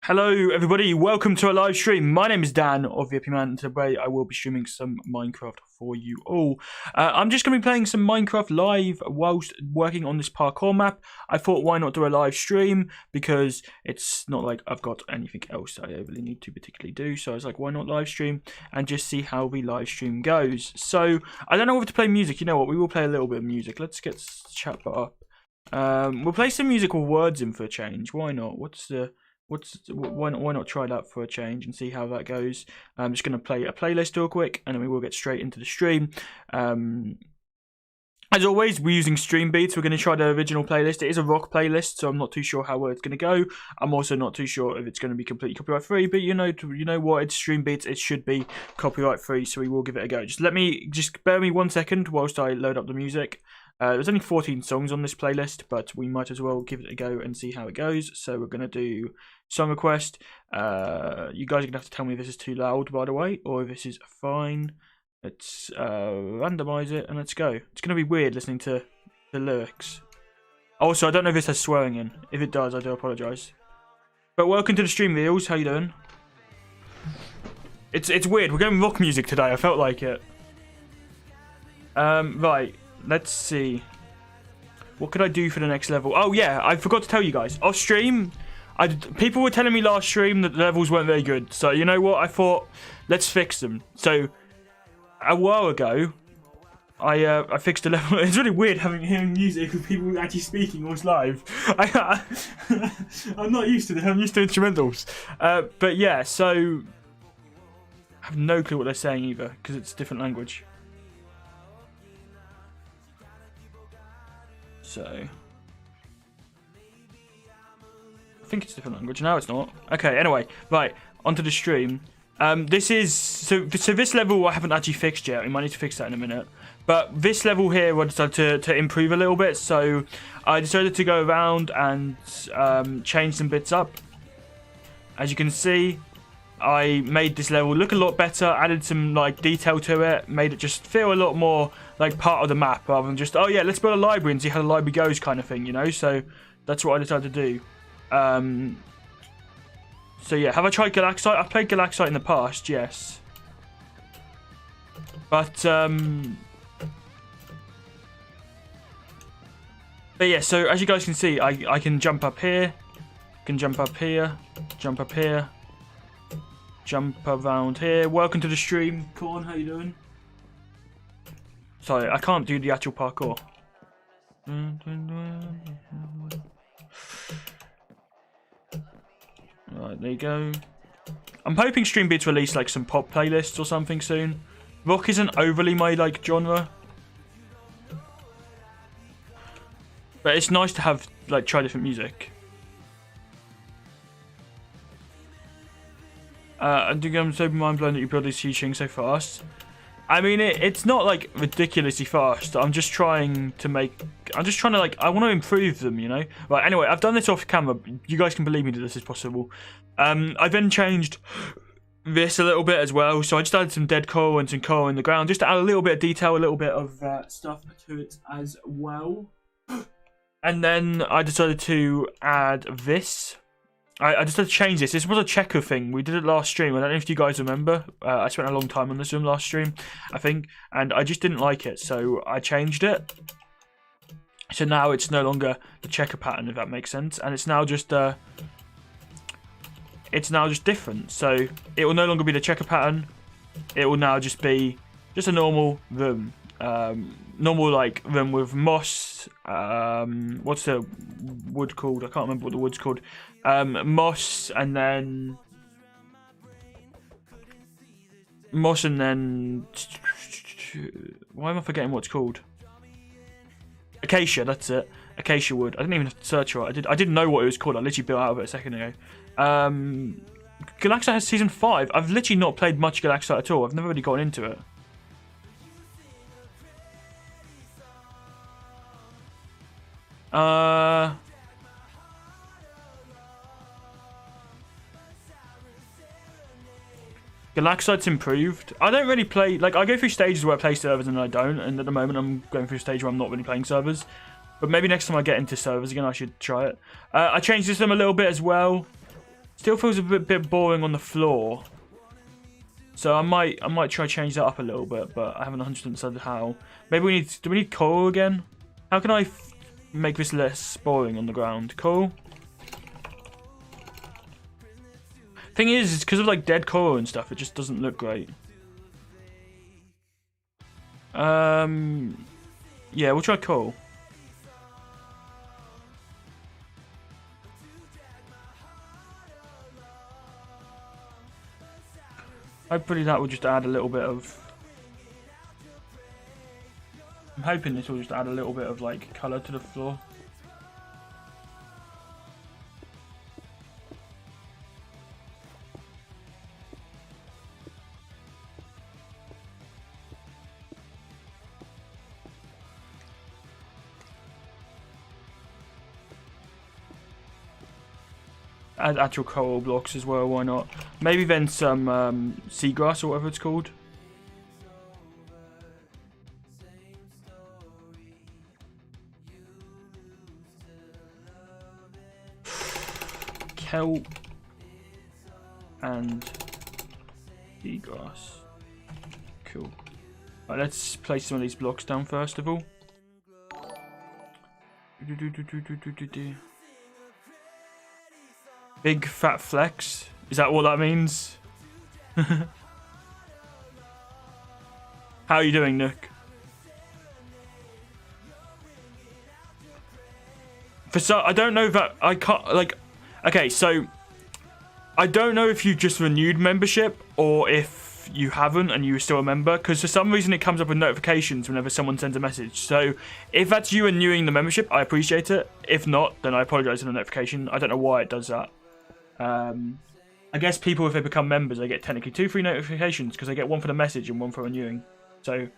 Hello everybody, welcome to a live stream. My name is Dan of VIPman, and today I will be streaming some Minecraft for you all. I'm just going to be playing some Minecraft live whilst working on this parkour map. I thought why not do a live stream, because it's not like I've got anything else I overly need to particularly do. So I was like, why not live stream and just see how the live stream goes. So I don't know whether to play music. You know what, we will play a little bit of music. Let's get chat up. We'll play some music with words in for a change. Why not? Why not try that for a change and see how that goes. I'm just going to play a playlist real quick and then we will get straight into the stream. As always, we're using stream beats. We're going to try the original playlist. It is a rock playlist, so I'm not too sure how it's going to go. I'm also not too sure if it's going to be completely copyright free, but you know what, it's stream beats. It should be copyright free, so we will give it a go. Just bear me 1 second whilst I load up the music. There's only 14 songs on this playlist, but we might as well give it a go and see how it goes. So we're going to do song request. You guys are going to have to tell me if this is too loud, by the way, or if this is fine. Let's randomize it and let's go. It's going to be weird listening to the lyrics. Also, I don't know if this has swearing in. If it does, I do apologise. But welcome to the stream, Reels. How you doing? It's weird. We're going rock music today. I felt like it. Right. Let's see. What could I do for the next level? Oh yeah, I forgot to tell you guys. Off stream, people were telling me last stream that the levels weren't very good. So you know what? I thought, let's fix them. So a while ago, I fixed a level. It's really weird hearing music with people actually speaking whilst live. I'm not used to this. I'm used to instrumentals. But yeah, so I have no clue what they're saying either because it's a different language. So I think it's a different language. No, it's not. Okay, anyway, right, onto the stream. This is so this level I haven't actually fixed yet. We might need to fix that in a minute. But this level here I decided to improve a little bit, so I decided to go around and change some bits up. As you can see, I made this level look a lot better, added some like detail to it, made it just feel a lot more like part of the map rather than just, oh yeah, let's build a library and see how the library goes kind of thing, you know? So that's what I decided to do. So yeah, have I tried Galaxite? I've played Galaxite in the past, yes. But yeah, so as you guys can see, I can jump up here, can jump up here, jump up here, jump around here. Welcome to the stream, Corn. How you doing? Sorry, I can't do the actual parkour. Right, there you go. I'm hoping Stream Beats release like some pop playlists or something soon. Rock isn't overly my like genre, but it's nice to have like try different music. I think I'm so mind blown that you build these teachings so fast. I mean, it's not like ridiculously fast. I'm just trying to like, I want to improve them, you know? Right, anyway, I've done this off camera. You guys can believe me that this is possible. I then changed this a little bit as well. So I just added some dead coral and some coral in the ground, just to add a little bit of detail, a little bit of stuff to it as well. And then I decided to add this. I just had to change this. This was a checker thing. We did it last stream. I don't know if you guys remember. I spent a long time on this one last stream, I think. And I just didn't like it. So I changed it. So now it's no longer the checker pattern, if that makes sense. And it's now just different. So it will no longer be the checker pattern. It will now just be just a normal room. Normal like room with moss. What's the wood called? I can't remember what the wood's called. Moss and then why am I forgetting what it's called? Acacia, that's it. Acacia wood. I didn't even have to search for it. I didn't know what it was called. I literally built out of it a second ago. Galaxite has season 5. I've literally not played much Galaxite at all. I've never really gotten into it. Galaxite's improved. I don't really play, like, I go through stages where I play servers and I don't, and at the moment I'm going through a stage where I'm not really playing servers. But maybe next time I get into servers again, I should try it. I changed this a little bit as well. Still feels a bit boring on the floor. So I might try to change that up a little bit, but I haven't 100% decided how. Maybe do we need coral again? How can I make this less boring on the ground? Coral? Thing is, it's because of like dead coral and stuff, it just doesn't look great. Yeah, we'll try coral. Hopefully that will just add a little bit of... I'm hoping this will just add a little bit of like colour to the floor. Add actual coral blocks as well, why not? Maybe then some seagrass or whatever it's called. Kelp and seagrass. Cool. Right, let's place some of these blocks down first of all. Big fat flex. Is that what that means? How are you doing, Nook? I don't know that I can't like. Okay, so I don't know if you just renewed membership or if you haven't and you're still a member, because for some reason it comes up with notifications whenever someone sends a message. So if that's you renewing the membership, I appreciate it. If not, then I apologize for the notification. I don't know why it does that. I guess people, if they become members, they get technically 2 free notifications because they get one for the message and one for renewing. So, you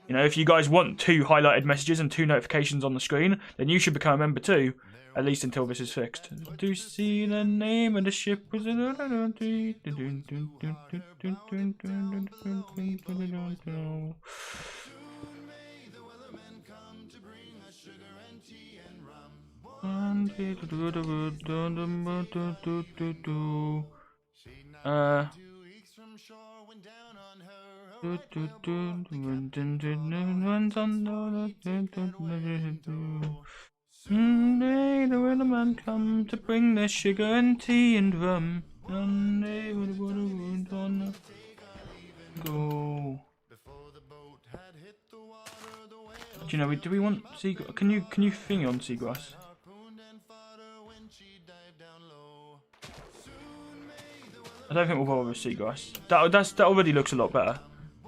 know, if you guys want 2 highlighted messages and 2 notifications on the screen, then you should become a member too, at least until this is fixed. Do see the name of the ship? Someday the weatherman come to bring the sugar and tea and rum. Someday the weatherman go. Do you know? Do we want seagrass? Can you thingy on seagrass? I don't think we'll bother with seagrass. That already looks a lot better.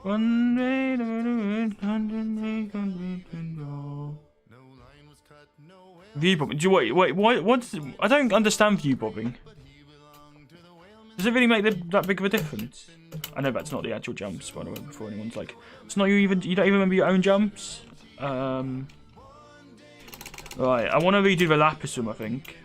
One day the weatherman come to go. View bobbing. Wait, what's... I don't understand view bobbing. Does it really make that big of a difference? I know that's not the actual jumps, by the way, before anyone's like... It's not you don't even remember your own jumps? Right, I want to redo the lapis room, I think.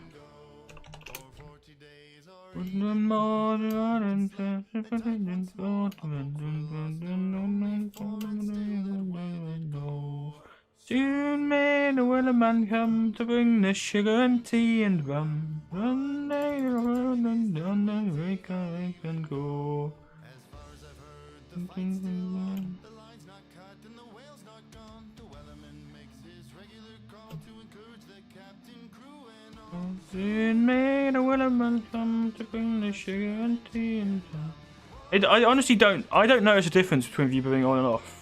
Soon may the weatherman come to bring the sugar and tea and rum. One day the world and down the way can go. The line's not cut and the whale's not gone. The weatherman makes his regular call to encourage the captain, crew and all. Soon may the weatherman come to bring the sugar and tea and rum. I honestly don't. I don't notice a difference between you being on and off.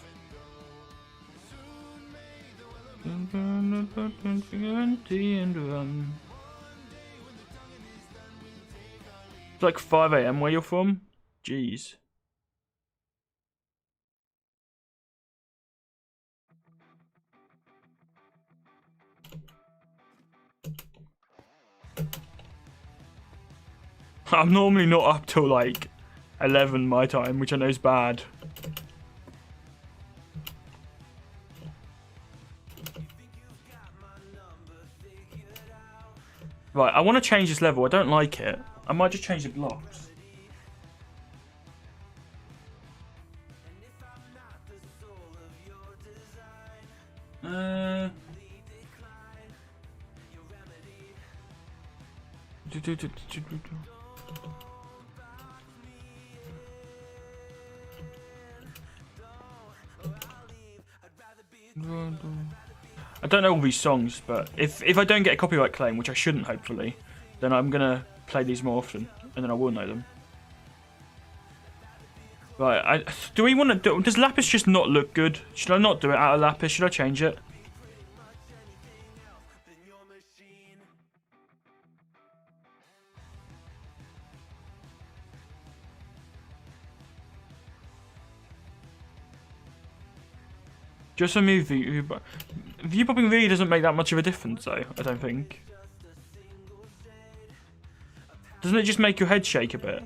It's like 5 AM where you're from? Jeez. I'm normally not up till like 11 my time, which I know is bad. Right, I want to change this level. I don't like it. I might just change the blocks. I don't know all these songs, but if I don't get a copyright claim, which I shouldn't hopefully, then I'm gonna play these more often, and then I will know them. Right, do we want to do... Does Lapis just not look good? Should I not do it out of Lapis? Should I change it? Just for me, view-popping really doesn't make that much of a difference, though, I don't think. Doesn't it just make your head shake a bit?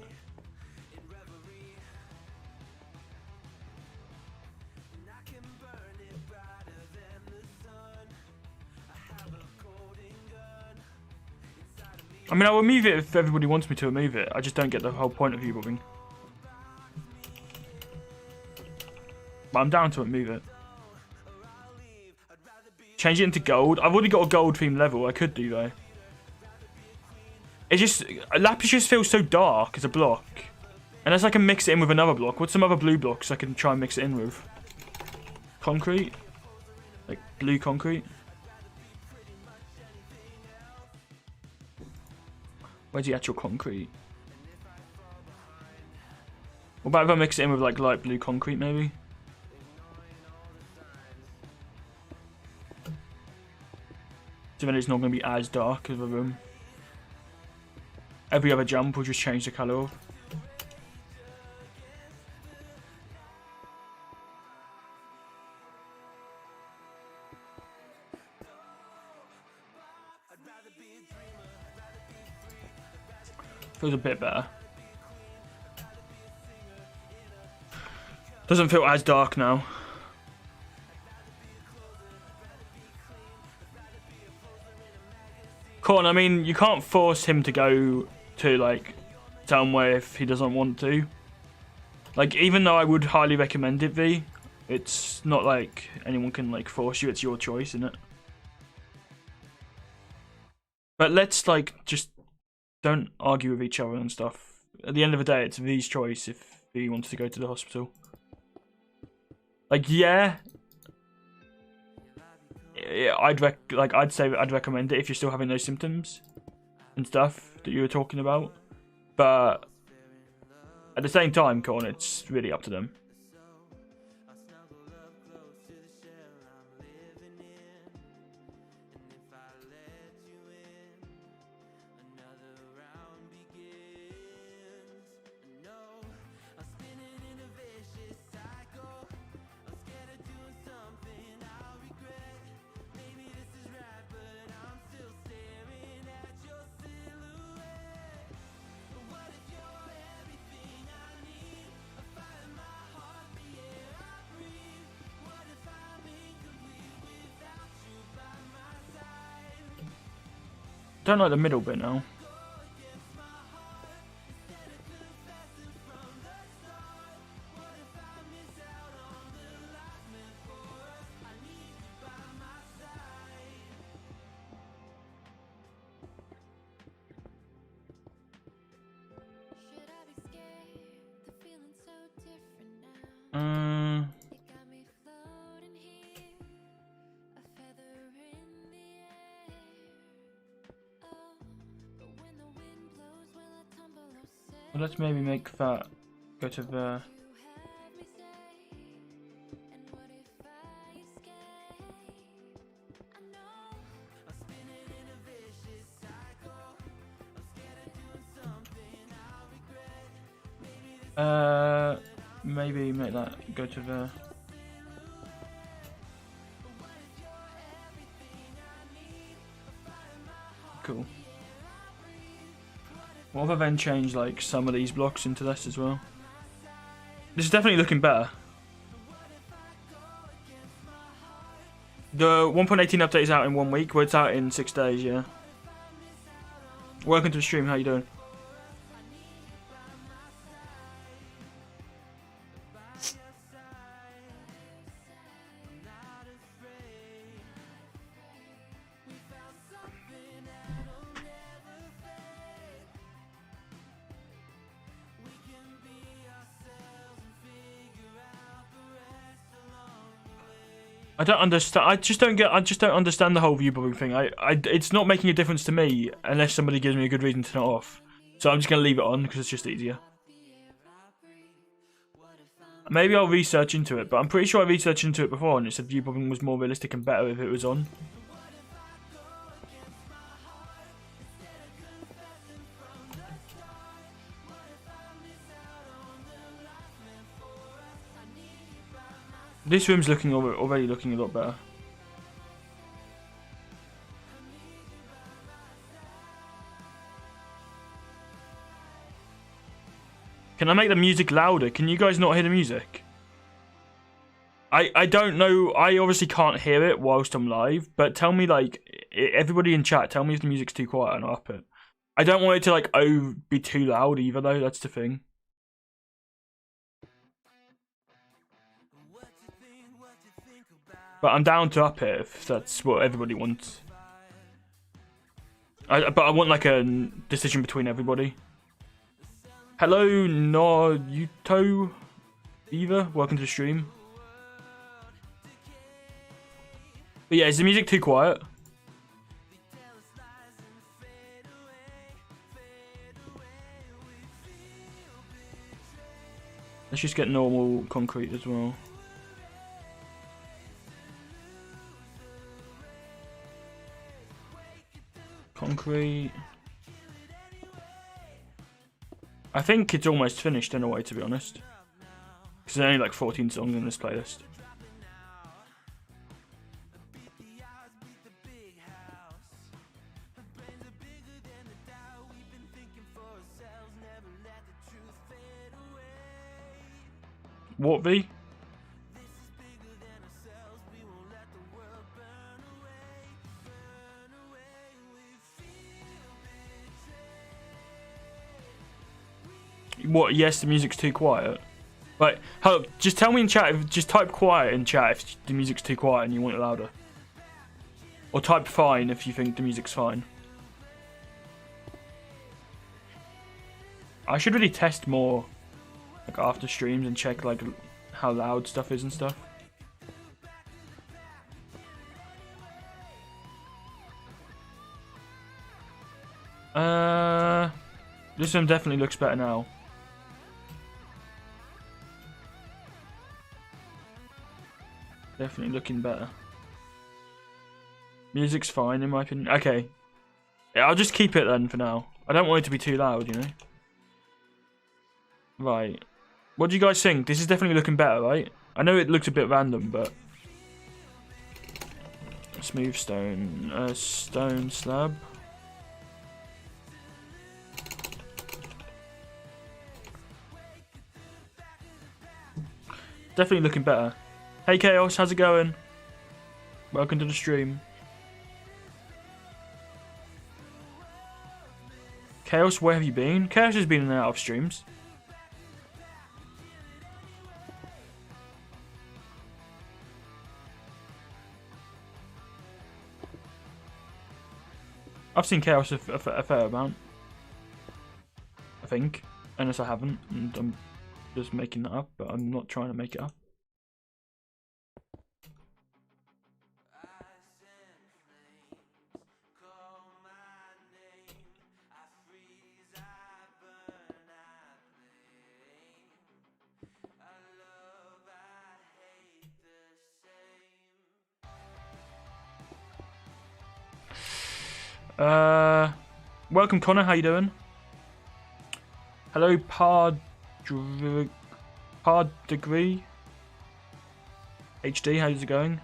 I mean, I will move it if everybody wants me to remove it. I just don't get the whole point of view-popping. But I'm down to remove it. Change it into gold. I've already got a gold theme level. I could do, though. It just... Lapis just feels so dark as a block. Unless I can mix it in with another block. What's some other blue blocks I can try and mix it in with? Concrete? Like, blue concrete? Where's the actual concrete? What about if I mix it in with, like, light blue concrete, maybe? So then it's not going to be as dark as the room. Every other jump will just change the colour of. Feels a bit better. Doesn't feel as dark now. Corn, I mean, you can't force him to go to, like, somewhere if he doesn't want to. Like, even though I would highly recommend it, V, it's not like anyone can, like, force you. It's your choice, isn't it? But let's, like, just don't argue with each other and stuff. At the end of the day, it's V's choice if V wants to go to the hospital. Like, yeah, I'd say I'd recommend it if you're still having those symptoms and stuff that you were talking about. But at the same time, Corn, it's really up to them. Don't like the middle bit now. Well, let's maybe make that go to the... maybe make that go to the... Cool. What if I then change like some of these blocks into this as well? This is definitely looking better. The 1.18 update is out in 1 week, well it's out in 6 days, yeah. Welcome to the stream, how you doing? I don't understand. I just don't understand the whole view bobbing thing. It's not making a difference to me unless somebody gives me a good reason to turn it off. So I'm just gonna leave it on because it's just easier. Maybe I'll research into it, but I'm pretty sure I researched into it before and it said view bobbing was more realistic and better if it was on. This room's looking already looking a lot better. Can I make the music louder? Can you guys not hear the music? I don't know. I obviously can't hear it whilst I'm live, but tell me, like, everybody in chat, tell me if the music's too quiet and I'll up it. I don't want it to, like, be too loud either, though. That's the thing. But I'm down to up it if that's what everybody wants. But I want like a decision between everybody. Hello, Naruto Eva. Welcome to the stream. But yeah, is the music too quiet? Let's just get normal concrete as well. Concrete. I think it's almost finished in a way, to be honest. Because there's only like 14 songs in this playlist. What, V? What? Yes, the music's too quiet. Right, help, just tell me in chat, just type quiet in chat if the music's too quiet and you want it louder. Or type fine if you think the music's fine. I should really test more like after streams and check like how loud stuff is and stuff. This one definitely looks better now. Definitely looking better. Music's fine in my opinion. Okay. Yeah, I'll just keep it then for now. I don't want it to be too loud, you know. Right. What do you guys think? This is definitely looking better, right? I know it looks a bit random, but... Smooth stone. Stone slab. Definitely looking better. Hey Chaos, how's it going? Welcome to the stream. Chaos, where have you been? Chaos has been in and out of streams. I've seen Chaos a fair amount. I think. Unless I haven't. And I'm just making that up, but I'm not trying to make it up. Welcome Connor, how you doing? Hello Pardegree HD, how's it going?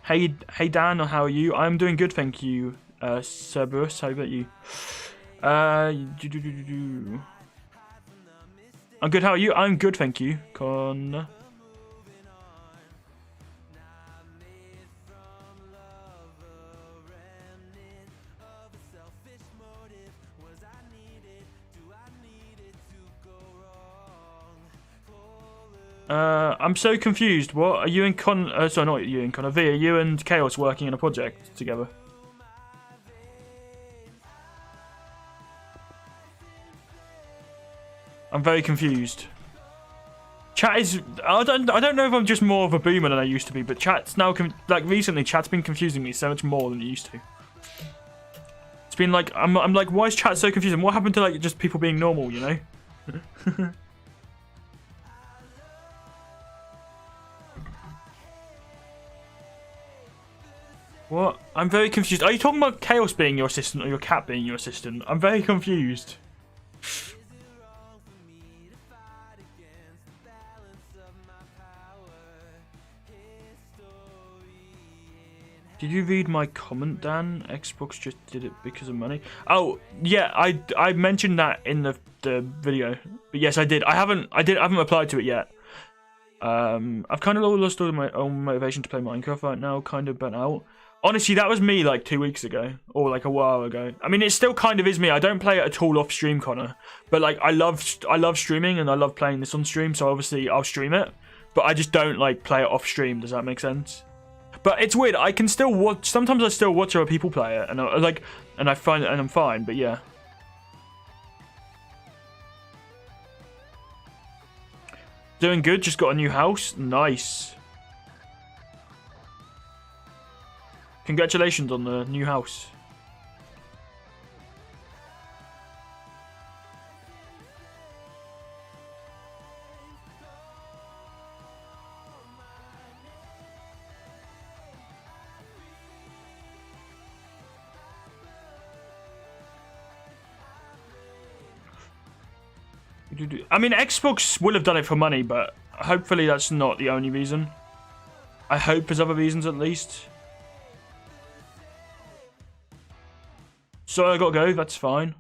Hey Dan, how are you? I'm doing good, thank you. Cerberus, how about you? I'm good, how are you? I'm good, thank you, Connor. I'm so confused. What are you and sorry, not you and Connor. V, are you and Chaos working in a project together? I'm very confused. Chat is... I don't know if I'm just more of a boomer than I used to be, but chat's now... like, recently, chat's been confusing me so much more than it used to. It's been like... I'm like, why is chat so confusing? What happened to, like, just people being normal, you know? What? I'm very confused. Are you talking about Chaos being your assistant or your cat being your assistant? I'm very confused. Did you read my comment, Dan? Xbox just did it because of money. Oh yeah, I mentioned that in the video. But yes, I did. I haven't replied to it yet. I've kind of lost all my own motivation to play Minecraft right now. Kind of burnt out. Honestly, that was me like 2 weeks ago or like a while ago. I mean, it still kind of is me. I don't play it at all off stream, Connor. But like, I love streaming and I love playing this on stream. So obviously, I'll stream it. But I just don't like play it off stream. Does that make sense? But it's weird. I can still watch. Sometimes I still watch other people play it, and I find it, and I'm fine. But yeah. Doing good. Just got a new house. Nice. Congratulations on the new house. I mean, Xbox will have done it for money, but hopefully that's not the only reason. I hope there's other reasons at least. So I gotta go, that's fine.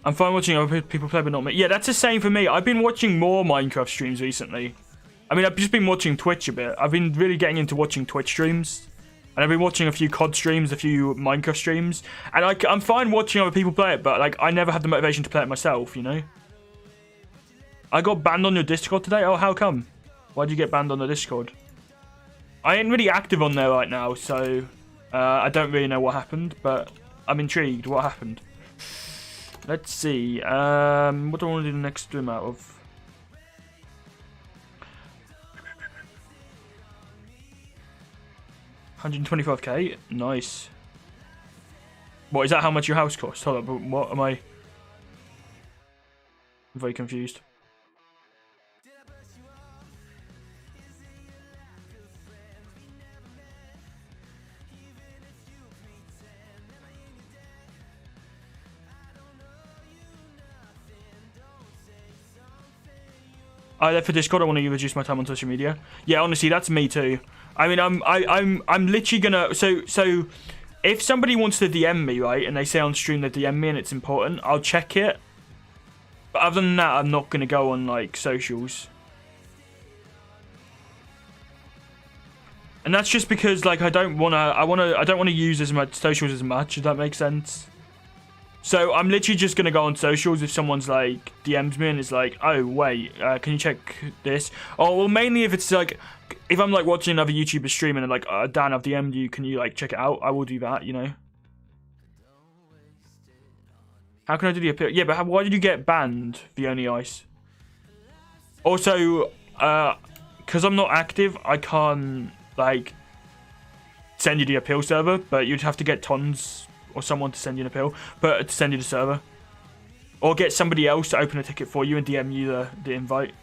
I'm fine watching other people play, but not me. Yeah, that's the same for me. I've been watching more Minecraft streams recently. I mean, I've just been watching Twitch a bit. I've been really getting into watching Twitch streams. And I've been watching a few COD streams, a few Minecraft streams. And I'm fine watching other people play it, but like I never had the motivation to play it myself, you know? I got banned on your Discord today? Oh, how come? Why'd you get banned on the Discord? I ain't really active on there right now, so I don't really know what happened, but I'm intrigued. What happened? Let's see. What do I want to do the next stream out of? $125k? Nice. What, is that how much your house costs? Hold up, what am I? I'm very confused. For Discord, I want to reduce my time on social media. Yeah, honestly, that's me too. I mean, I'm literally gonna. So, if somebody wants to DM me, right, and they say on stream they DM me and it's important, I'll check it. But other than that, I'm not gonna go on like socials. And that's just because like I don't wanna use as much socials as much. If that makes sense. So I'm literally just going to go on socials if someone's like DMs me and is like, oh wait, can you check this? Oh, well, mainly if it's like, if I'm like watching another YouTuber stream and they're like, Dan, I've DM'd you, can you like check it out? I will do that, you know. How can I do the appeal? Yeah, but why did you get banned, the only ice? Also, because I'm not active, I can't like send you the appeal server, but you'd have to get tons or someone to send you an appeal, but to send you the server. Or get somebody else to open a ticket for you and DM you the invite.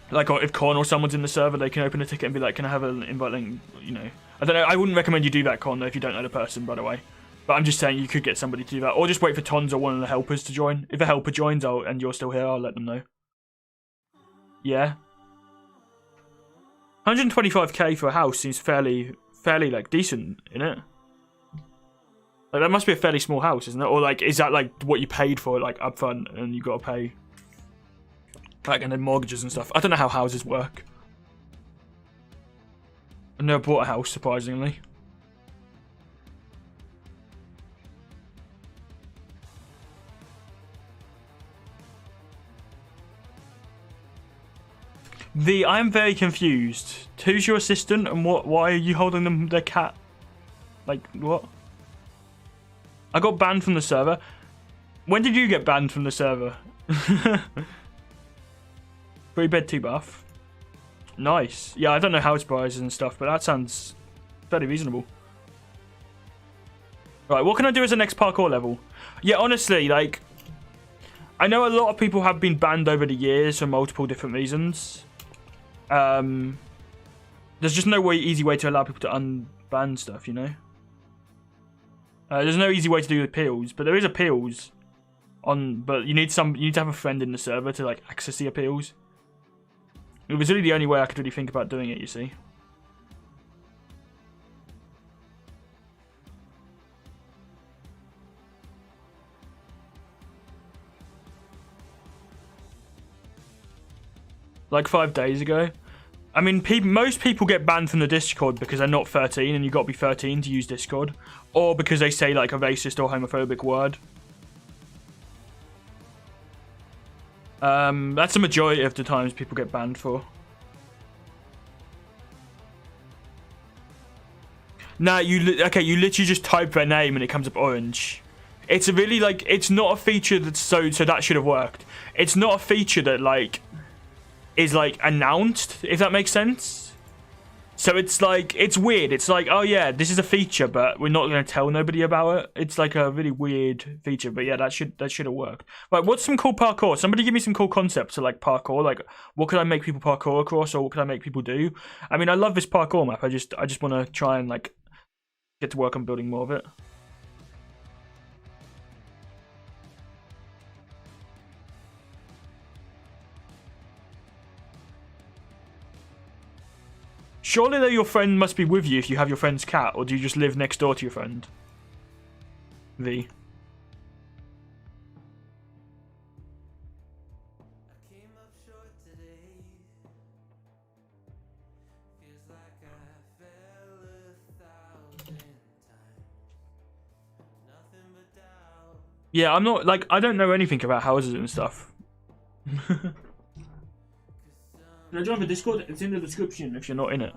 Like, or if Con or someone's in the server, they can open a ticket and be like, can I have an invite link, you know. I don't know, I wouldn't recommend you do that, Con, though, if you don't know the person, by the way. But I'm just saying you could get somebody to do that. Or just wait for Tons or one of the helpers to join. If a helper joins and you're still here, I'll let them know. Yeah. 125k for a house seems fairly like decent, innit? Like, that must be a fairly small house, isn't it? Or like, is that like what you paid for, like upfront, and you got to pay, like, and then mortgages and stuff? I don't know how houses work. I never bought a house, surprisingly. I'm very confused. Who's your assistant, and why are you holding their cat? Like, what? I got banned from the server. When did you get banned from the server? 3 bed, 2 bath. Nice. Yeah, I don't know house prices and stuff, but that sounds fairly reasonable. Right, what can I do as the next parkour level? Yeah, honestly, like, I know a lot of people have been banned over the years for multiple different reasons. There's just no easy way to allow people to unban stuff, you know? There's no easy way to do appeals, but there is appeals but you need to have a friend in the server to like access the appeals. It was really the only way I could really think about doing it, you see. Like 5 days ago. I mean, most people get banned from the Discord because they're not 13 and you've got to be 13 to use Discord. Or because they say like a racist or homophobic word. That's the majority of the times people get banned for. Nah, you literally just type their name and it comes up orange. It's a really like, it's not a feature that's so that should have worked. It's not a feature that like is like announced, if that makes sense. So it's like, it's weird. It's like, oh yeah, this is a feature, but we're not going to tell nobody about it. It's like a really weird feature, but yeah, that should have worked. Right, what's some cool parkour? Somebody give me some cool concepts to like parkour. Like, what could I make people parkour across, or what could I make people do? I mean, I love this parkour map. I just want to try and like get to work on building more of it. Surely though your friend must be with you if you have your friend's cat, or do you just live next door to your friend? V. Yeah, I'm not, like, I don't know anything about houses and stuff. Can I join the Discord? It's in the description if you're not in it.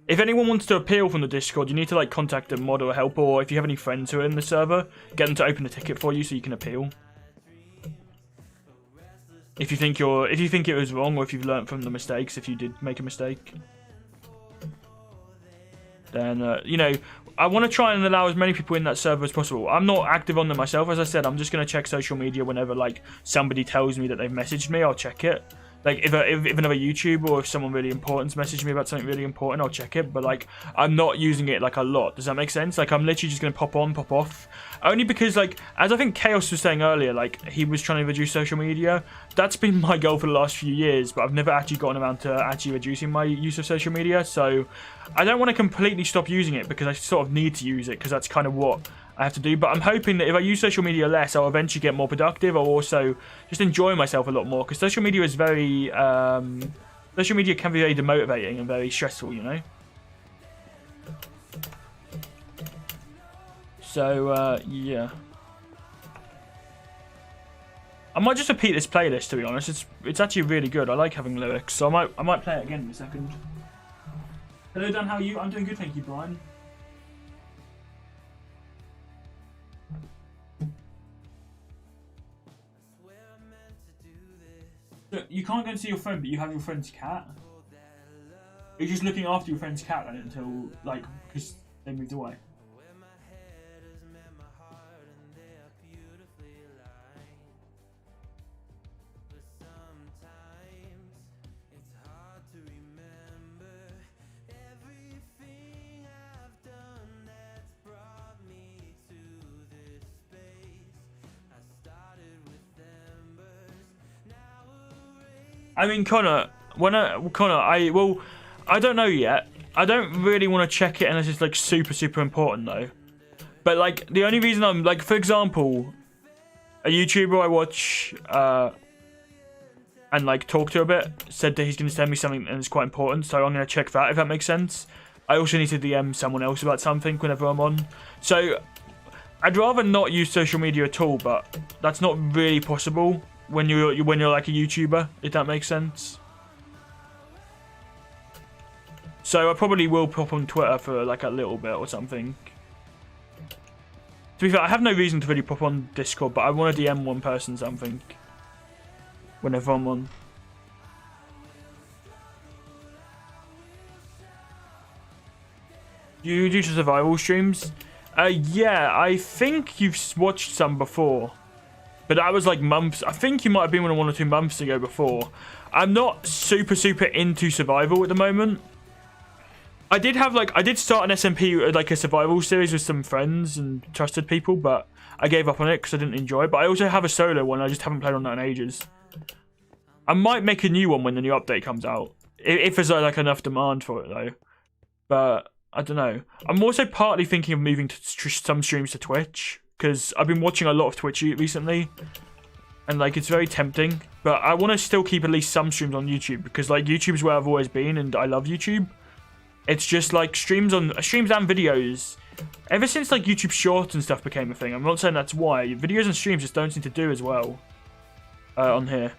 If anyone wants to appeal from the Discord, you need to like contact a mod or a helper, or if you have any friends who are in the server, get them to open a ticket for you so you can appeal. If you think it was wrong, or if you've learnt from the mistakes, if you did make a mistake, then you know, I want to try and allow as many people in that server as possible. I'm not active on them myself, as I said. I'm just going to check social media whenever like somebody tells me that they've messaged me. I'll check it. Like, if another YouTuber or if someone really important's messaged me about something really important, I'll check it. But, like, I'm not using it, like, a lot. Does that make sense? Like, I'm literally just going to pop on, pop off. Only because, like, as I think Chaos was saying earlier, like, he was trying to reduce social media. That's been my goal for the last few years, but I've never actually gotten around to actually reducing my use of social media. So, I don't want to completely stop using it because I sort of need to use it because that's kind of what I have to do. But I'm hoping that if I use social media less, I'll eventually get more productive. I'll also just enjoy myself a lot more because social media is very social media can be very demotivating and very stressful, you know. So yeah, I might just repeat this playlist, to be honest. It's actually really good. I like having lyrics, so I might play it again in a second. Hello Dan, how are you? I'm doing good, thank you, Brian. Look, you can't go and see your friend, but you have your friend's cat. You're just looking after your friend's cat then until, like, because they moved away. I mean, Connor, I don't know yet. I don't really want to check it unless it's like super important though. But like the only reason I'm like, for example, a YouTuber I watch and like talk to a bit said that he's going to send me something and it's quite important, so I'm going to check that, if that makes sense. I also need to DM someone else about something whenever I'm on. So I'd rather not use social media at all, but that's not really possible when you're like a YouTuber, if that makes sense. So I probably will pop on Twitter for like a little bit or something. To be fair, I have no reason to really pop on Discord, but I want to DM one person something whenever I'm on. You do survival streams? Yeah, I think you've watched some before. But that was like months. I think you might have been 1 or 2 months ago before. I'm not super into survival at the moment. I did start an SMP, like a survival series with some friends and trusted people, but I gave up on it because I didn't enjoy it. But I also have a solo one. I just haven't played on that in ages. I might make a new one when the new update comes out. If there's like enough demand for it though. But I don't know. I'm also partly thinking of moving to some streams to Twitch, because I've been watching a lot of Twitch recently, and like it's very tempting. But I want to still keep at least some streams on YouTube, because like YouTube's where I've always been, and I love YouTube. It's just like streams and videos. Ever since like YouTube Shorts and stuff became a thing, I'm not saying that's why. Videos and streams just don't seem to do as well on here.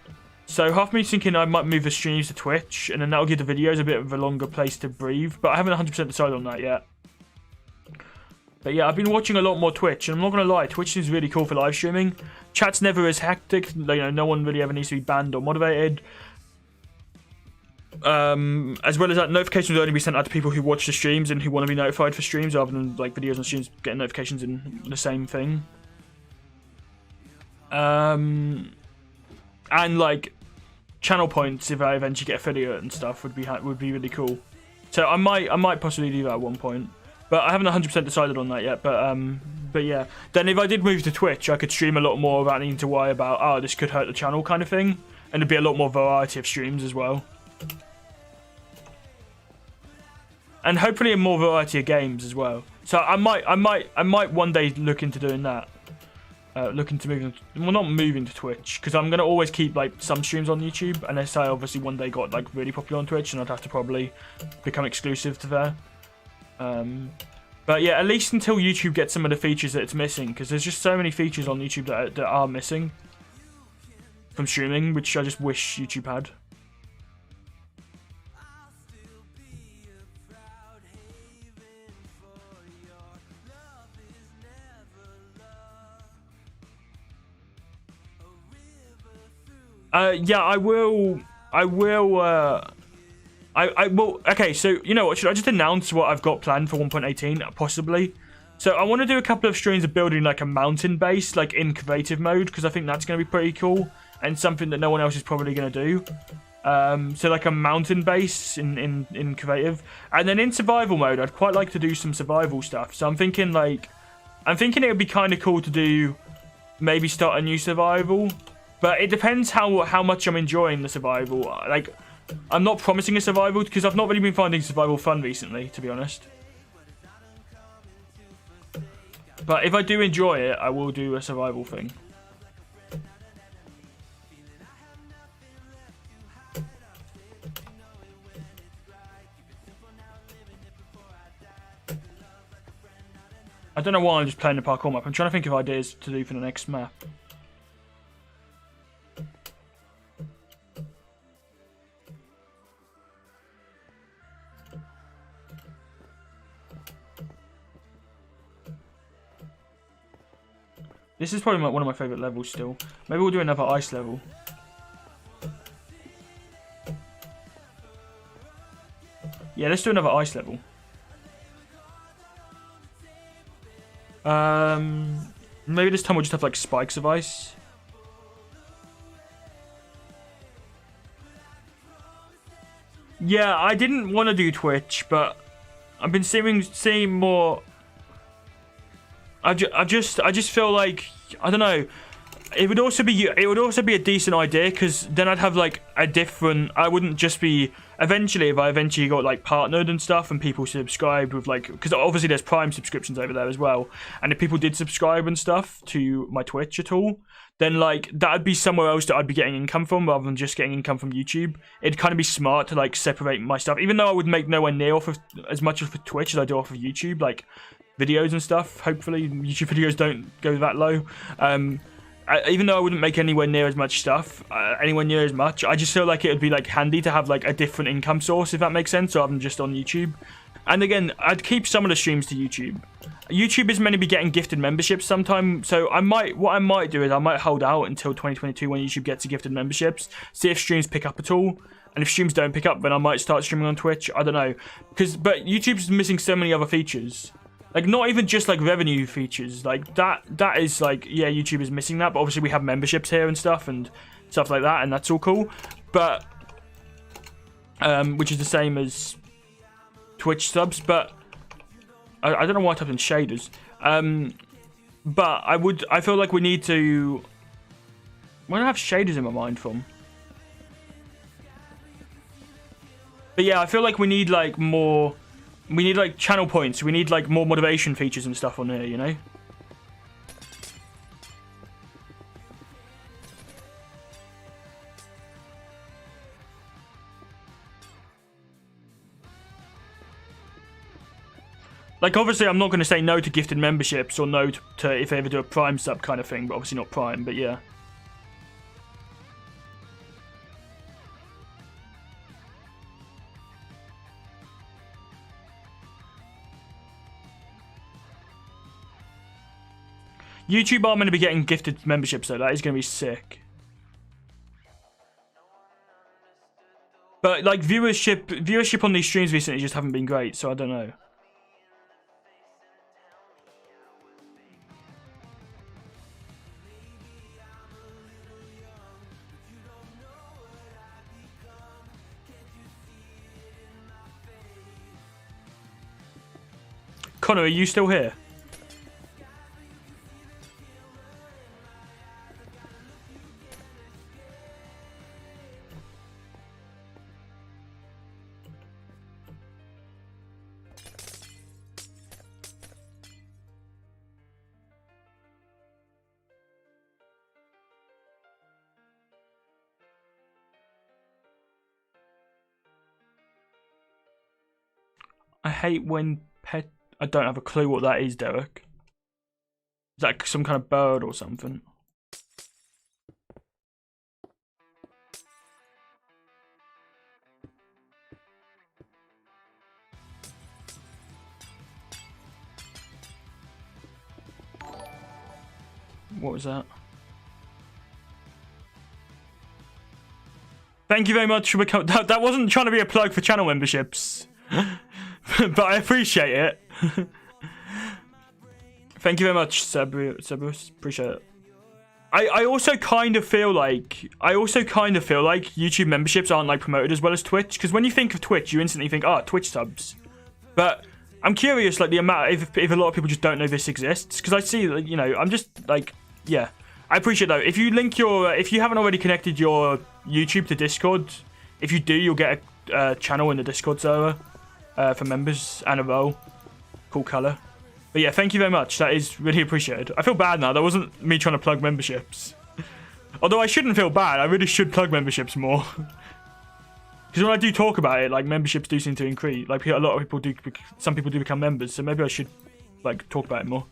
So half me thinking I might move the streams to Twitch, and then that'll give the videos a bit of a longer place to breathe. But I haven't 100% decided on that yet. But yeah, I've been watching a lot more Twitch, and I'm not going to lie, Twitch is really cool for live streaming. Chat's never as hectic, you know, no one really ever needs to be banned or moderated. As well as that, notifications will only be sent out to people who watch the streams and who want to be notified for streams, rather than like videos and streams getting notifications in the same thing. And like channel points, if I eventually get affiliate and stuff, would be really cool. So I might possibly do that at one point, but I haven't 100% decided on that yet. But yeah, then if I did move to Twitch, I could stream a lot more without needing to worry about, oh, this could hurt the channel kind of thing, and there'd be a lot more variety of streams as well, and hopefully a more variety of games as well. So I might one day look into doing that. Looking to move, well, not moving to Twitch, because I'm gonna always keep like some streams on YouTube, unless I obviously one day got like really popular on Twitch, and I'd have to probably become exclusive to there. But yeah, at least until YouTube gets some of the features that it's missing, because there's just so many features on YouTube that are missing from streaming, which I just wish YouTube had. Yeah, I will. Okay, so you know what? Should I just announce what I've got planned for 1.18? Possibly. So I want to do a couple of streams of building like a mountain base, like in creative mode, because I think that's going to be pretty cool and something that no one else is probably going to do. So like a mountain base in creative, and then in survival mode, I'd quite like to do some survival stuff. So I'm thinking it would be kind of cool to do, maybe start a new survival. But it depends how much I'm enjoying the survival. Like, I'm not promising a survival, because I've not really been finding survival fun recently, to be honest. But if I do enjoy it, I will do a survival thing. I don't know why I'm just playing the parkour map. I'm trying to think of ideas to do for the next map. This is probably one of my favourite levels still. Maybe we'll do another ice level. Yeah, let's do another ice level. Maybe this time we'll just have like spikes of ice. Yeah, I didn't want to do Twitch, but I've been seeing more. I just feel like, I don't know. It would also be a decent idea, because then I'd have like a different. I wouldn't just be. Eventually, if I eventually got like partnered and stuff, and people subscribed with like, because obviously there's Prime subscriptions over there as well, and if people did subscribe and stuff to my Twitch at all, then like that'd be somewhere else that I'd be getting income from, rather than just getting income from YouTube. It'd kind of be smart to like separate my stuff, even though I would make nowhere near off of as much of Twitch as I do off of YouTube, like videos and stuff. Hopefully YouTube videos don't go that low. even though I wouldn't make anywhere near as much stuff, I just feel like it would be like handy to have like a different income source, if that makes sense, rather than just on YouTube. And again, I'd keep some of the streams to YouTube. YouTube is meant to be getting gifted memberships sometime, so what I might do is I might hold out until 2022 when YouTube gets to gifted memberships, see if streams pick up at all. And if streams don't pick up, then I might start streaming on Twitch. I don't know, but YouTube's missing so many other features. Like, not even just, like, revenue features. Like, that is, like, yeah, YouTube is missing that. But obviously we have memberships here and stuff like that. And that's all cool. But, which is the same as Twitch subs. But, I don't know why I typed in shaders. But I feel like we need to... Where do I have shaders in my mind from? But yeah, I feel like we need, like, more... We need, like, channel points. We need, like, more motivation features and stuff on here, you know? Like, obviously, I'm not going to say no to gifted memberships or no to if they ever do a Prime sub kind of thing, but obviously not Prime, but yeah. YouTube are going to be getting gifted memberships, though. That is going to be sick. But, like, viewership on these streams recently just haven't been great, so I don't know. Connor, are you still here? I hate when pet... I don't have a clue what that is, Derek. Is that some kind of bird or something? What was that? Thank you very much for becoming... That wasn't trying to be a plug for channel memberships. But I appreciate it. Thank you very much, Cerberus. Appreciate it. I also kind of feel like YouTube memberships aren't like promoted as well as Twitch, because when you think of Twitch, you instantly think, oh, Twitch subs. But I'm curious, like the amount if a lot of people just don't know this exists, because I see, you know, I'm just like, yeah. I appreciate though. If you link if you haven't already connected your YouTube to Discord, if you do, you'll get a channel in the Discord server. For members and a role. Cool colour. But yeah, thank you very much. That is really appreciated. I feel bad now. That wasn't me trying to plug memberships. Although I shouldn't feel bad. I really should plug memberships more. Because when I do talk about it, like, memberships do seem to increase. Like, a lot of people do... Some people do become members. So maybe I should, like, talk about it more.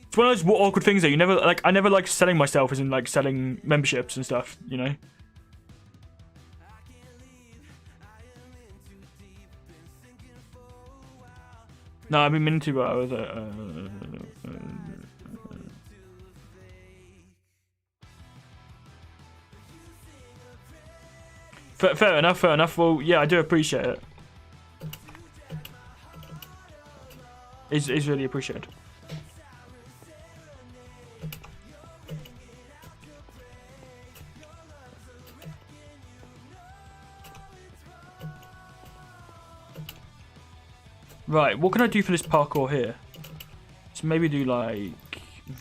It's one of those awkward things that you never... Like, I never like selling myself as in, like, selling memberships and stuff, you know? No, I've been meaning to, but I was fair enough, fair enough. Well, yeah, I do appreciate it. It's really appreciated. Right, what can I do for this parkour here? So maybe do like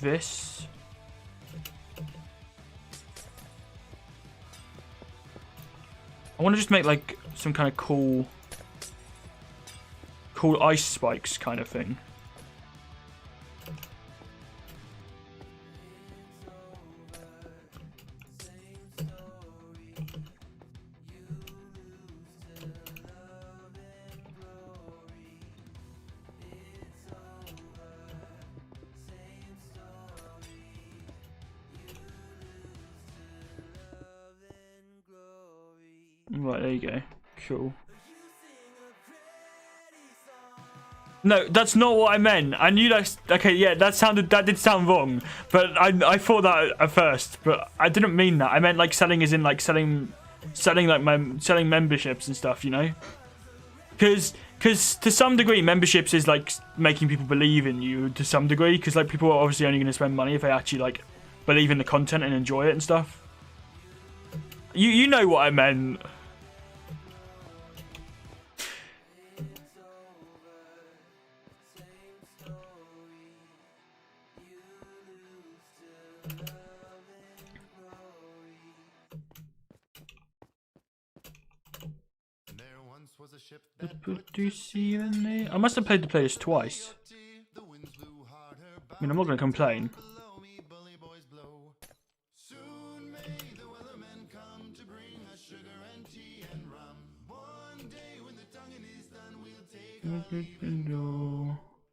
this. I want to just make like some kind of cool ice spikes kind of thing. Right, there you go. Cool. No, that's not what I meant. I knew that. Okay, yeah, that did sound wrong. But I thought that at first, but I didn't mean that. I meant like selling as in like selling memberships and stuff, you know? Because to some degree, memberships is like making people believe in you to some degree. Because like people are obviously only going to spend money if they actually like believe in the content and enjoy it and stuff. You know what I meant. I must have played the players twice. I mean, I'm not going to complain.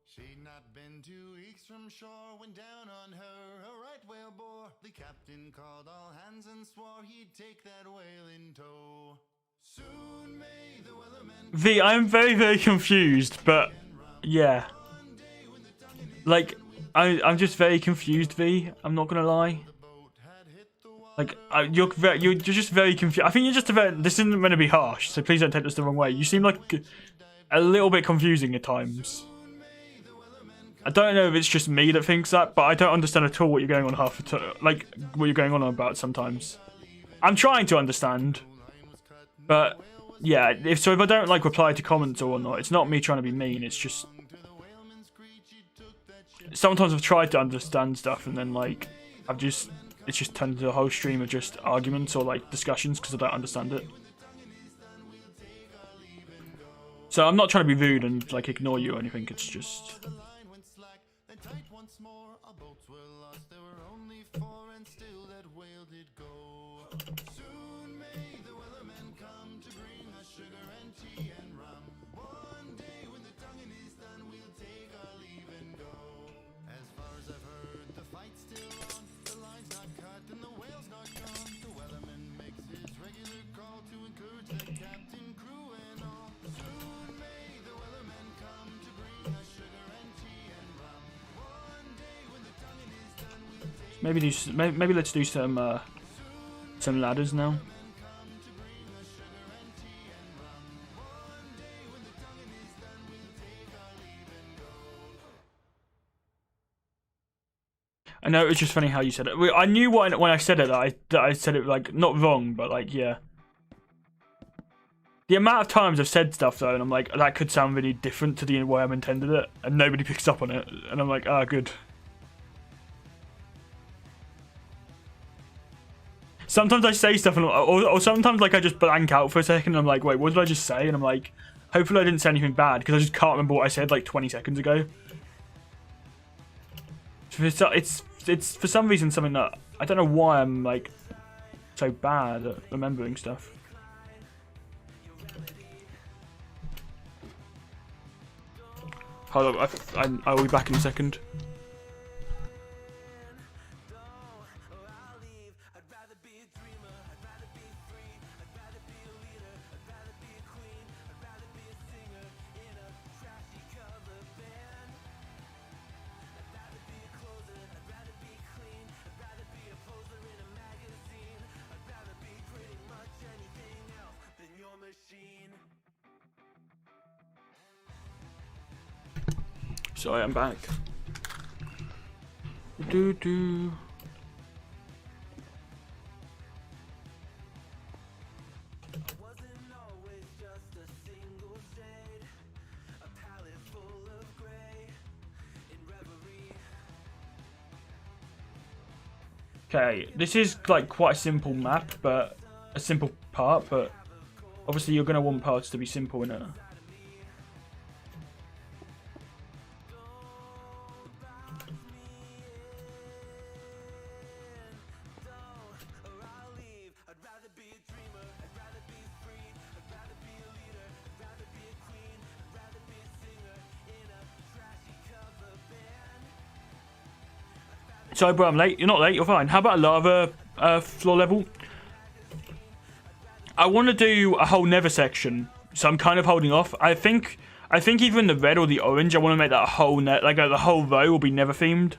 She'd not been 2 weeks from shore when down on her a right whale bore. The captain called all hands and swore he'd take that whale in tow. Soon may the wellerman... V, I'm very, very confused, but yeah. Like, I'm just very confused, V. I'm not gonna lie. Like, you're just very confused. I think you're just a very... This isn't meant to be harsh, so please don't take this the wrong way. You seem like a little bit confusing at times. I don't know if it's just me that thinks that, but I don't understand at all what you're going on what you're going on about sometimes. I'm trying to understand, but yeah, if I don't like reply to comments or whatnot, it's not me trying to be mean. It's just sometimes I've tried to understand stuff and then like it's just turned into a whole stream of just arguments or like discussions because I don't understand it. So I'm not trying to be rude and like ignore you or anything. It's just. Maybe let's do some ladders now. I know it's just funny how you said it. I knew when I said it that I said it like not wrong, but like yeah. The amount of times I've said stuff though, and I'm like that could sound really different to the way I've intended it, and nobody picks up on it, and I'm like good. Sometimes I say stuff, or sometimes like I just blank out for a second, and I'm like, wait, what did I just say? And I'm like, hopefully I didn't say anything bad, because I just can't remember what I said like 20 seconds ago. It's for some reason something that I don't know why I'm like so bad at remembering stuff. Hold on, I'll be back in a second. Sorry, I'm back. Do. Okay, this is like quite a simple map, but a simple part, but obviously you're gonna want parts to be simple in it. Sorry, bro, I'm late. You're not late. You're fine. How about a lava floor level? I want to do a whole nether section, so I'm kind of holding off. I think either in the red or the orange, I want to make that a whole the whole row will be nether themed.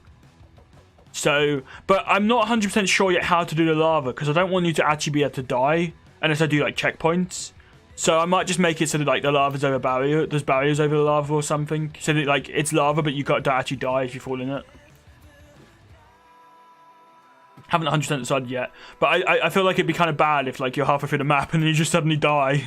So, but I'm not 100% sure yet how to do the lava, because I don't want you to actually be able to die unless I do like checkpoints. So I might just make it so that like the lava's over barrier, there's barriers over the lava or something, so that like it's lava but you don't actually die if you fall in it. Haven't 100% decided yet, but I feel like it'd be kind of bad if like you're halfway through the map and then you just suddenly die.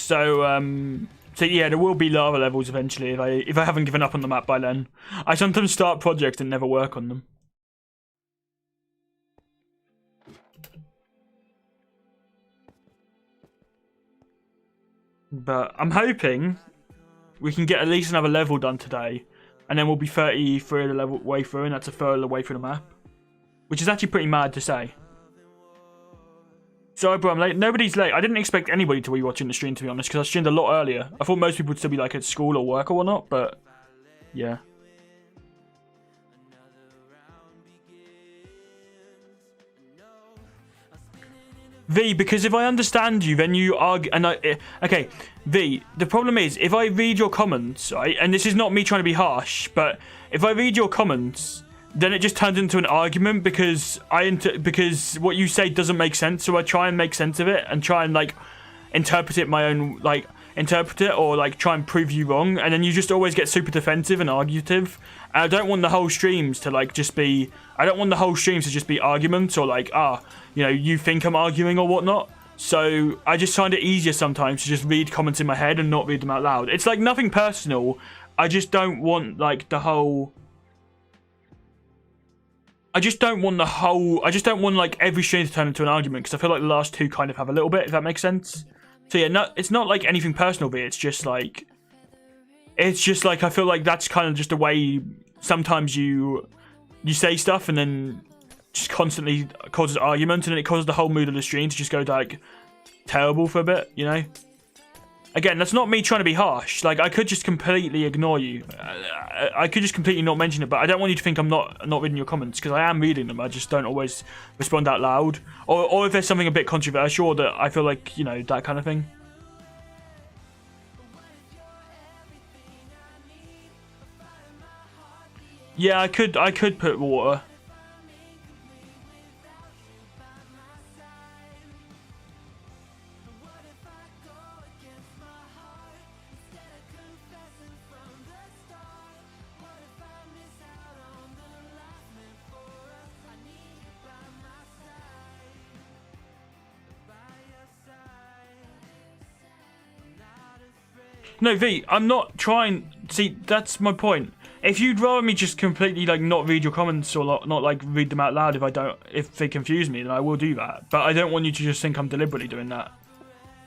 So yeah, there will be lava levels eventually if I haven't given up on the map by then. I sometimes start projects and never work on them. But I'm hoping we can get at least another level done today, and then we'll be 33 of the way through, and that's a third of the way through the map, which is actually pretty mad to say. Sorry, bro, I'm late. Nobody's late. I didn't expect anybody to be watching the stream, to be honest, because I streamed a lot earlier. I thought most people would still be like at school or work or whatnot, but yeah. V, because if I understand you, then you argue. And okay, V, the problem is if I read your comments, right, and this is not me trying to be harsh, but if I read your comments, then it just turns into an argument because because what you say doesn't make sense. So I try and make sense of it and try and like interpret it my own, like interpret it or like try and prove you wrong, and then you just always get super defensive and argumentative. And I don't want the whole streams to like just be. I don't want the whole streams to just be arguments or like you know, you think I'm arguing or whatnot. So I just find it easier sometimes to just read comments in my head and not read them out loud. It's like nothing personal. I just don't want like the whole. I just don't want like every stream to turn into an argument, because I feel like the last two kind of have a little bit, if that makes sense. So yeah, it's not like anything personal, but it's just like I feel like that's kind of just a way sometimes you say stuff and then just constantly causes arguments, and then it causes the whole mood of the stream to just go like terrible for a bit, you know? Again, that's not me trying to be harsh. Like, I could just completely ignore you. I could just completely not mention it, but I don't want you to think I'm not reading your comments, because I am reading them. I just don't always respond out loud. Or if there's something a bit controversial that I feel like, you know, that kind of thing. Yeah, I could put water. No, V, I'm not trying. See, that's my point. If you'd rather me just completely like not read your comments or not like read them out loud if they confuse me, then I will do that. But I don't want you to just think I'm deliberately doing that,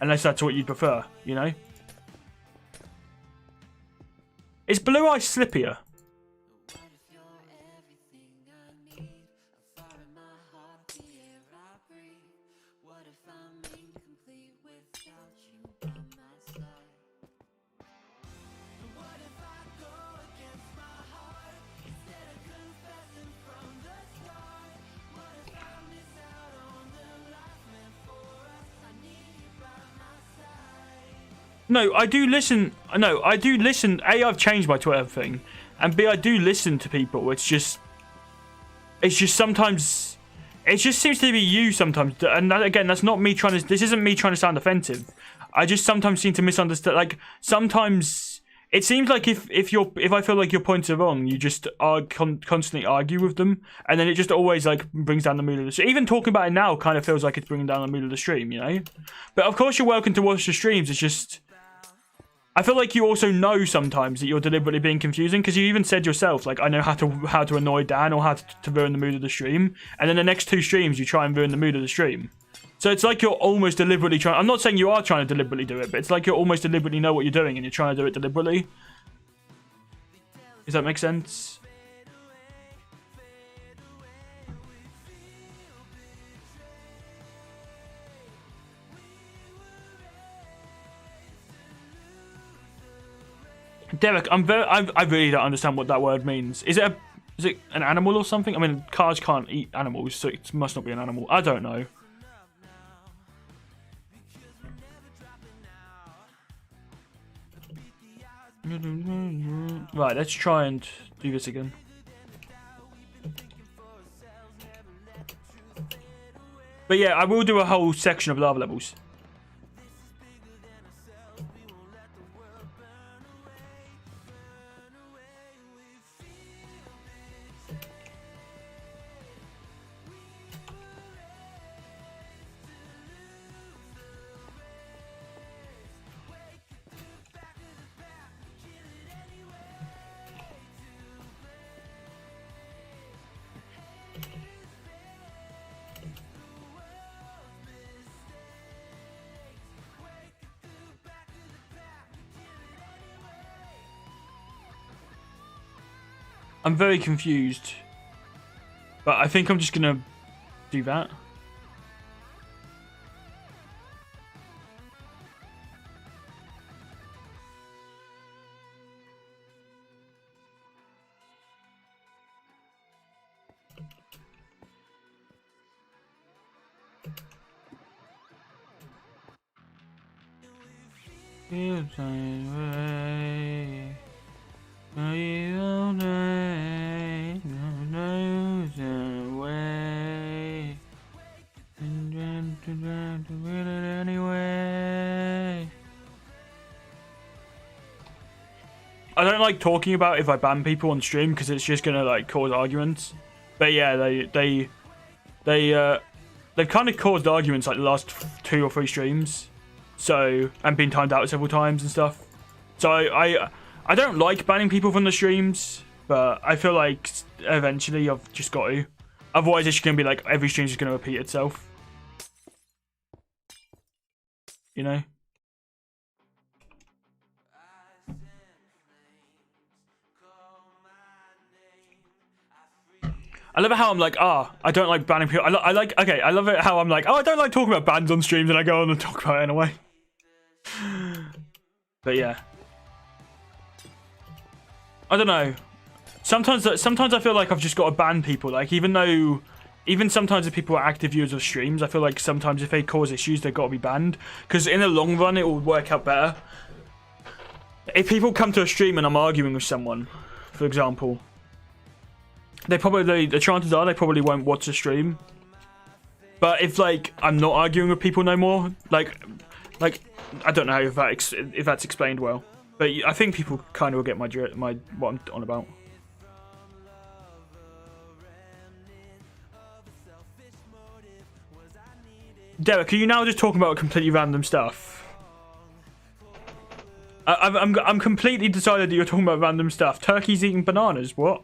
unless that's what you'd prefer, you know? Is blue ice slippier? No, I do listen. No, I do listen. A, I've changed my Twitter thing, and B, I do listen to people. It's just sometimes, it just seems to be you sometimes. And that, again, that's not me trying to. This isn't me trying to sound offensive. I just sometimes seem to misunderstand. Like sometimes it seems like if I feel like your points are wrong, you just constantly argue with them, and then it just always like brings down the mood of the stream. Even talking about it now kind of feels like it's bringing down the mood of the stream, you know. But of course, you're welcome to watch the streams. It's just. I feel like you also know sometimes that you're deliberately being confusing, because you even said yourself, like, I know how to annoy Dan or how to ruin the mood of the stream, and then the next two streams you try and ruin the mood of the stream. So it's like you're almost deliberately I'm not saying you are trying to deliberately do it, but it's like you almost deliberately know what you're doing and you're trying to do it deliberately. Does that make sense? Derek, I really don't understand what that word means. Is it an animal or something? I mean, cars can't eat animals, so it must not be an animal. I don't know. Right, let's try and do this again. But yeah, I will do a whole section of lava levels. I'm very confused, but I think I'm just gonna do that. I don't like talking about if I ban people on stream because it's just gonna like cause arguments. But yeah, they've kind of caused arguments like the last 2 or 3 streams. So, and been timed out several times and stuff. So I don't like banning people from the streams, but I feel like eventually I've just got to. Otherwise, it's just gonna be like every stream's just gonna repeat itself. You know. I love it how I'm like, I don't like banning people. I love it how I'm like, I don't like talking about bans on streams, and I go on and talk about it anyway. But yeah. I don't know. Sometimes I feel like I've just got to ban people. Like, even sometimes if people are active viewers of streams, I feel like sometimes if they cause issues, they've got to be banned. Because in the long run, it will work out better. If people come to a stream and I'm arguing with someone, for example, the chances are they probably won't watch the stream. But if like I'm not arguing with people no more, like I don't know if that's explained well, but I think people kind of will get my what I'm on about. Derek, are you now just talking about completely random stuff? I'm completely decided that you're talking about random stuff. Turkeys eating bananas, what?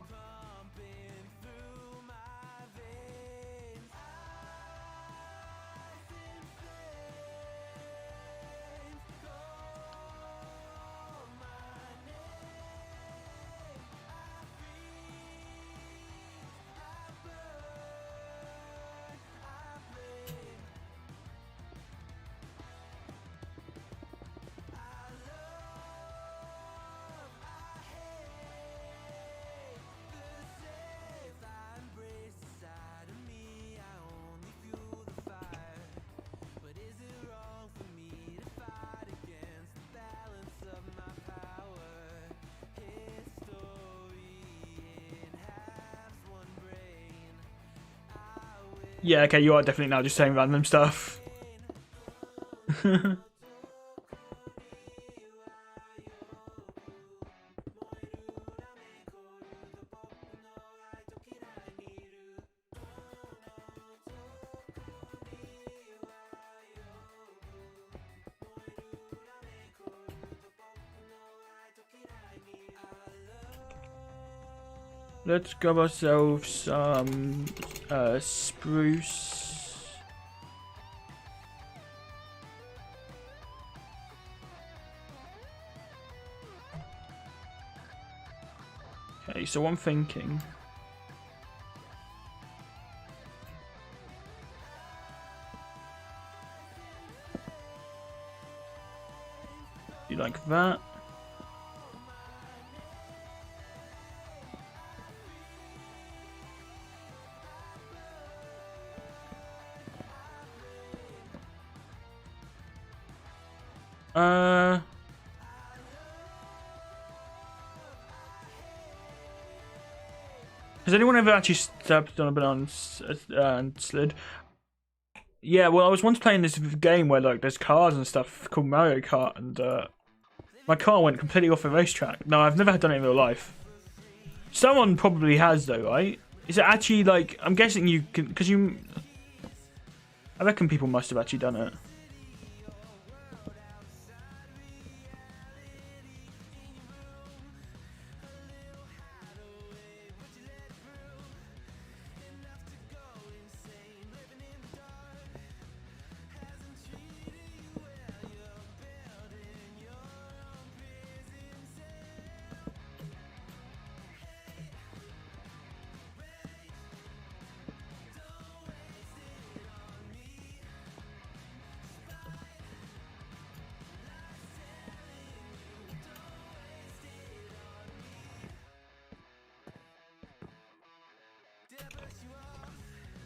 Yeah, okay, you are definitely now just saying random stuff. Let's grab ourselves some spruce. Right, so I'm thinking. Do like that. Has anyone ever actually stepped on a banana and slid? Yeah, well, I was once playing this game where like there's cars and stuff called Mario Kart, and my car went completely off the racetrack. No, I've never done it in real life. Someone probably has though, right? Is it actually like? I'm guessing you can, because you. I reckon people must have actually done it.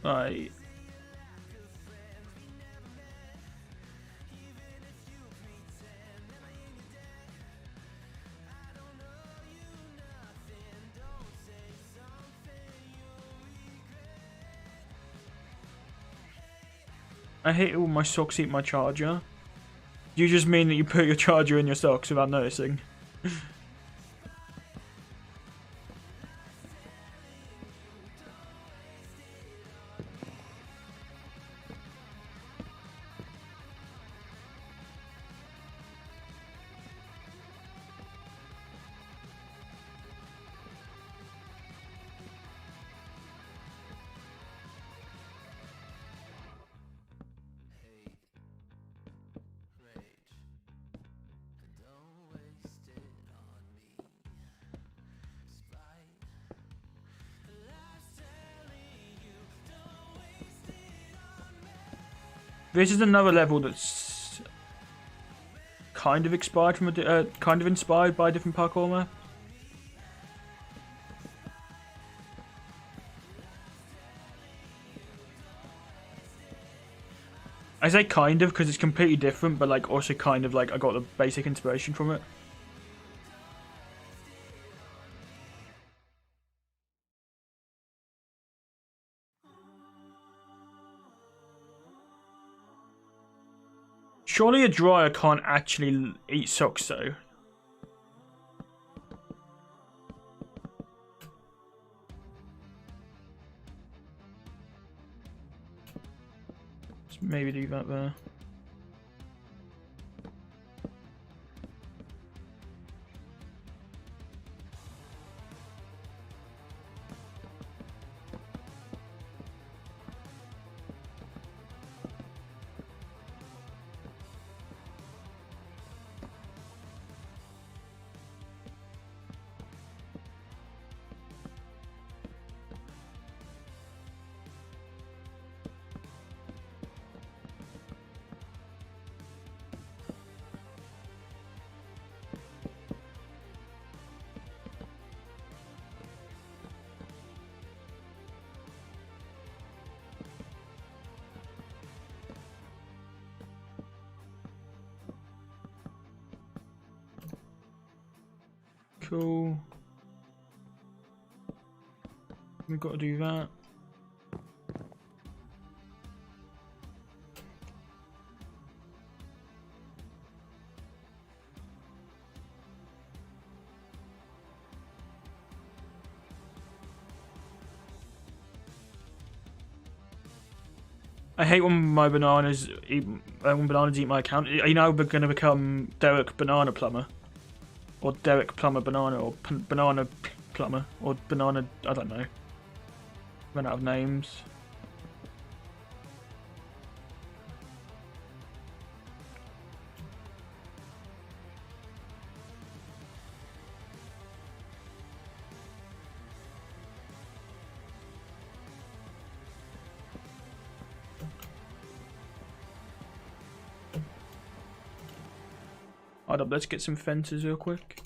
Right. I hate it when my socks eat my charger. Do you just mean that you put your charger in your socks without noticing? This is another level that's kind of inspired from kind of inspired by a different parkour map. I say kind of because it's completely different, but like also kind of like I got the basic inspiration from it. Surely a dryer can't actually eat socks though. Let's maybe do that there. Cool. We've got to do that. I hate when my bananas eat my account. Are you now going to become Derek Banana Plumber? Or Derek Plumber Banana, or Banana Plumber, or Banana, I don't know. Run out of names. Hold up, let's get some fences real quick.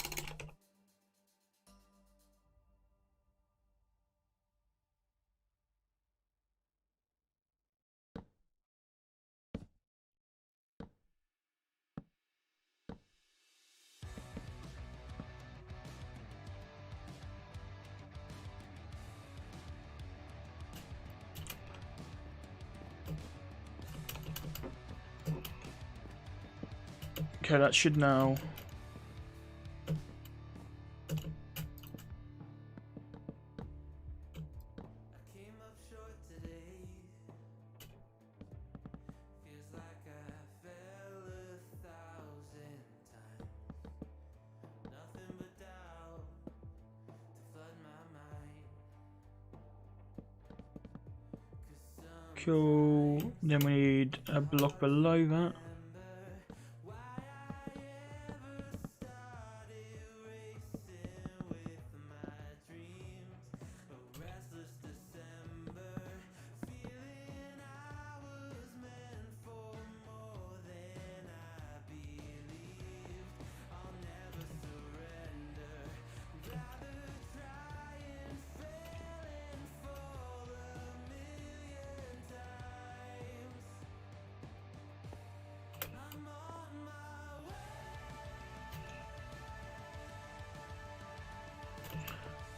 Okay, that should now... Cool. Then we need a block below that.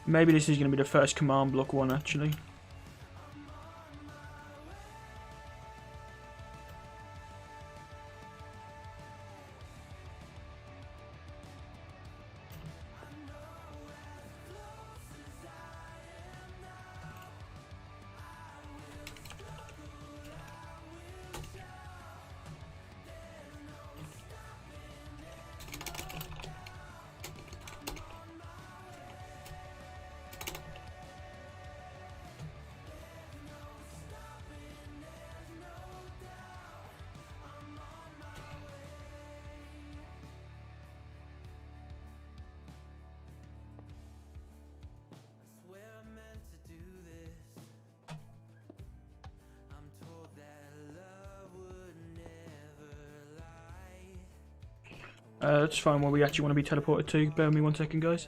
Maybe this is going to be the first command block one, actually. Let's find where we actually want to be teleported to. Bear with me 1 second, guys.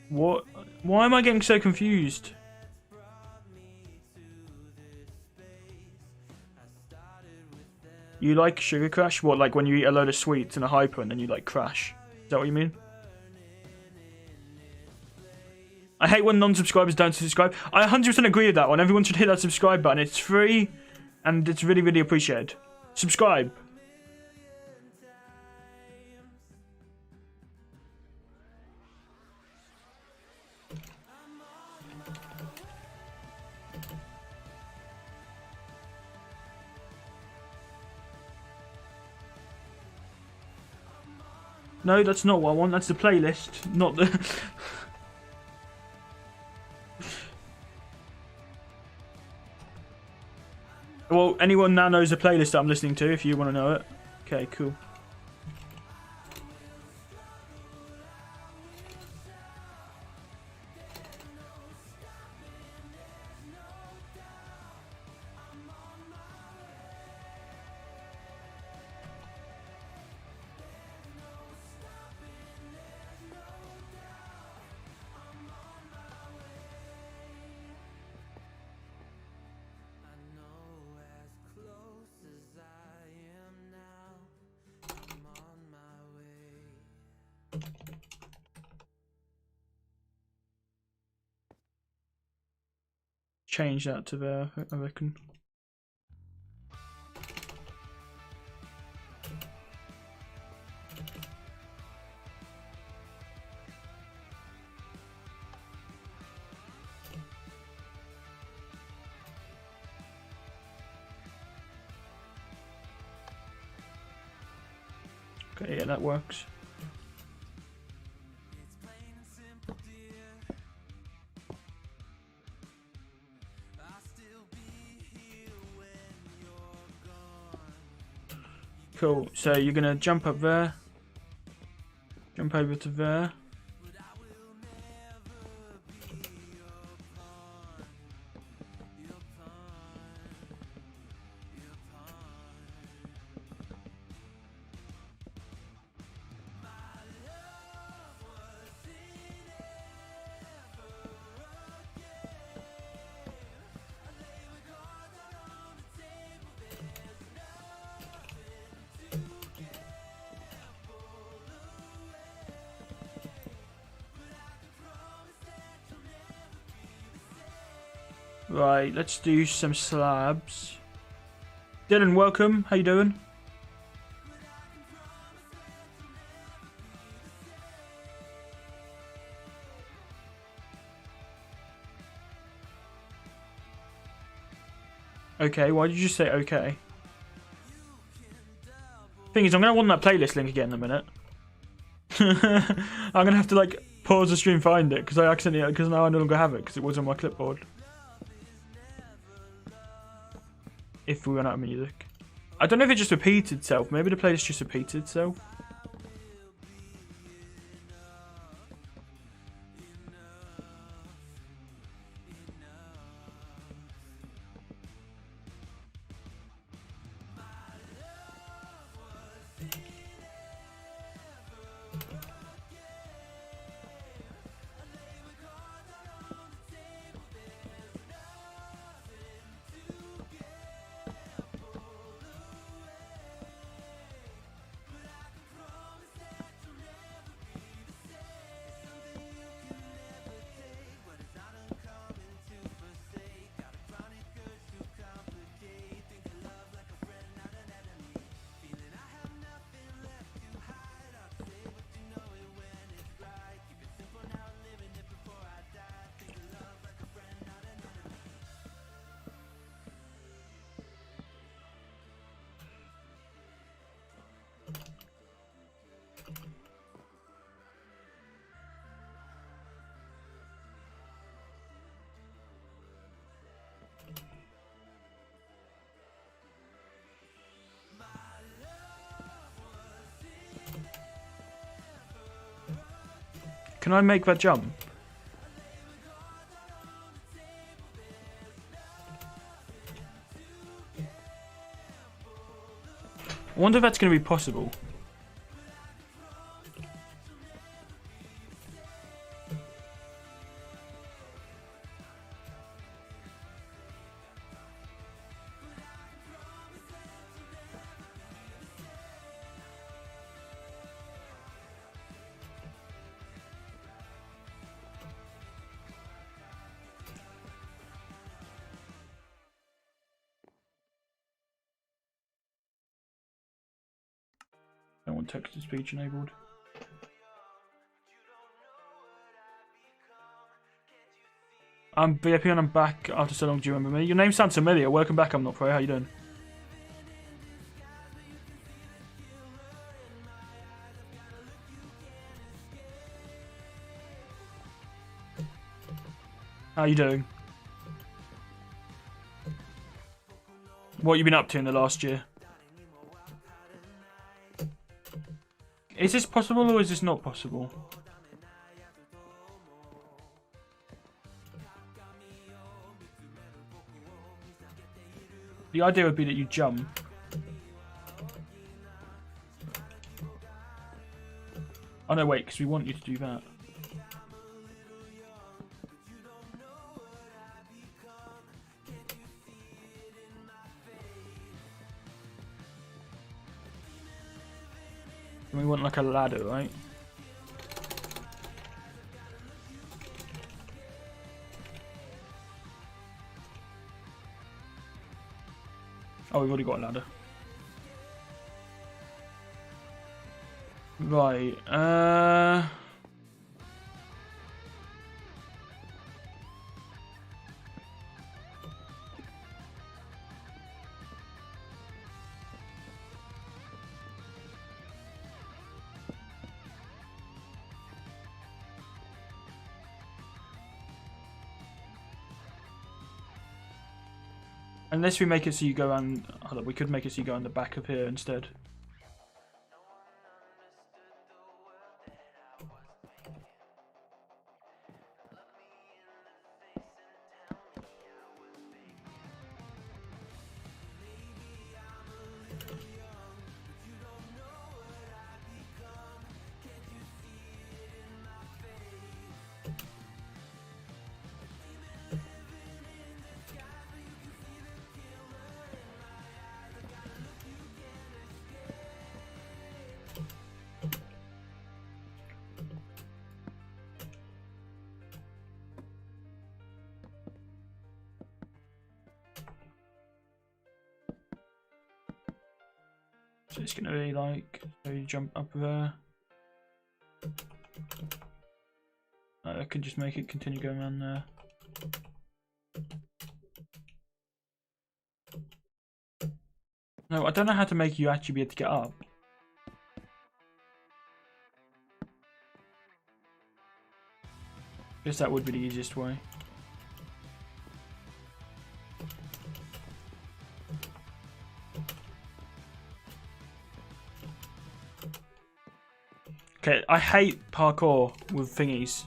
What? Why am I getting so confused? You like sugar crash? What, like when you eat a load of sweets and a hyper and then you like crash? Is that what you mean? I hate when non-subscribers don't subscribe. I 100% agree with that one. Everyone should hit that subscribe button. It's free and it's really, really appreciated. Subscribe. No, that's not what I want. That's the playlist, not the... Well, anyone now knows the playlist that I'm listening to, if you want to know it. Okay, cool. Change that to there, I reckon. Okay, yeah, that works. Cool, so you're gonna jump up there, jump over to there, Right, let's do some slabs. Dylan, welcome. How you doing? Okay, why did you say okay? Thing is, I'm going to want that playlist link again in a minute. I'm going to have to like pause the stream, find it, because now I no longer have it, because it was on my clipboard. If we run out of music. I don't know if it just repeated itself. Maybe the playlist just repeated itself. Can I make that jump? I wonder if that's going to be possible. I don't want text-to-speech enabled. I'm VIP and I'm back after so long. Do you remember me? Your name sounds familiar. Welcome back, ImNotLook. How you doing? How you doing? What you been up to in the last year? Is this possible or is this not possible? The idea would be that you jump. Oh no, wait, because we want you to do that. And we want like a ladder, right? Oh, we've already got a ladder. Right, unless we make it so you go on. Hold on, we could make it so you go on the back of here instead. So it's gonna be like, so you jump up there. I can just make it continue going around there. No, I don't know how to make you actually be able to get up. Guess that would be the easiest way. Okay, I hate parkour with thingies.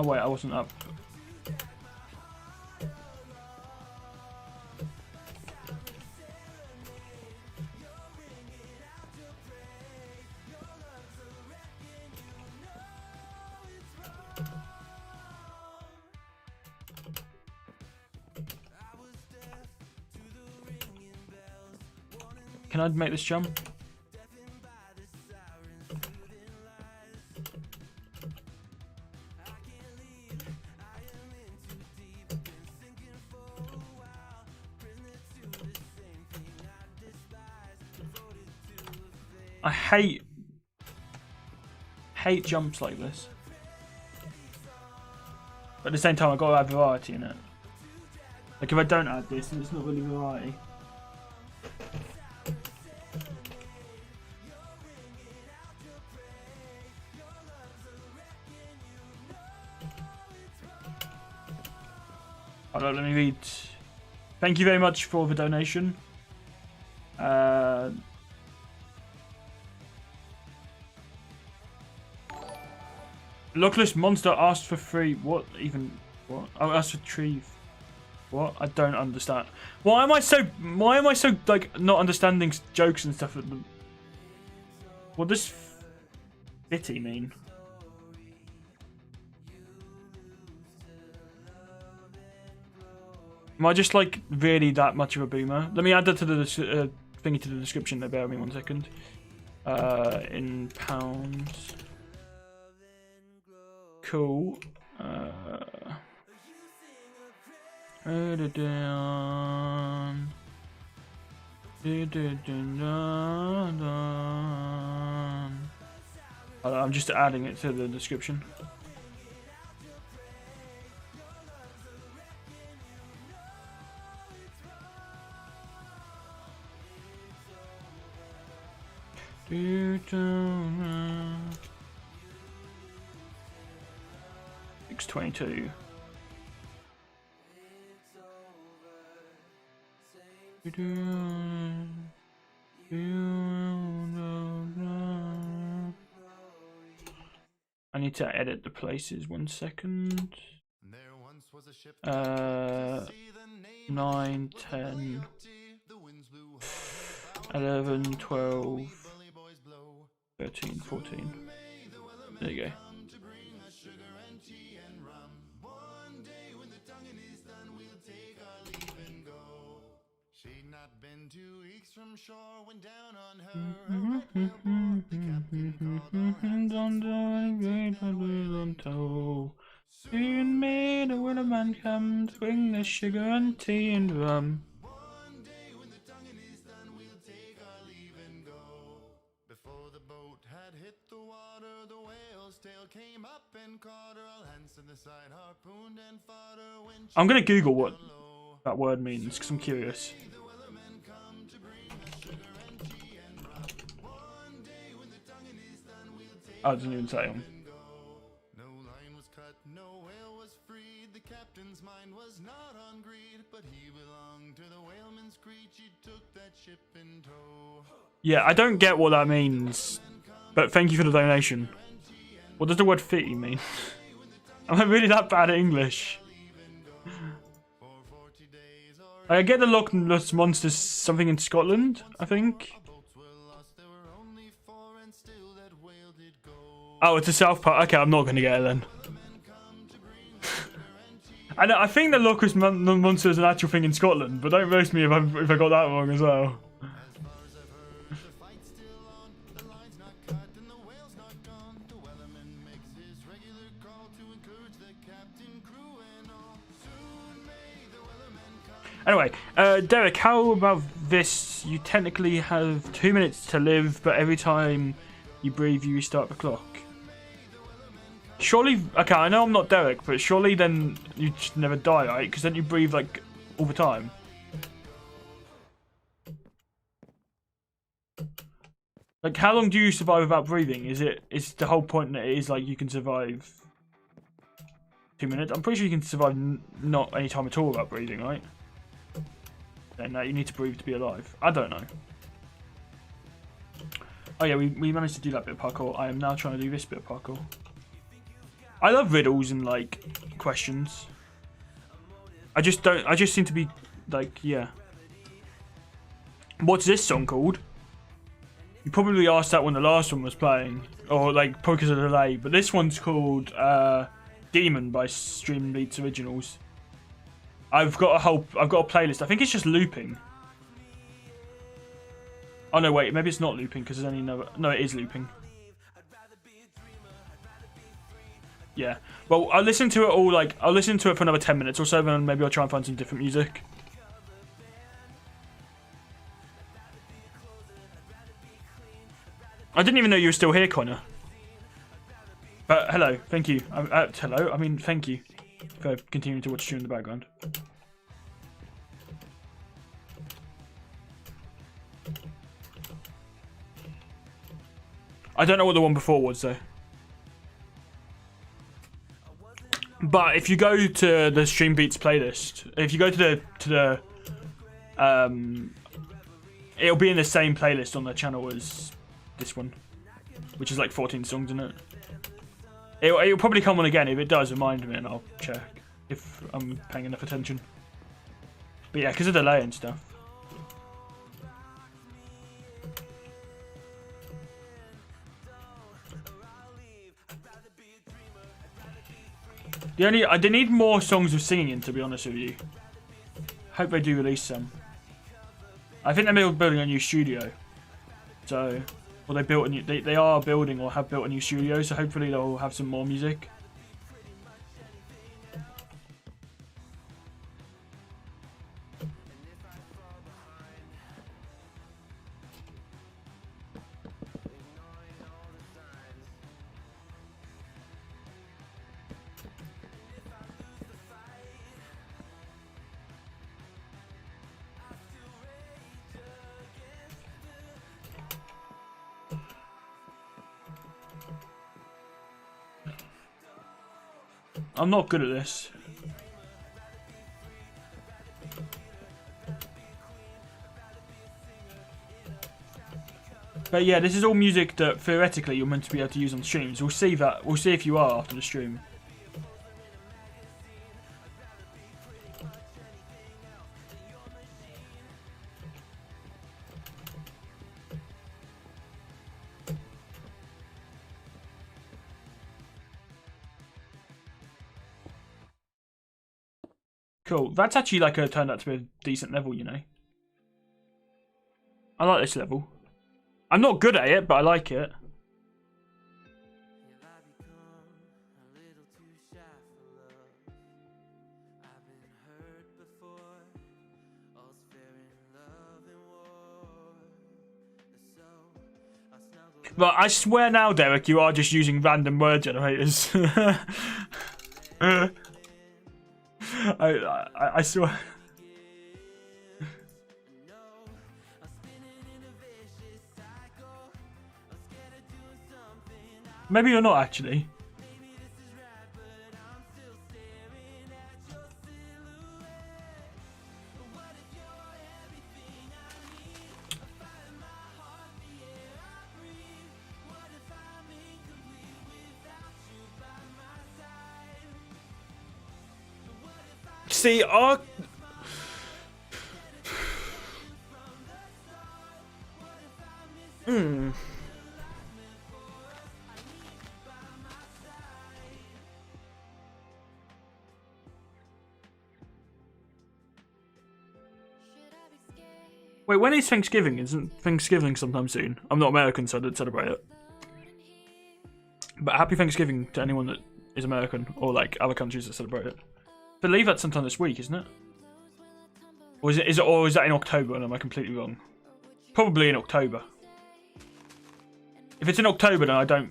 Oh wait, I wasn't up. Can I make this jump? I hate jumps like this. But at the same time, I've got to add variety in it. Like if I don't add this, then it's not really variety. Hold on, let me read. Thank you very much for the donation. Luckless Monster asked for free. What even? What? I asked for tree. What? I don't understand. Why am I so like not understanding jokes and stuff? What does bitty mean? Am I just like really that much of a boomer? Let me add that to the thingy to the description. There, bear with me 1 second. In pounds. Cool. I'm just adding it to the description. $6.22. I need to edit the places 1 second. 9, 10, 11, 12, 13, 14. There you go. From shore went down on her. Soon may the Willerman come to bring the sugar and tea and rum. One day when the tonguing is done, we'll take our leave and go. Before the boat had hit the water, the whale's tail came up and caught her. All hands to the side, harpooned and fought her. I'm gonna Google what that word means because I'm curious. I didn't even say him. No line was cut, no whale was freed. The captain's mind was not on greed, but he belonged to the whaleman's creed. He took that ship in tow. Yeah, I don't get what that means, but thank you for the donation. What does the word fitty mean? Am I really that bad at English? I get the Loch Ness Monster's something in Scotland, I think. Oh, it's a South Park. Okay, I'm not going to get it then. And I think the Loch Monster is an actual thing in Scotland, but don't roast me if I got that wrong as well. Anyway, Derek, how about this? You technically have 2 minutes to live, but every time you breathe, you restart the clock. Surely, okay, I know I'm not Derek, but surely then you just never die, right? Because then you breathe like all the time. Like, how long do you survive without breathing? Is the whole point that it is like you can survive 2 minutes? I'm pretty sure you can survive not any time at all without breathing, right? Then you need to breathe to be alive. I don't know. Oh yeah, we managed to do that bit of parkour. I am now trying to do this bit of parkour. I love riddles and like questions. I just seem to be like, yeah. What's this song called? You probably asked that when the last one was playing, or like probably because of the delay. But this one's called Demon by Stream Beats Originals. I've got a playlist. I think it's just looping. Oh no, wait, maybe it's not looping because there's only no, it is looping. Yeah. Well, I'll listen to it all. Like, I'll listen to it for another 10 minutes or so, and maybe I'll try and find some different music. I didn't even know you were still here, Connor. But hello, thank you. Hello, I mean thank you for continuing to watch you in the background. I don't know what the one before was though. But if you go to the Stream Beats playlist, if you go to the it'll be in the same playlist on the channel as this one, which is like 14 songs in it. It'll probably come on again. If it does, remind me and I'll check if I'm paying enough attention. But yeah, because of the delay and stuff. They need more songs with singing in, to be honest with you. Hope they do release some. I think they're building a new studio. So, or they are building or have built a new studio, so hopefully they'll have some more music. I'm not good at this. But yeah, this is all music that theoretically you're meant to be able to use on streams. We'll see that. We'll see if you are after the stream. Cool. That's actually like turned out to be a decent level, you know. I like this level. I'm not good at it, but I like it. But I swear now, Derek, you are just using random word generators. I swear. Maybe you're not actually. See, Wait, when is Thanksgiving? Isn't Thanksgiving sometime soon? I'm not American, so I don't celebrate it. But happy Thanksgiving to anyone that is American or like other countries that celebrate it. I believe that's sometime this week, isn't it? Or is that in October? And am I completely wrong? Probably in October. If it's in October, then I don't.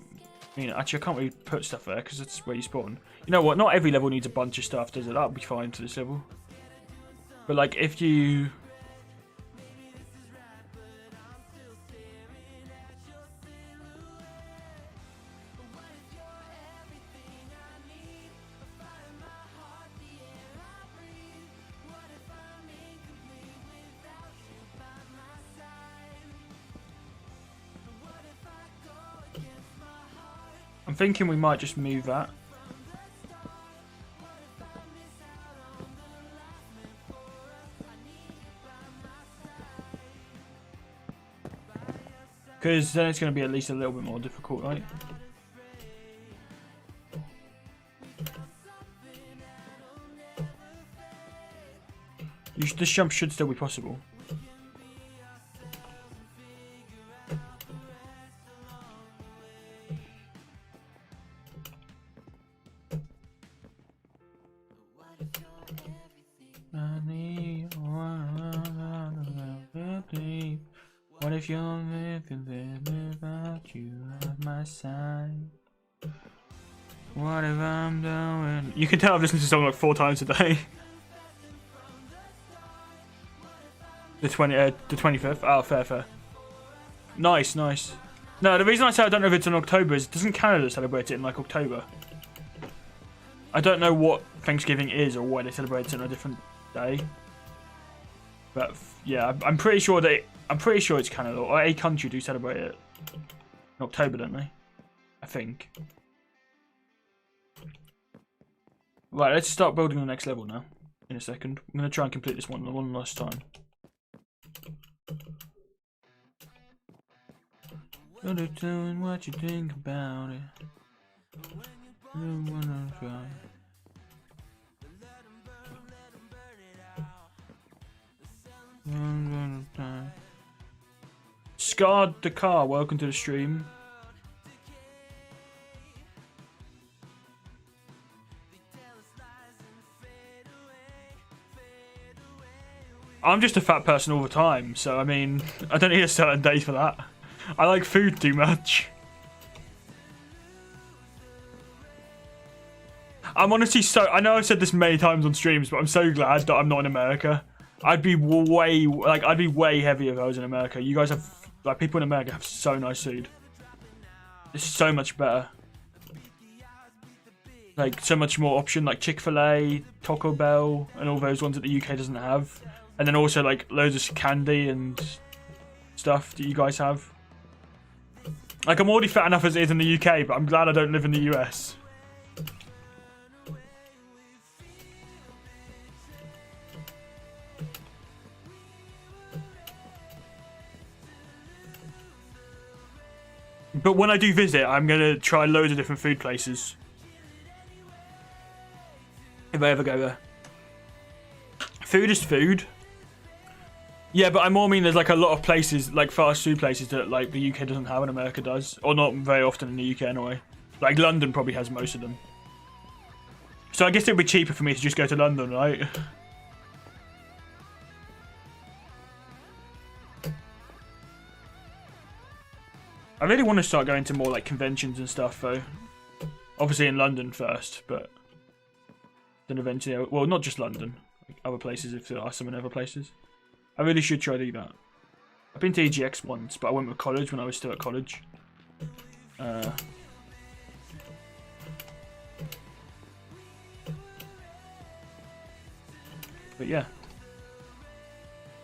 I mean, actually, I can't really put stuff there because that's where you spawn. You know what? Not every level needs a bunch of stuff, does it? That'll be fine to this level. But like, if you. I'm thinking we might just move that. Because then it's going to be at least a little bit more difficult, right? This jump should still be possible. What if you're living there without you at my side? What if I'm doing? You can tell I've listened to this song like 4 times a day. The 25th. Oh, fair. Nice. No, the reason I say I don't know if it's in October is doesn't Canada celebrate it in like October? I don't know what Thanksgiving is or why they celebrate it on a different day. But yeah, I'm pretty sure it's Canada or a country do celebrate it in October, don't they? I think. Right, let's start building the next level now. In a second, I'm gonna try and complete this one last time. Doing what you think about it. You wanna try. Scarred the car, welcome to the stream. I'm just a fat person all the time, so I mean, I don't need a certain day for that. I like food too much. I'm honestly I know I've said this many times on streams, but I'm so glad that I'm not in America. I'd be way heavier if I was in America. You guys have, like, people in America have so nice food. It's so much better. Like, so much more option, like Chick-fil-A, Taco Bell, and all those ones that the UK doesn't have. And then also, like, loads of candy and stuff that you guys have. Like, I'm already fat enough as it is in the UK, but I'm glad I don't live in the US. But when I do visit, I'm going to try loads of different food places. If I ever go there. Food is food. Yeah, but I more mean there's like a lot of places, like fast food places that like the UK doesn't have and America does. Or not very often in the UK anyway. Like London probably has most of them. So I guess it would be cheaper for me to just go to London, right? I really want to start going to more like conventions and stuff though. Obviously in London first, but then eventually, well, not just London, like other places if there are some in other places. I really should try to do that. I've been to EGX once, but I went with college when I was still at college. But yeah.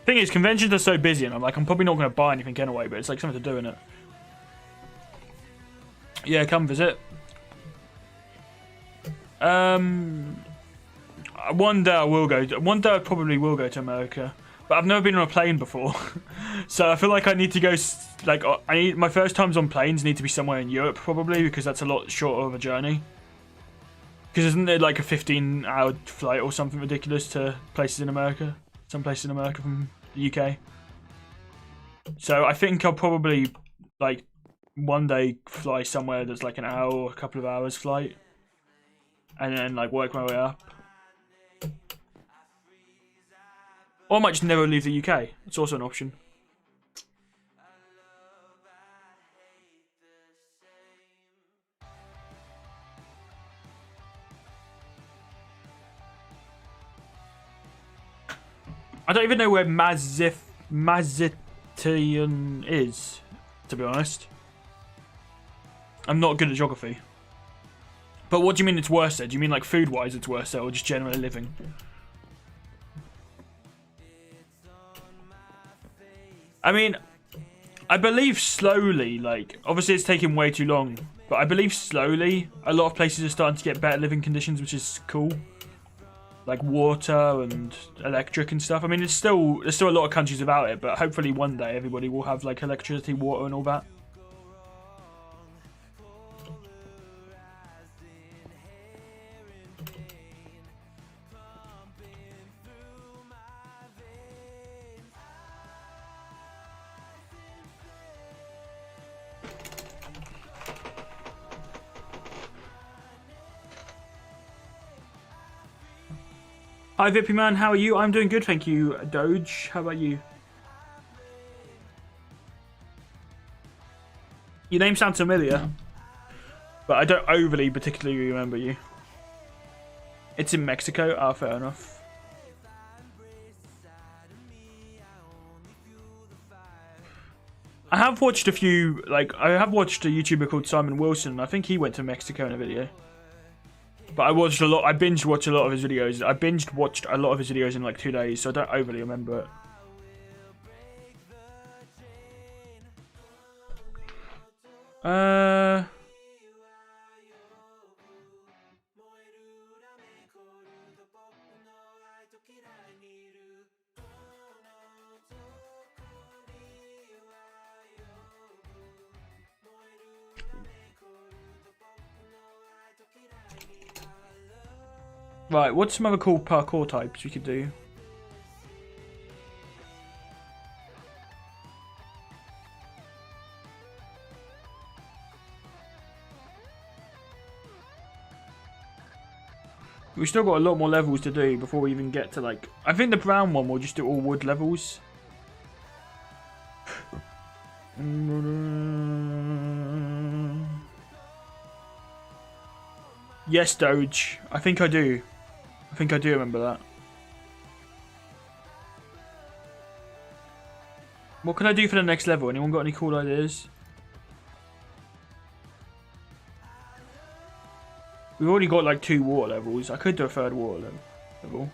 Thing is, conventions are so busy, and I'm probably not going to buy anything anyway, but it's like something to do in it. Yeah, come visit. One day I will go. One day I probably will go to America, but I've never been on a plane before, so I feel like I need to go. Like, my first times on planes need to be somewhere in Europe probably because that's a lot shorter of a journey. Because isn't it like a 15-hour flight or something ridiculous to places in America? Some places in America from the UK. So I think I'll probably like one day fly somewhere that's like an hour or a couple of hours flight, and then like work my way up. Or I might just never leave the UK. It's also an option. I don't even know where Mazitian is, to be honest. I'm not good at geography. But what do you mean it's worse there? Do you mean like food-wise it's worse there, or just generally living? I mean, I believe slowly, like, obviously it's taking way too long, but I believe slowly a lot of places are starting to get better living conditions, which is cool. Like water and electric and stuff. I mean, there's still a lot of countries without it, but hopefully one day everybody will have like electricity, water, and all that. Hi VIPman, how are you? I'm doing good, thank you, Doge. How about you? Your name sounds familiar, but I don't overly particularly remember you. It's in Mexico? Ah, fair enough. I have watched a few, like, I have watched a YouTuber called Simon Wilson. I think he went to Mexico in a video. But I watched a lot. I binge watched a lot of his videos. I binged watched a lot of his videos in like 2 days, so I don't overly remember it. Right, what's some other cool parkour types we could do? We've still got a lot more levels to do before we even get to like... I think the brown one will just do all wood levels. Yes, Doge. I think I do. I think I do remember that. What can I do for the next level? Anyone got any cool ideas? We've already got like 2 water levels. I could do a 3rd water level.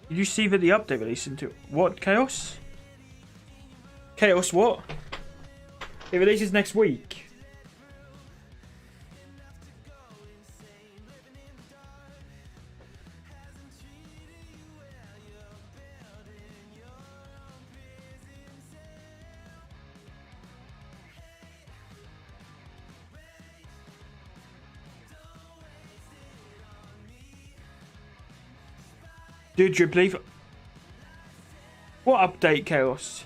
Did you see that the update released into what? Chaos? Chaos what? It releases next week. Dude, do you believe... What update, Chaos?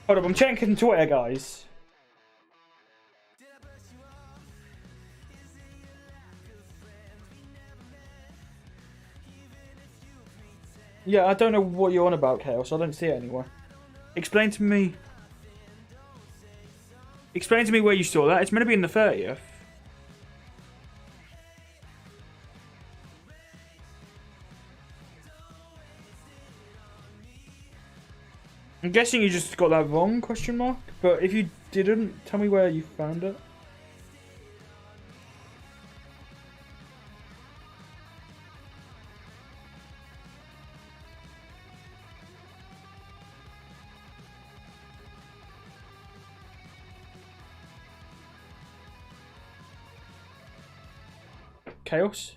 Hold up, I'm checking Twitter, guys. Yeah, I don't know what you're on about, Chaos. I don't see it anywhere. Explain to me... Explain to me where you saw that. It's meant to be in the 30th. I'm guessing you just got that wrong, question mark? But if you didn't, tell me where you found it. Chaos?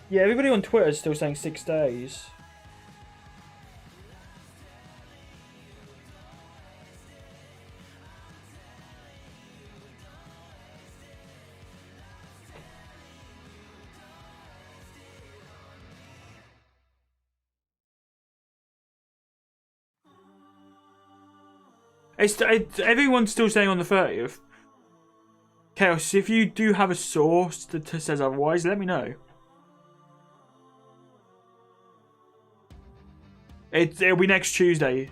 Yeah, everybody on Twitter is still saying 6 days. Everyone's still saying on the 30th. Chaos, if you do have a source that says otherwise, let me know. It'll be next Tuesday.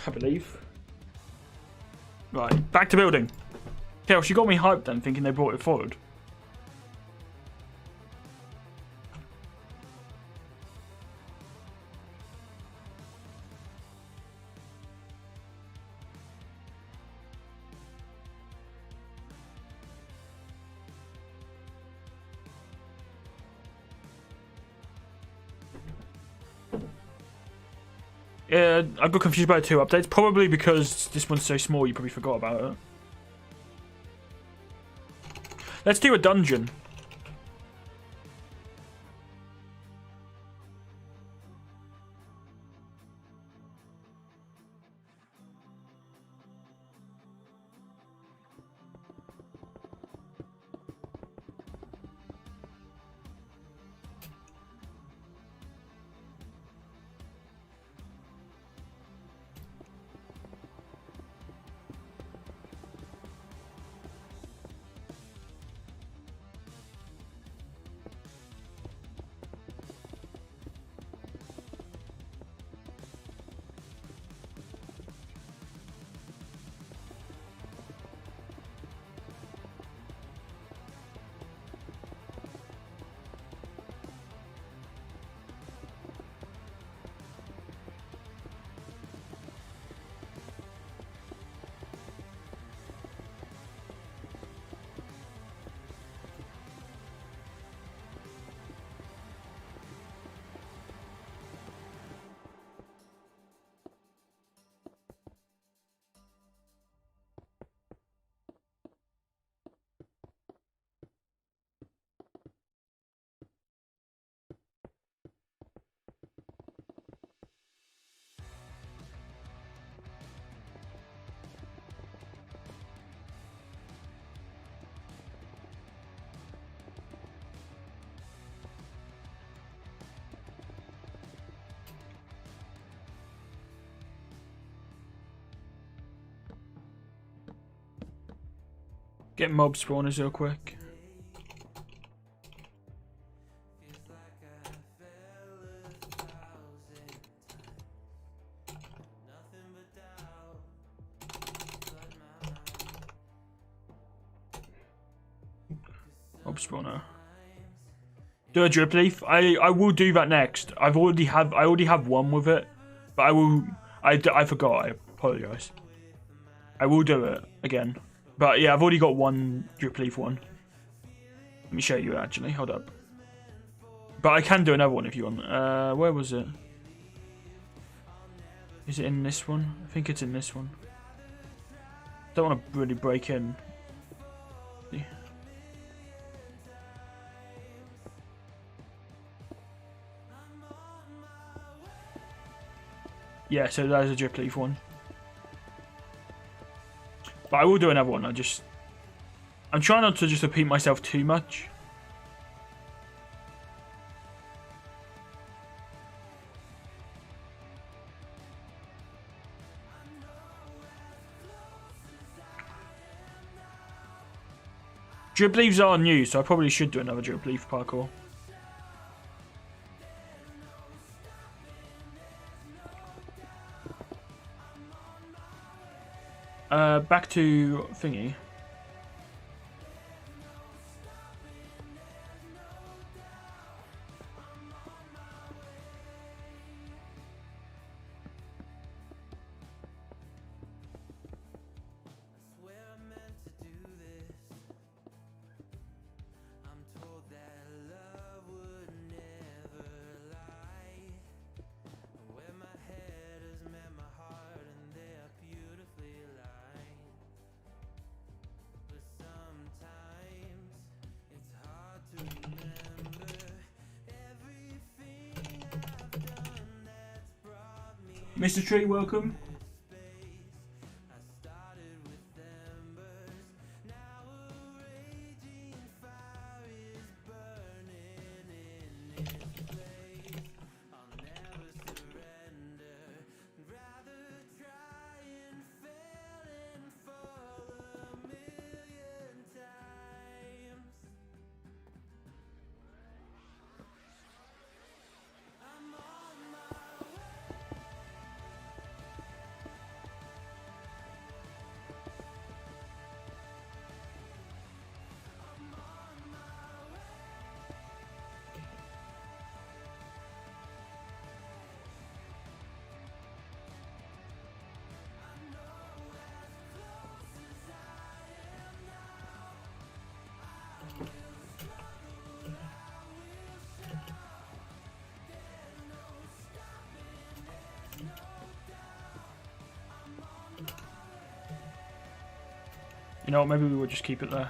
I believe. Right, back to building. Chaos, you got me hyped then, thinking they brought it forward. Yeah, I got confused by the 2 updates. Probably because this one's so small, you probably forgot about it. Let's do a dungeon. Get mob spawners real quick. Mob spawner. Do a drip leaf. I will do that next. I already have one with it, but I forgot. I apologize. I will do it again. But yeah, I've already got one drip leaf one. Let me show you actually. Hold up. But I can do another one if you want. Where was it? Is it in this one? I think it's in this one. Don't want to really break in. Yeah, so that is a drip leaf one. But I will do another one. I'm trying not to just repeat myself too much. Drip leaves are new, so I probably should do another drip leaf parkour. Back to thingy. Mr. Tree, welcome. You know what, maybe we would just keep it there.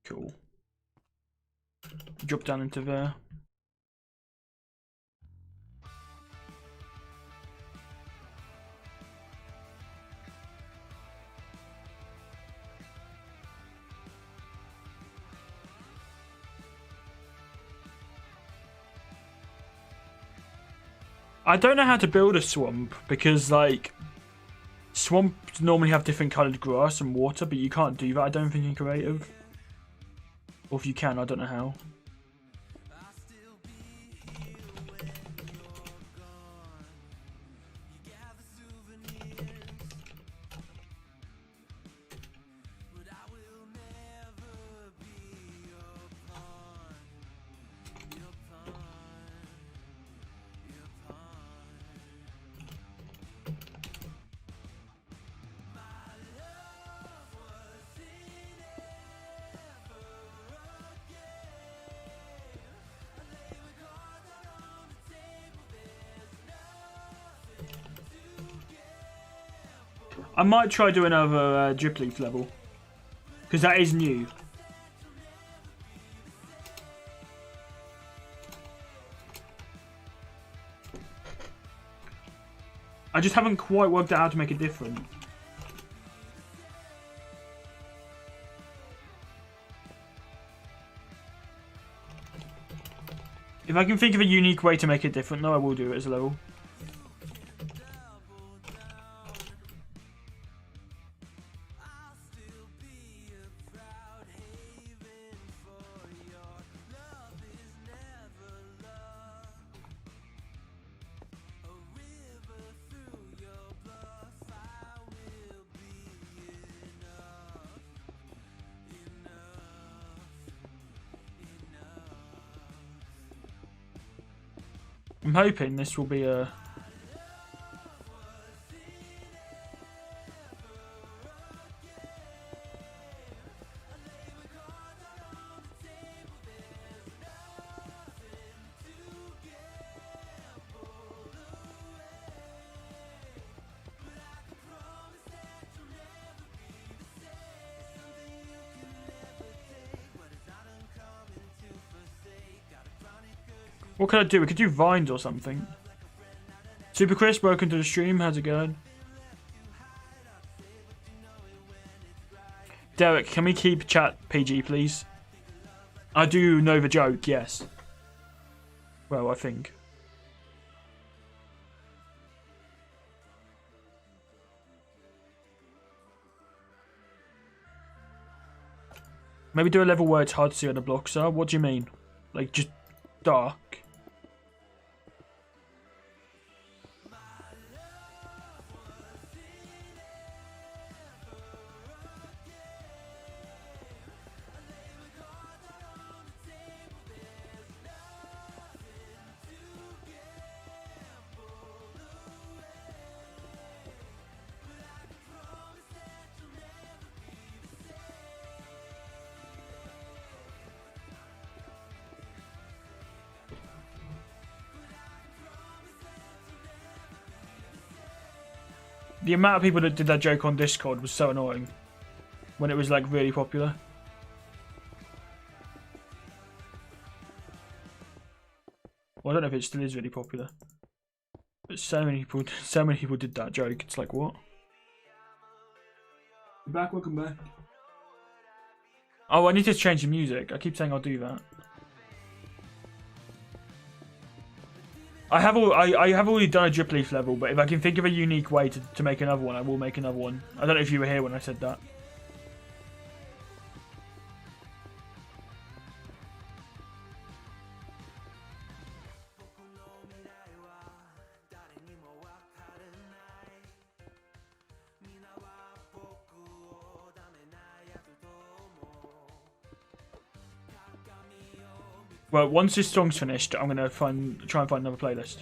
Cool. Drop down into there. I don't know how to build a swamp because, like, swamps normally have different coloured grass and water, but you can't do that, I don't think, in creative. Or if you can, I don't know how. I might try doing another drip leaf level, because that is new. I just haven't quite worked out how to make it different. If I can think of a unique way to make it different, though, I will do it as a level. I'm hoping this will be a... What could I do? We could do vines or something. Super Chris, welcome to the stream. How's it going? Derek, can we keep chat PG, please? I do know the joke, yes. Well, I think. Maybe do a level where it's hard to see where the blocks are. What do you mean? Like, just dark? The amount of people that did that joke on Discord was so annoying when it was like really popular. Well, I don't know if it still is really popular, but so many people did that joke. It's like, what? You're back, welcome back. Oh, I need to change the music. I keep saying I'll do that. I have already done a drip leaf level, but if I can think of a unique way to make another one, I will make another one. I don't know if you were here when I said that. Well, once this song's finished, I'm gonna try and find another playlist.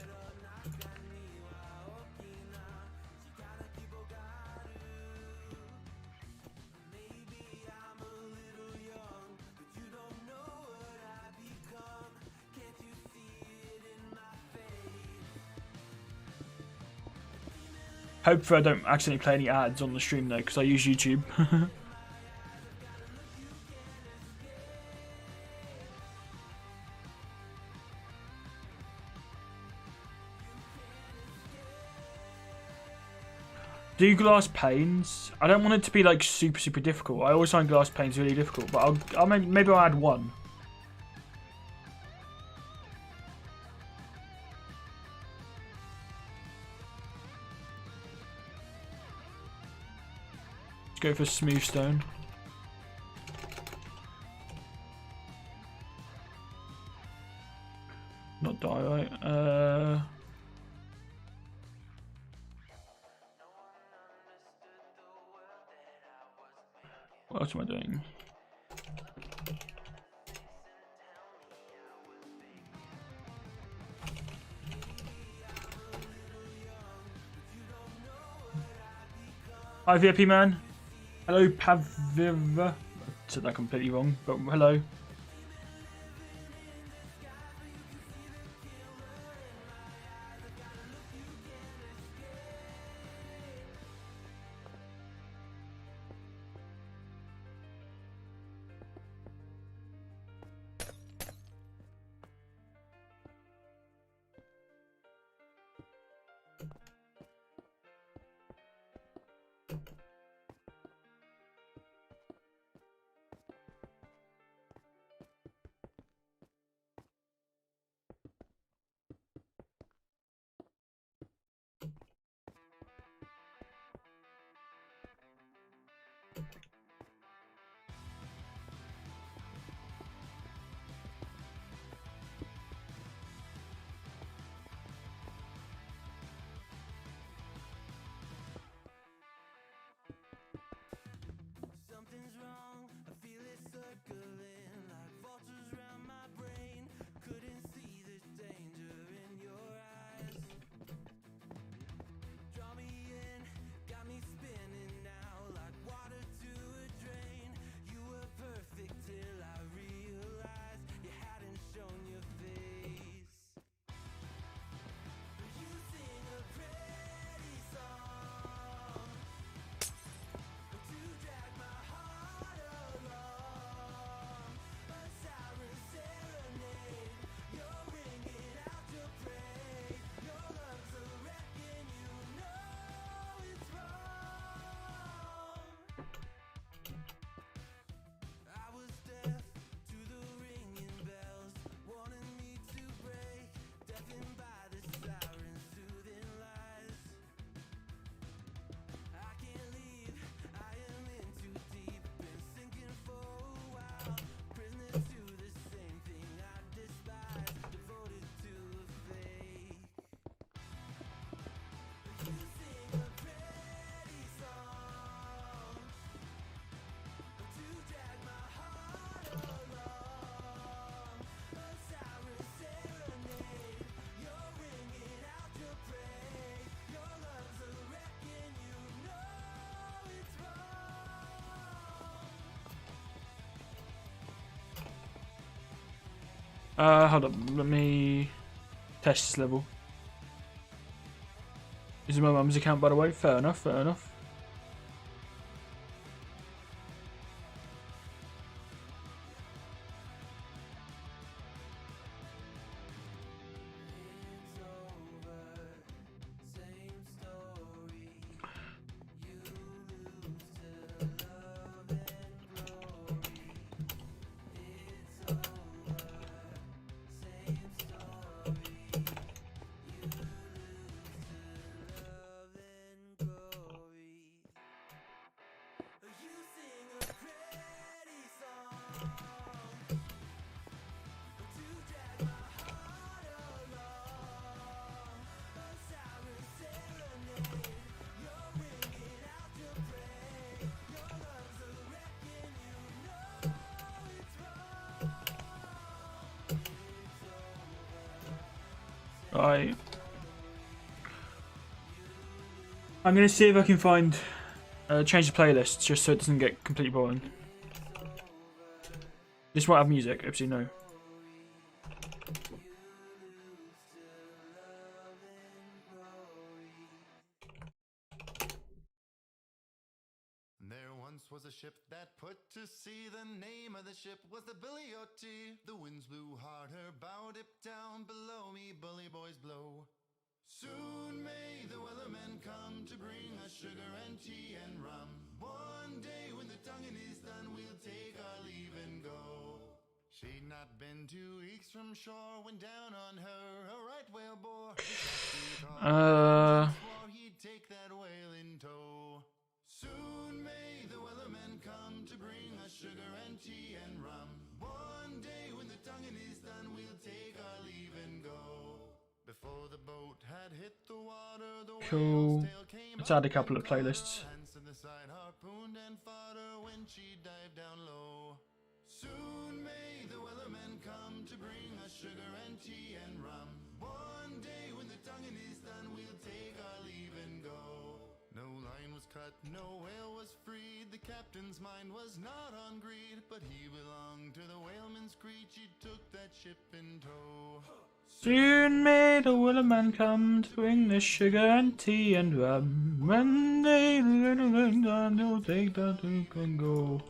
Hopefully I don't accidentally play any ads on the stream though, because I use YouTube. Do glass panes? I don't want it to be like super difficult. I always find glass panes really difficult, but maybe I'll add one. Let's go for smooth stone. Not diorite. What else am I doing? Hi VIP man. Hello Paviva. I said that completely wrong, but hello. Hold up, let me test this level. This is my mum's account, by the way. Fair enough, fair enough. Right. I'm gonna see if I can find change the playlist just so it doesn't get completely boring. This might have music, oopsie no. There once was a ship that put to sea. The name of the ship was the VIPCabbageYT. The winds blew hard, her bow dipped down. Below me, bully boys blow. Soon may the wellermen come to bring us sugar and tea and rum. One day when the tonguing is done, we'll take our leave and go. She'd not been 2 weeks from shore when down on her a right whale bore. Swore he'd take that whale in tow. Soon may the wellermen come to bring us sugar and tea and rum. One day when the tonguing is done, we'll take our leave and go. Before the boat had hit the water, the Cool. whale's tail came. Let's add a couple of playlists. Hands to the side, harpooned and fought her when she dived down low. Soon may the wellermen come to bring us sugar and tea and rum. One day when the tonguing is done, we'll take our leave and go. No line was cut, no whale was freed. The captain's mind was not on greed, but he belonged to the whaleman's creed. She took that ship in tow. Soon may the wellerman come to bring the sugar and tea and rum. One day the wellerman done, he'll take that hook and go.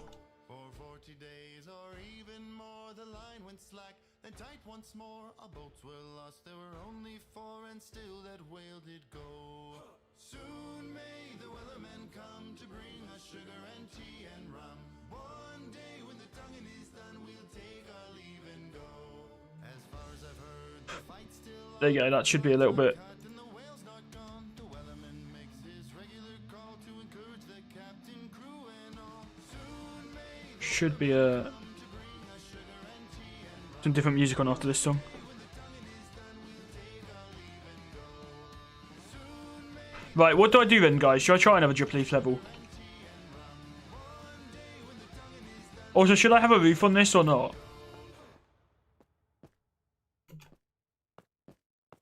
For 40 days or even more, the line went slack, then tight once more. Our boats were lost, there were only 4, and still that whale did go. Soon may the wellermen come to bring us sugar and tea and rum. One day when the tonguing is done, we'll take our leave and go. As far as I've heard, the fight's still on. There you go, that should be a little bit. And the whale's not gone. The wellerman makes his regular call to encourage the captain, crew, and all. Soon may the Should be some different music on after this song. Right, what do I do then, guys? Should I try another drip leaf level? Also, should I have a roof on this or not?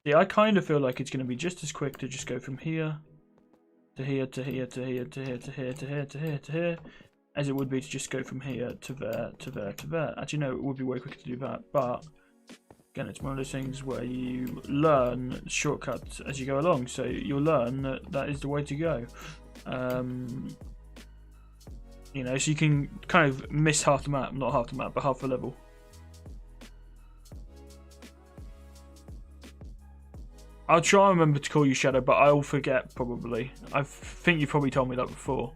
Yeah, I kind of feel like it's going to be just as quick to just go from here to here to here to here to here to here to here to here to here as it would be to just go from here to there to there to there. Actually, no, it would be way quicker to do that, but again, it's one of those things where you learn shortcuts as you go along, so you'll learn that that is the way to go. You know, so you can kind of miss half the map, not half the map, but half the level. I'll try and remember to call you Shadow, but I'll forget probably. I think you probably told me that before.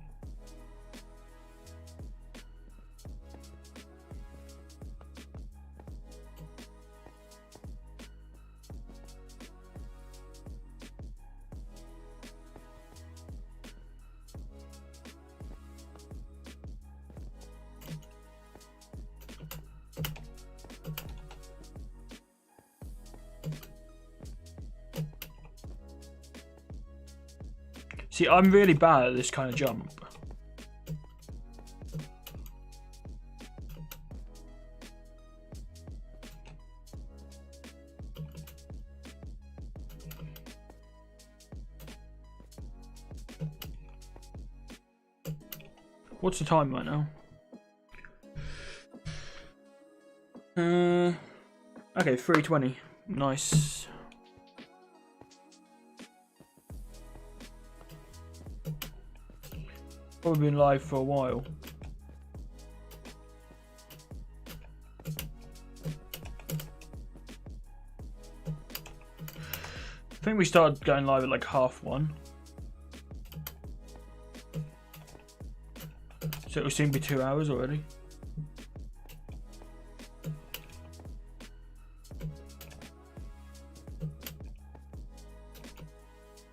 See, I'm really bad at this kind of jump. What's the time right now? Okay, 3:20. Nice. Probably been live for a while. I think we started going live at like 1:30. So it will soon be 2 hours already.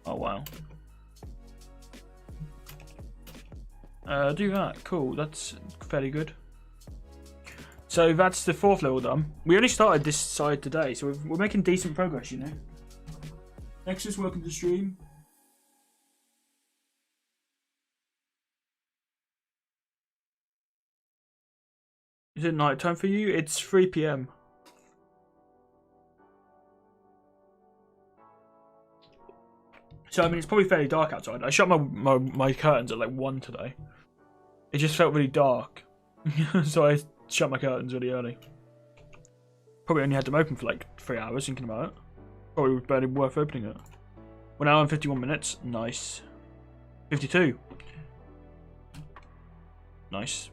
Oh wow. Do that. Cool. That's fairly good. So that's the 4th level done. We only started this side today, so we're making decent progress, you know. Nexus, welcome to stream. Is it night time for you? It's 3 PM. So I mean, it's probably fairly dark outside. I shut my curtains at like 1 today. It just felt really dark, so I shut my curtains really early. Probably only had them open for like 3 hours. Thinking about it, probably was barely worth opening it. 1 hour and 51 minutes. Nice. 52. Nice.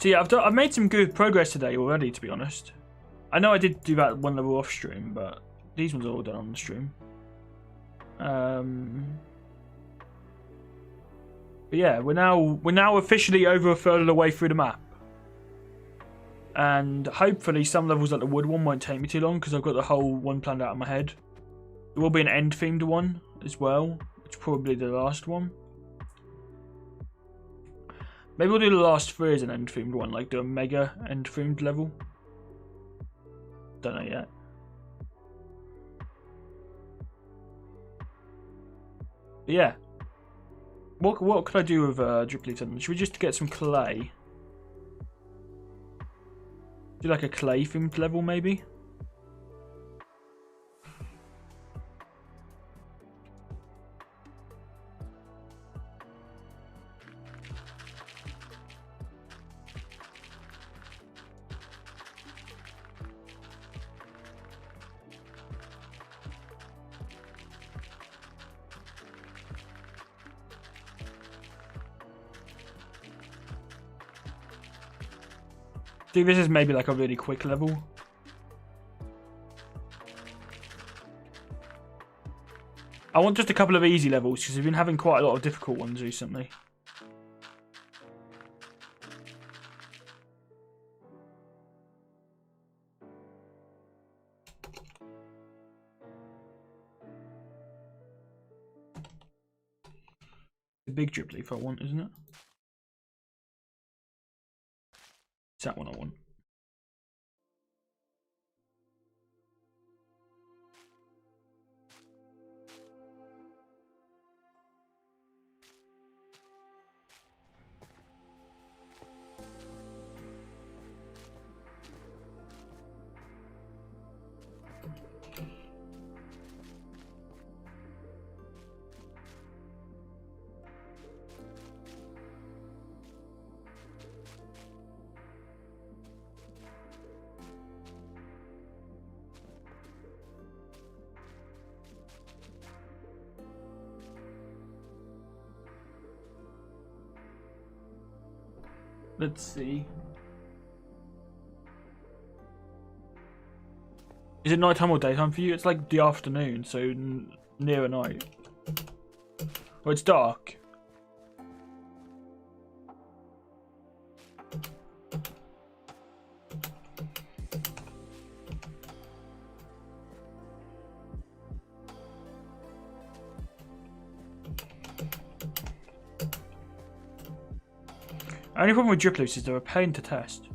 So yeah, I've made some good progress today already, to be honest. I know I did do that 1 level off stream, but these ones are all done on the stream. But yeah, we're now officially over 1/3 of the way through the map, and hopefully some levels like the wood one won't take me too long because I've got the whole one planned out in my head. There will be an end themed one as well, which is probably the last one. Maybe we'll do the last 3 as an end themed one, like do a mega end themed level. Don't know yet. But yeah. What could I do with drip leaf? Should we just get some clay? Do like a clay themed level maybe? I think this is maybe like a really quick level. I want just a couple of easy levels because we've been having quite a lot of difficult ones recently. The big drip leaf I want, isn't it? It's that one I want. Let's see. Is it nighttime or daytime for you? It's like the afternoon, so near a night. Well, it's dark. Only problem with drip leaves is they're a pain to test.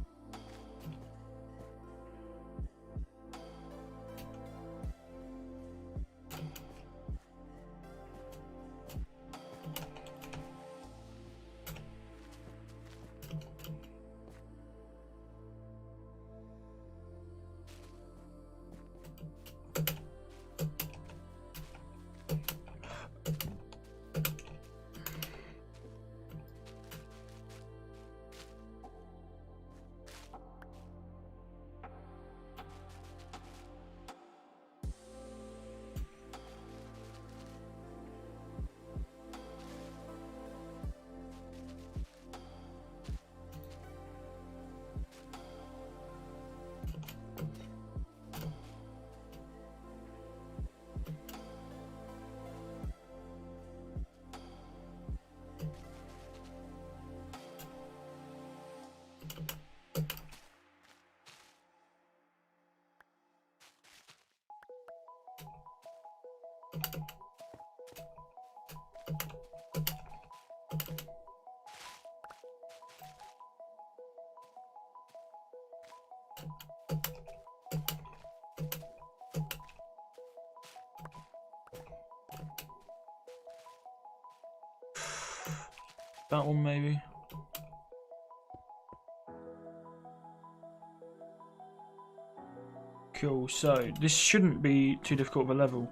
That one maybe. Cool, so this shouldn't be too difficult of a level.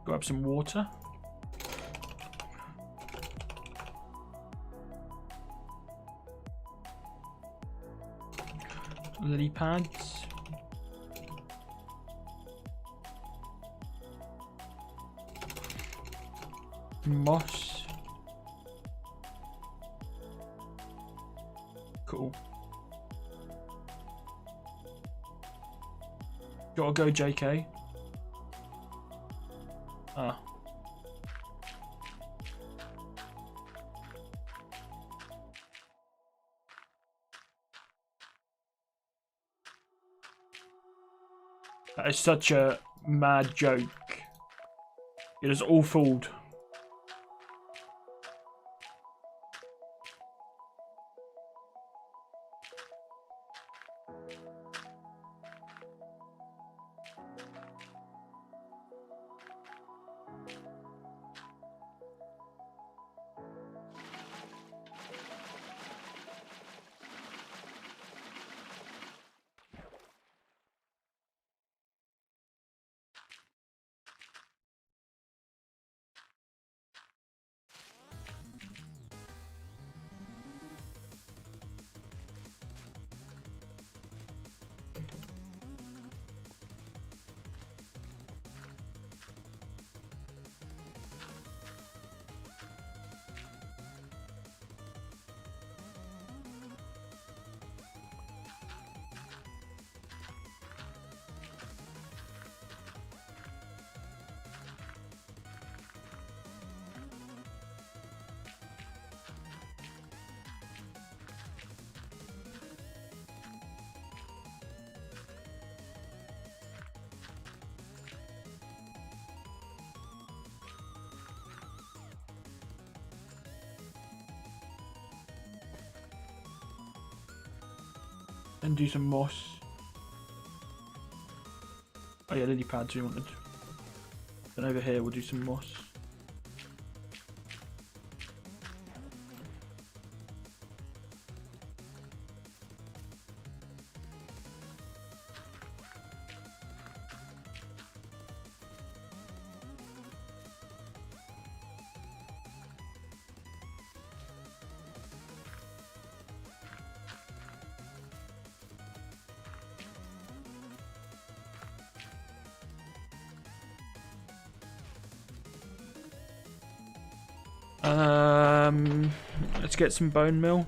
Grab some water. Lily pads. Moss. Cool. Gotta go, JK. Ah. That is such a mad joke. It is all fooled. And do some moss. Oh yeah, lily pads we wanted. Then over here we'll do some moss. Let's get some bone meal.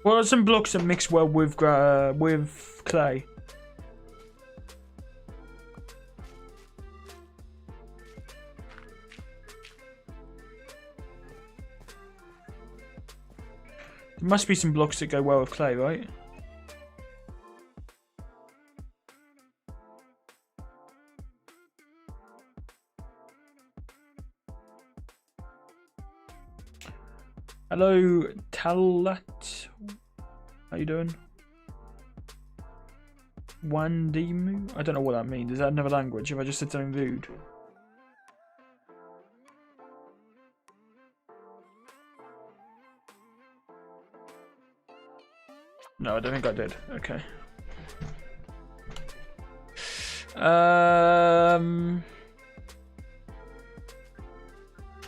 What are some blocks that mix well with clay? There must be some blocks that go well with clay, right? Hello, Talat. How you doing? Wandimu? I don't know what that means. Is that another language? If I just said something rude? No, I don't think I did. Okay.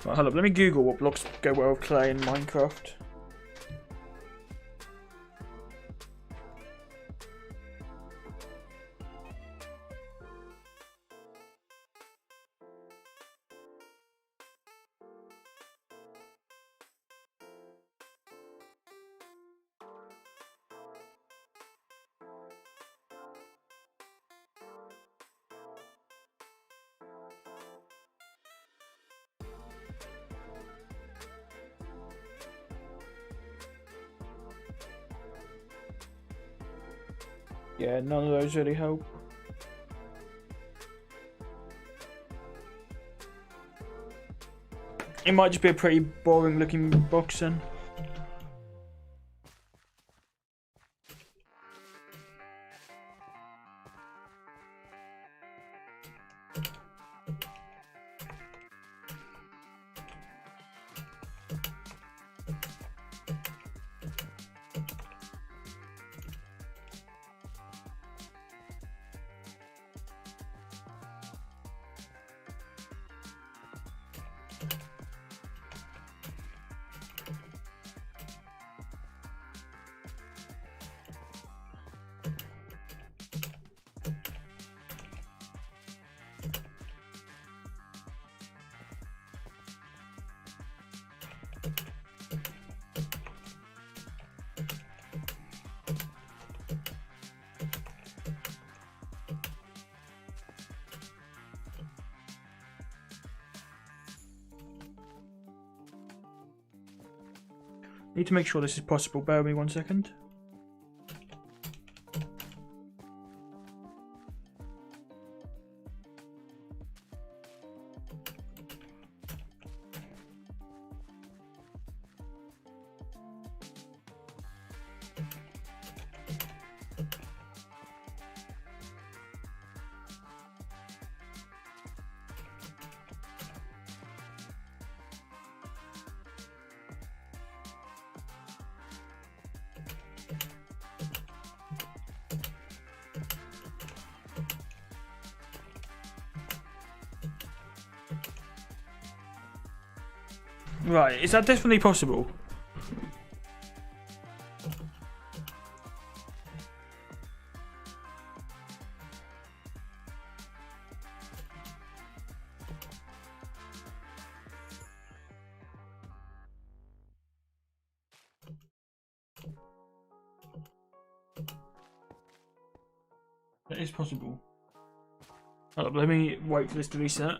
Right, hold up. Let me Google what blocks go well with clay in Minecraft. Yeah, none of those really help. It might just be a pretty boring looking box then. Need to make sure this is possible. Bear with me 1 second. Right, is that definitely possible? That is possible. Hold up, let me wait for this to reset.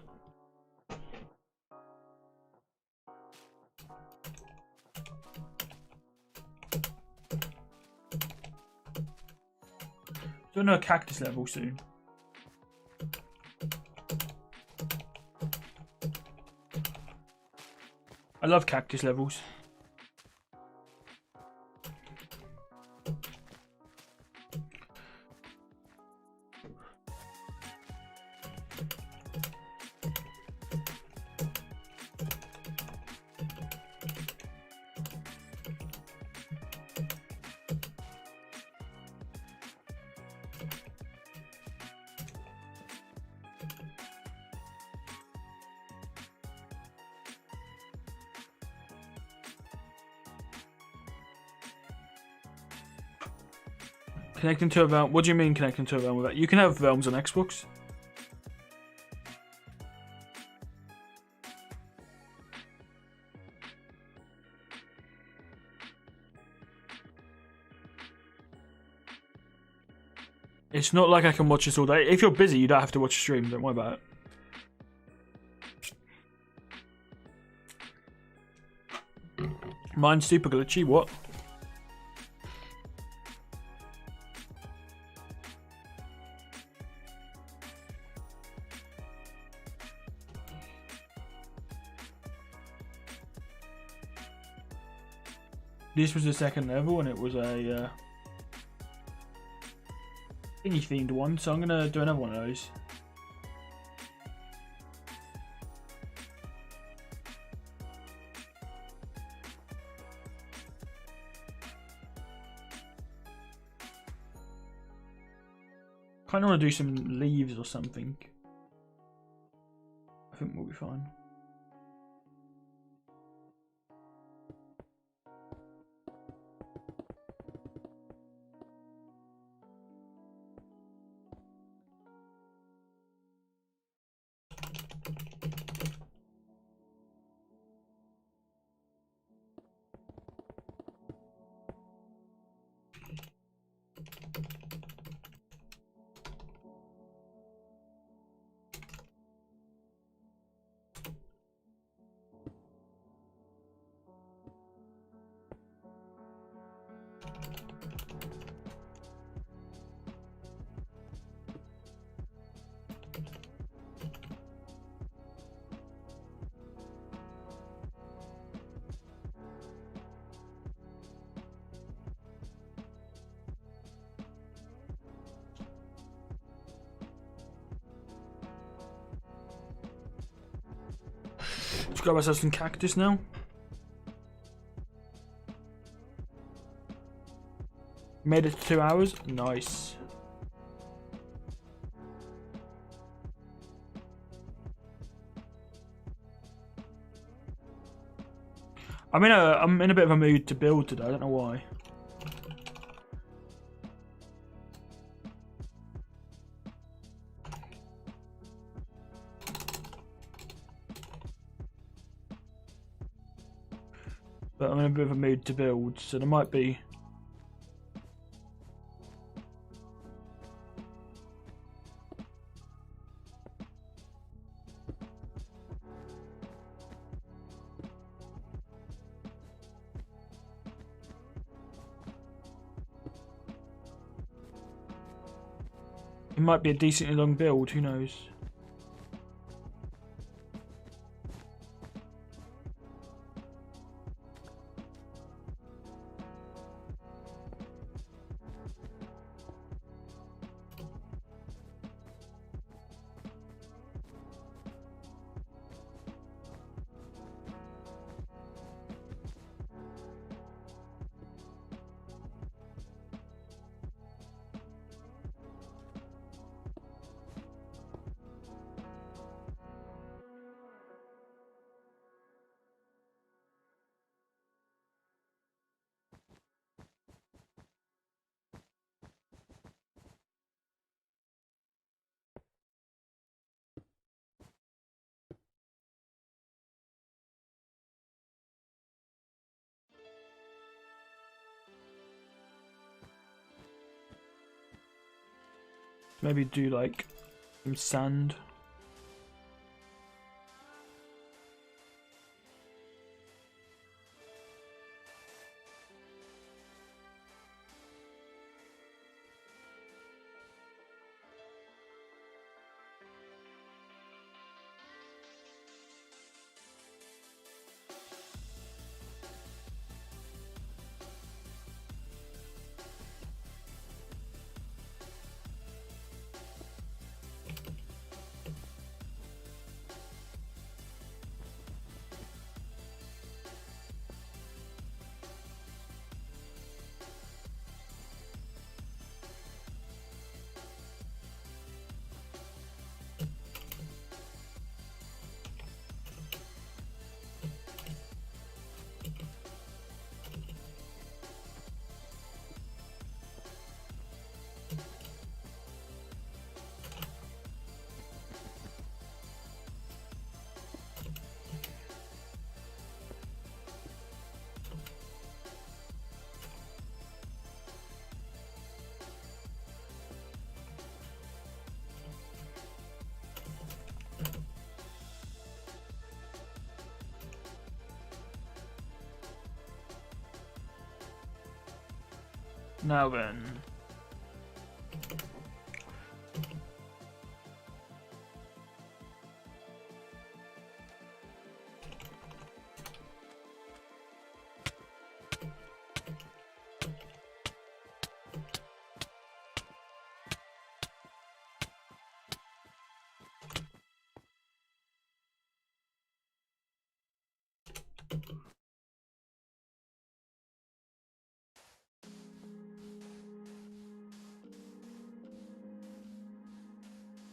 Doing a cactus level soon. I love cactus levels. Connecting to a realm. What do you mean connecting to a realm with that? You can have realms on Xbox. It's not like I can watch this all day. If you're busy, you don't have to watch a stream. Don't worry about it. Mine's super glitchy. What? This was the second level, and it was a thingy themed one, so I'm gonna do another one of those. Kind of want to do some leaves or something. I think we'll be fine. Let's grab ourselves some cactus now. Made it to 2 hours. Nice. I'm in a bit of a mood to build today. I don't know why. But I'm in a bit of a mood to build, so there might be... It might be a decently long build, who knows? Maybe do like some sand. Now then.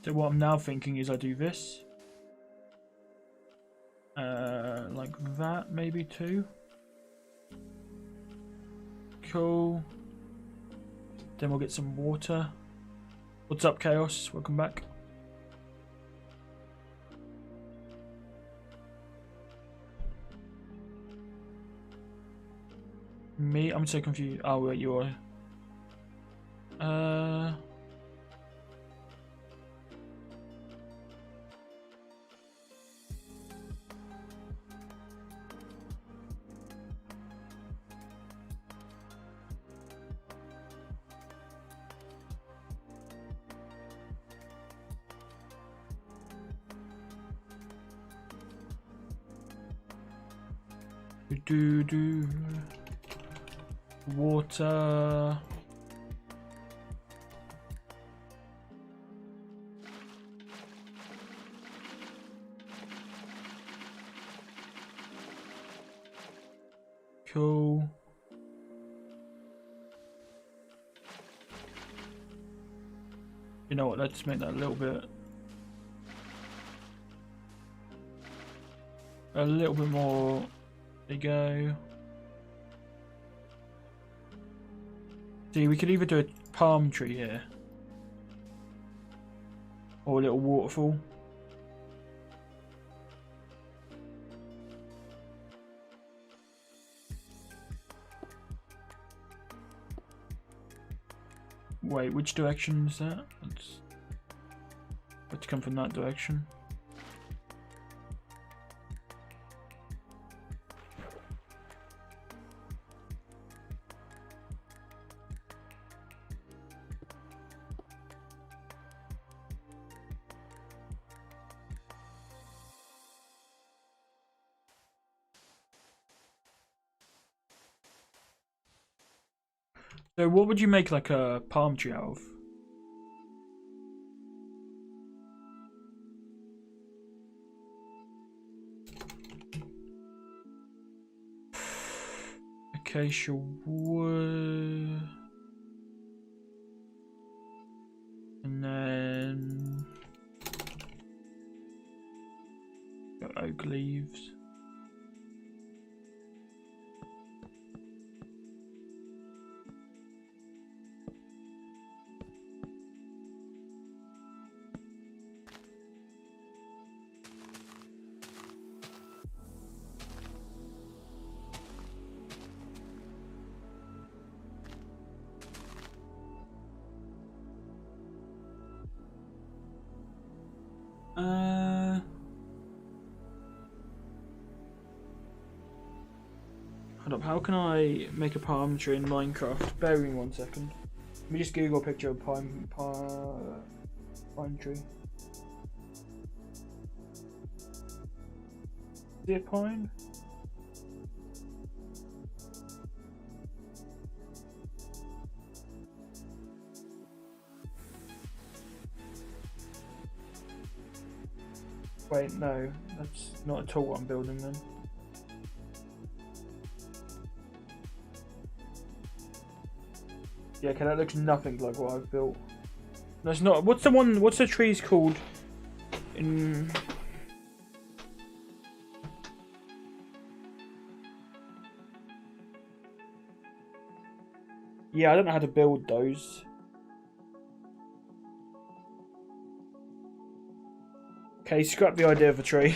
So what I'm now thinking is I do this. Like that, maybe too. Cool. Then we'll get some water. What's up, Chaos? Welcome back. Me? I'm so confused. Oh, wait, you are. Do water. Cool. You know what? Let's make that a little bit more. There you go. See, we could either do a palm tree here or a little waterfall. Wait, which direction is that? Let's come from that direction. So what would you make like a palm tree out of? Acacia wood. And then got oak leaves. Hold up, how can I make a palm tree in Minecraft? Bear with me 1 second. Let me just Google a picture of pine tree. Is it pine? Wait, no, that's not at all what I'm building then. Yeah, okay, that looks nothing like what I've built. No, it's not. What's the trees called? In... Yeah, I don't know how to build those. Okay, scrap the idea of a tree.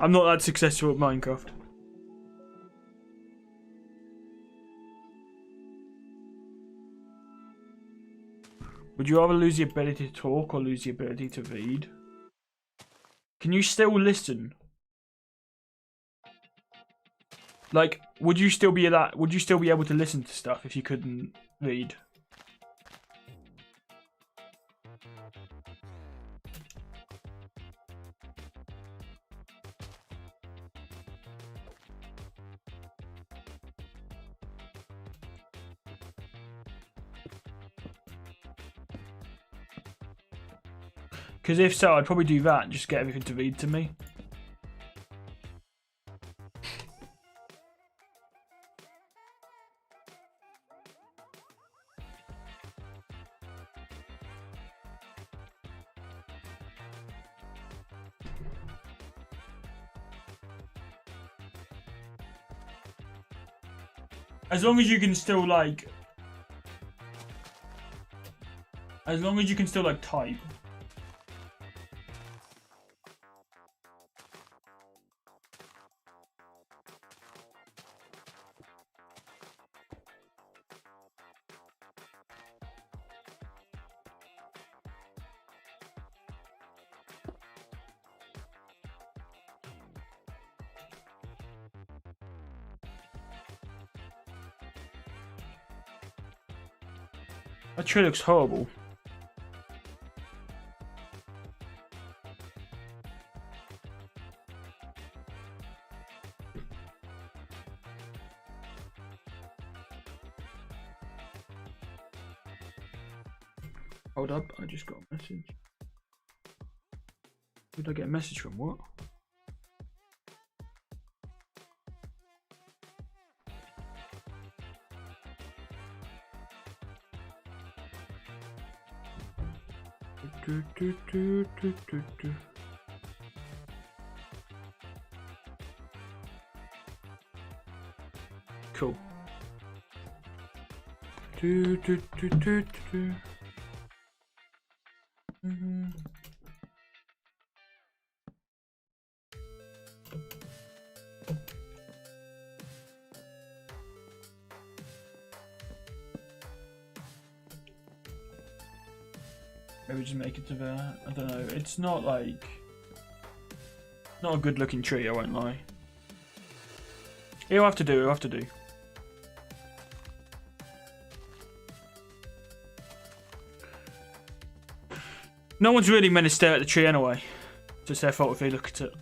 I'm not that successful at Minecraft. Would you rather lose the ability to talk or lose the ability to read? Can you still listen? Like, would you still be able to listen to stuff if you couldn't read? Because if so, I'd probably do that and just get everything to read to me. As long as you can still like... As long as you can still like type. That tree looks horrible. Hold up, I just got a message. Who did I get a message from? What? Cool. Maybe just make it to there. I don't know. It's not like... Not a good looking tree, I won't lie. It'll have to do, it'll have to do. No one's really meant to stare at the tree anyway. It's just their fault if they look at it.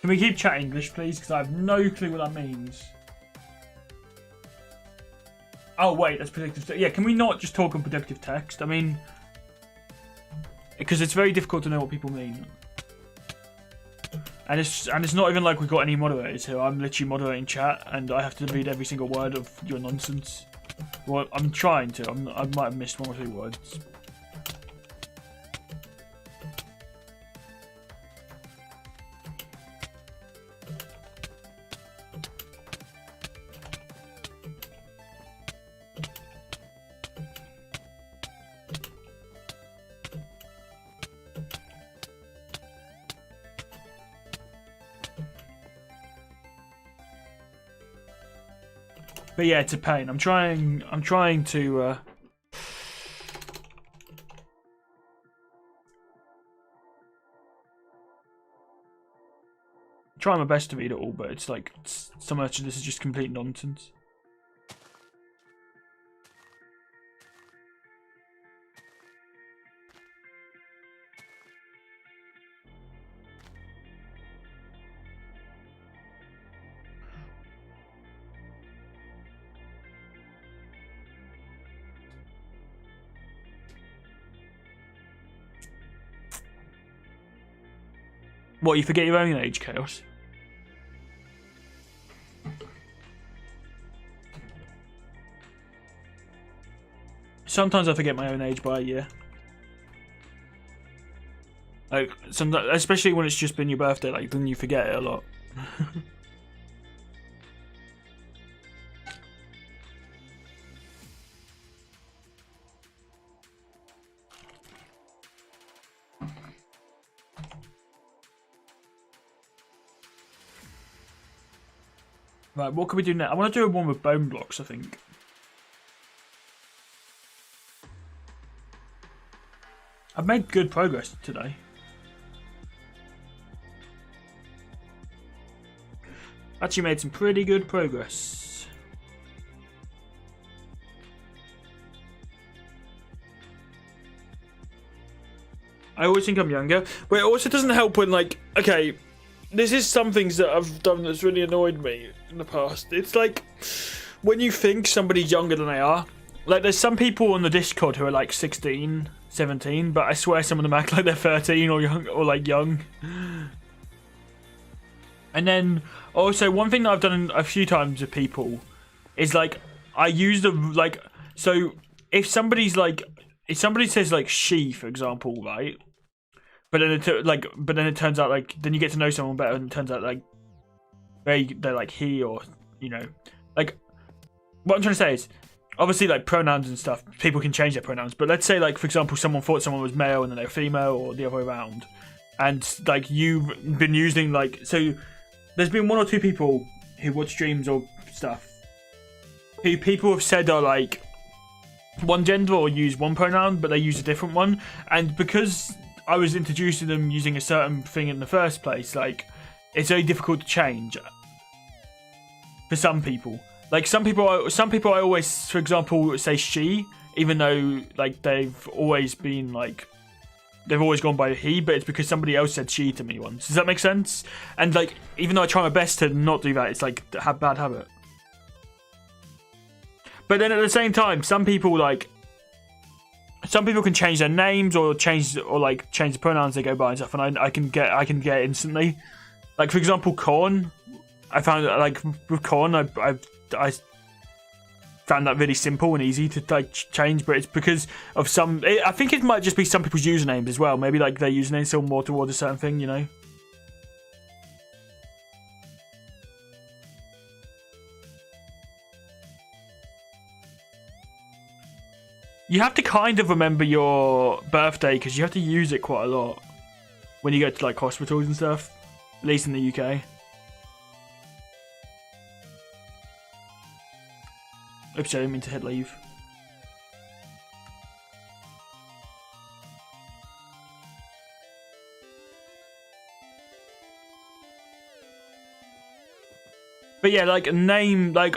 Can we keep chatting English, please? Because I have no clue what that means. Oh, wait, that's predictive text. Yeah, can we not just talk on predictive text? I mean... Because it's very difficult to know what people mean. And it's not even like we've got any moderators here. I'm literally moderating chat, and I have to read every single word of your nonsense. Well, I'm trying to. I might have missed 1 or 2 words. But yeah, it's a pain. I'm trying to try my best to read it all, but it's like so much of this is just complete nonsense. What, you forget your own age, Chaos? Sometimes I forget my own age by a year. Like, sometimes, especially when it's just been your birthday, like, then you forget it a lot. Right, what can we do now? I want to do one with bone blocks, I think. I've made good progress today. Actually made some pretty good progress. I always think I'm younger, but it also doesn't help when, like, okay, this is some things that I've done that's really annoyed me in the past. It's like when you think somebody's younger than they are. Like, there's some people on the Discord who are like 16, 17, but I swear some of them act like they're 13 or young, or like young. And then also one thing that I've done a few times with people is like I use the like, so if somebody says like she, for example, right? But then it turns out like then you get to know someone better, and it turns out like they're like he, or you know, like what I'm trying to say is obviously like pronouns and stuff. People can change their pronouns, but let's say like for example someone thought someone was male and then they're female, or the other way around, and like you've been using like so. There's been 1 or 2 people who watch streams or stuff who people have said are like one gender or use one pronoun, but they use a different one, and because I was introduced to them using a certain thing in the first place, like it's very difficult to change for some people. Like some people I always, for example, say she, even though like they've always been like they've always gone by he, but it's because somebody else said she to me once. Does that make sense? And like even though I try my best to not do that, it's like a bad habit. But then at the same time, some people can change their names or change the pronouns they go by and stuff, and I can get it instantly. Like for example, Corn. I found like with Corn, I found that really simple and easy to like change, but it's because of I think it might just be some people's usernames as well. Maybe like their usernames still more towards a certain thing, you know. You have to kind of remember your birthday because you have to use it quite a lot when you go to like hospitals and stuff, at least in the UK. Oops, I didn't mean to hit leave. But yeah, like a name, like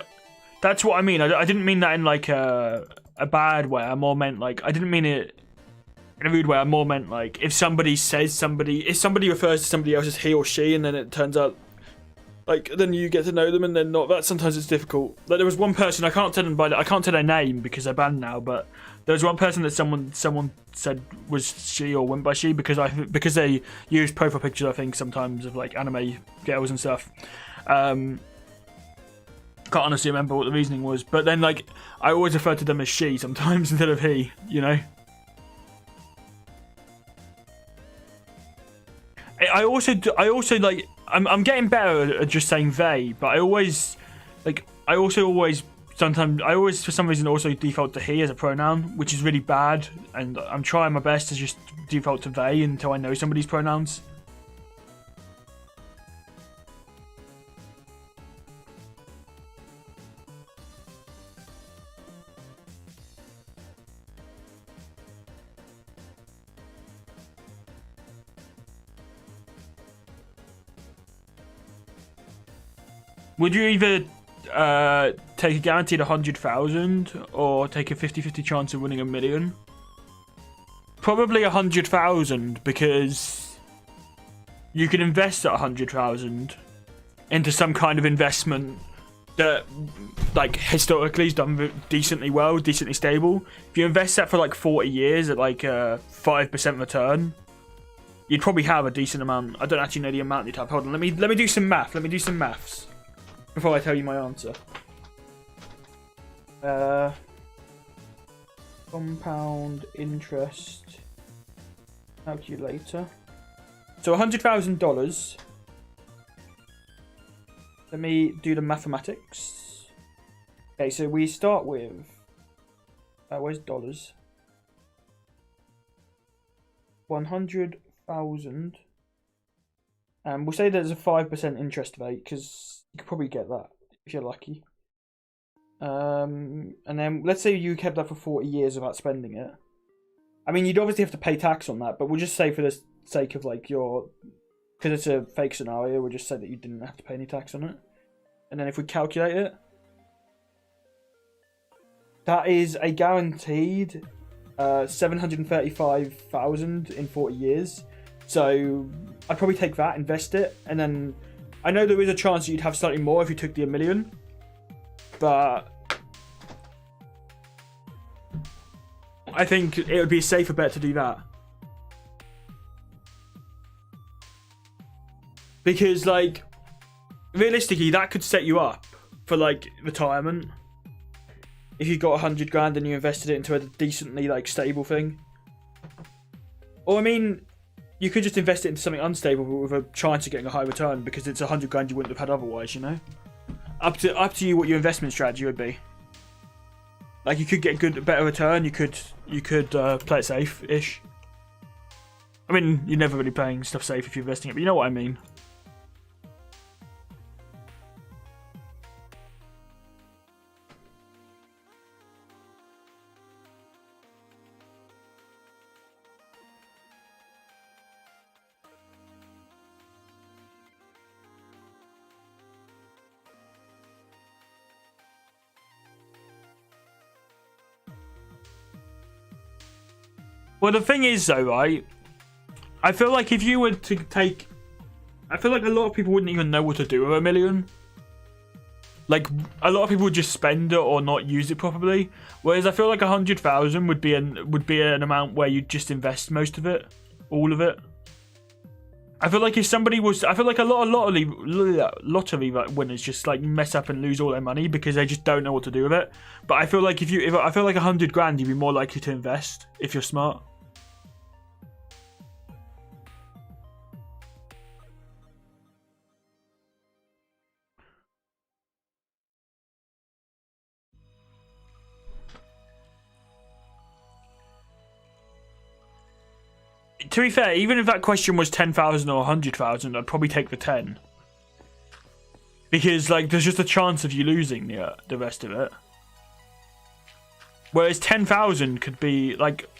that's what I mean. I didn't mean that in like a bad way. I more meant like I didn't mean it in a rude way. I more meant like if somebody refers to somebody else as he or she, and then it turns out like then you get to know them and then not. That sometimes it's difficult. Like there was one person I can't tell their name because they're banned now, but there was one person that someone said was she or went by she because they use profile pictures I think sometimes of like anime girls and stuff. Can't honestly remember what the reasoning was, but then like I always refer to them as she sometimes instead of he, you know. I also like I'm getting better at just saying they, but I always for some reason also default to he as a pronoun, which is really bad, and I'm trying my best to just default to they until I know somebody's pronouns. Would you either take a guaranteed 100,000 or take a 50-50 chance of winning $1 million? Probably 100,000 because you can invest that 100,000 into some kind of investment that, like, historically is done decently well, decently stable. If you invest that for like 40 years at like a 5% return, you'd probably have a decent amount. I don't actually know the amount you'd have. Hold on, let me do some math. Let me do some maths before I tell you my answer. Compound interest calculator. So $100,000. Let me do the mathematics. Okay, so we start with where's dollars? 100,000. And we'll say there's a 5% interest rate because you could probably get that if you're lucky. And then let's say you kept that for 40 years without spending it. I mean, you'd obviously have to pay tax on that, but we'll just say for the sake of like because it's a fake scenario, we'll just say that you didn't have to pay any tax on it. And then if we calculate it, that is a guaranteed 735,000 in 40 years. So I'd probably take that, invest it, and then I know there is a chance that you'd have slightly more if you took the 1 million, but I think it would be a safer bet to do that. Because, like, realistically, that could set you up for, like, retirement. If you got 100 grand and you invested it into a decently, like, stable thing. Or, I mean, you could just invest it into something unstable but with a chance of getting a high return because it's 100 grand you wouldn't have had otherwise, you know? Up to you what your investment strategy would be. Like, you could get a better return, you could play it safe-ish. I mean, you're never really playing stuff safe if you're investing it, but you know what I mean. Well, the thing is, though, right? I feel like if you were to take... I feel like a lot of people wouldn't even know what to do with 1 million. Like, a lot of people would just spend it or not use it properly. Whereas I feel like 100,000 would be an amount where you just invest most of it. All of it. I feel like if somebody was... I feel like a lot of lottery winners just, like, mess up and lose all their money because they just don't know what to do with it. But I feel like I feel like 100 grand, you'd be more likely to invest if you're smart. To be fair, even if that question was 10,000 or 100,000, I'd probably take the 10. Because, like, there's just a chance of you losing the rest of it. Whereas 10,000 could be, like...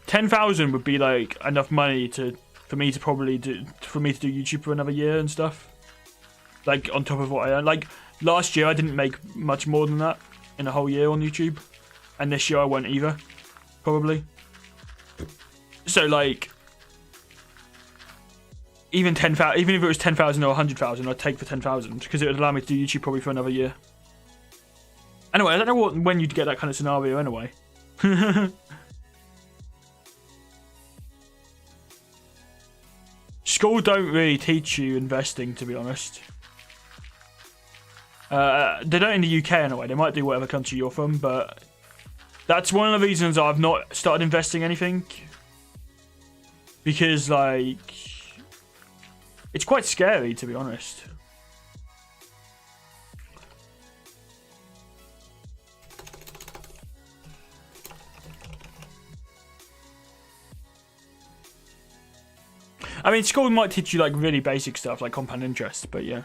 $10,000 would be, like, enough money for me to do YouTube for another year and stuff. Like, on top of what I earn. Like, last year I didn't make much more than that in a whole year on YouTube, and this year I won't either, probably. So, like, even if it was 10,000 or 100,000, I'd take the 10,000 because it would allow me to do YouTube probably for another year. Anyway, I don't know when you'd get that kind of scenario anyway. School don't really teach you investing, to be honest. They don't in the UK anyway. They might do whatever country you're from, but that's one of the reasons I've not started investing anything. Because, like, it's quite scary, to be honest. I mean, school might teach you, like, really basic stuff, like compound interest, but yeah.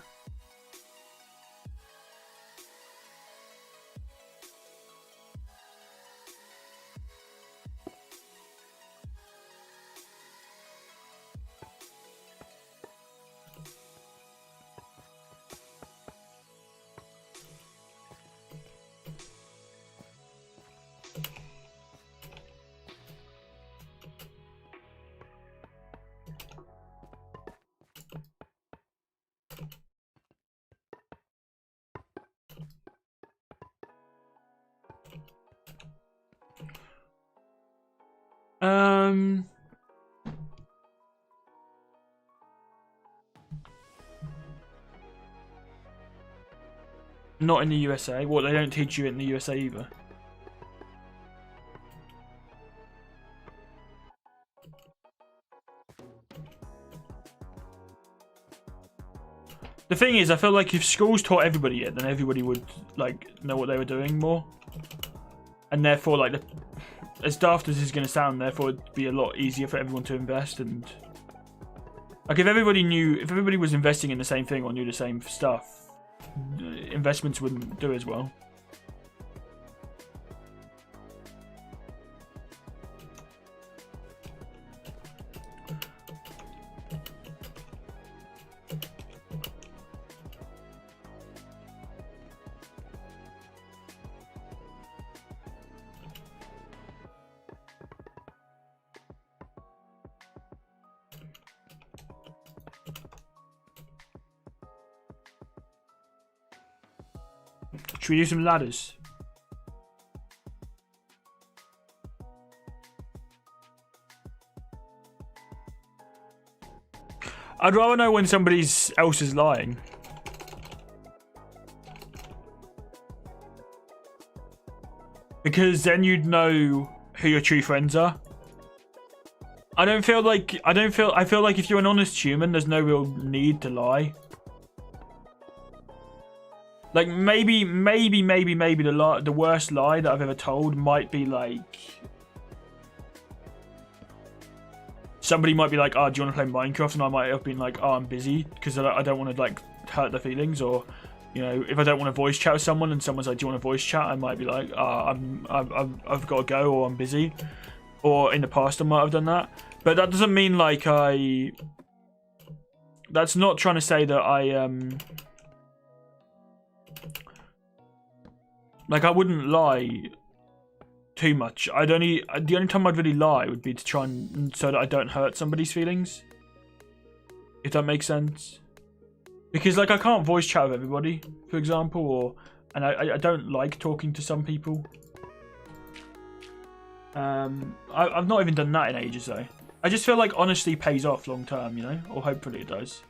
Not in the USA. What, they don't teach you it in the USA either? The thing is, I feel like if schools taught everybody it, then everybody would, like, know what they were doing more. And therefore, like, as daft as this is going to sound, therefore it'd be a lot easier for everyone to invest. And, like, if everybody was investing in the same thing or knew the same stuff, investments wouldn't do as well. Should we use some ladders? I'd rather know when somebody else is lying. Because then you'd know who your true friends are. I feel like if you're an honest human, there's no real need to lie. Like maybe the worst lie that I've ever told might be like somebody might be like, "Oh, do you want to play Minecraft?" And I might have been like, "Oh, I'm busy," because I don't want to like hurt their feelings. Or, you know, if I don't want to voice chat with someone and someone's like, "Do you want to voice chat?" I might be like, "Oh, I've got to go," or "I'm busy." Or in the past I might have done that, but that doesn't mean like that's not trying to say that like I wouldn't lie too much. The only time I'd really lie would be to try and so that I don't hurt somebody's feelings, if that makes sense. Because like I can't voice chat with everybody, for example, and I don't like talking to some people. I've not even done that in ages though. I just feel like honesty pays off long term, you know, or hopefully it does.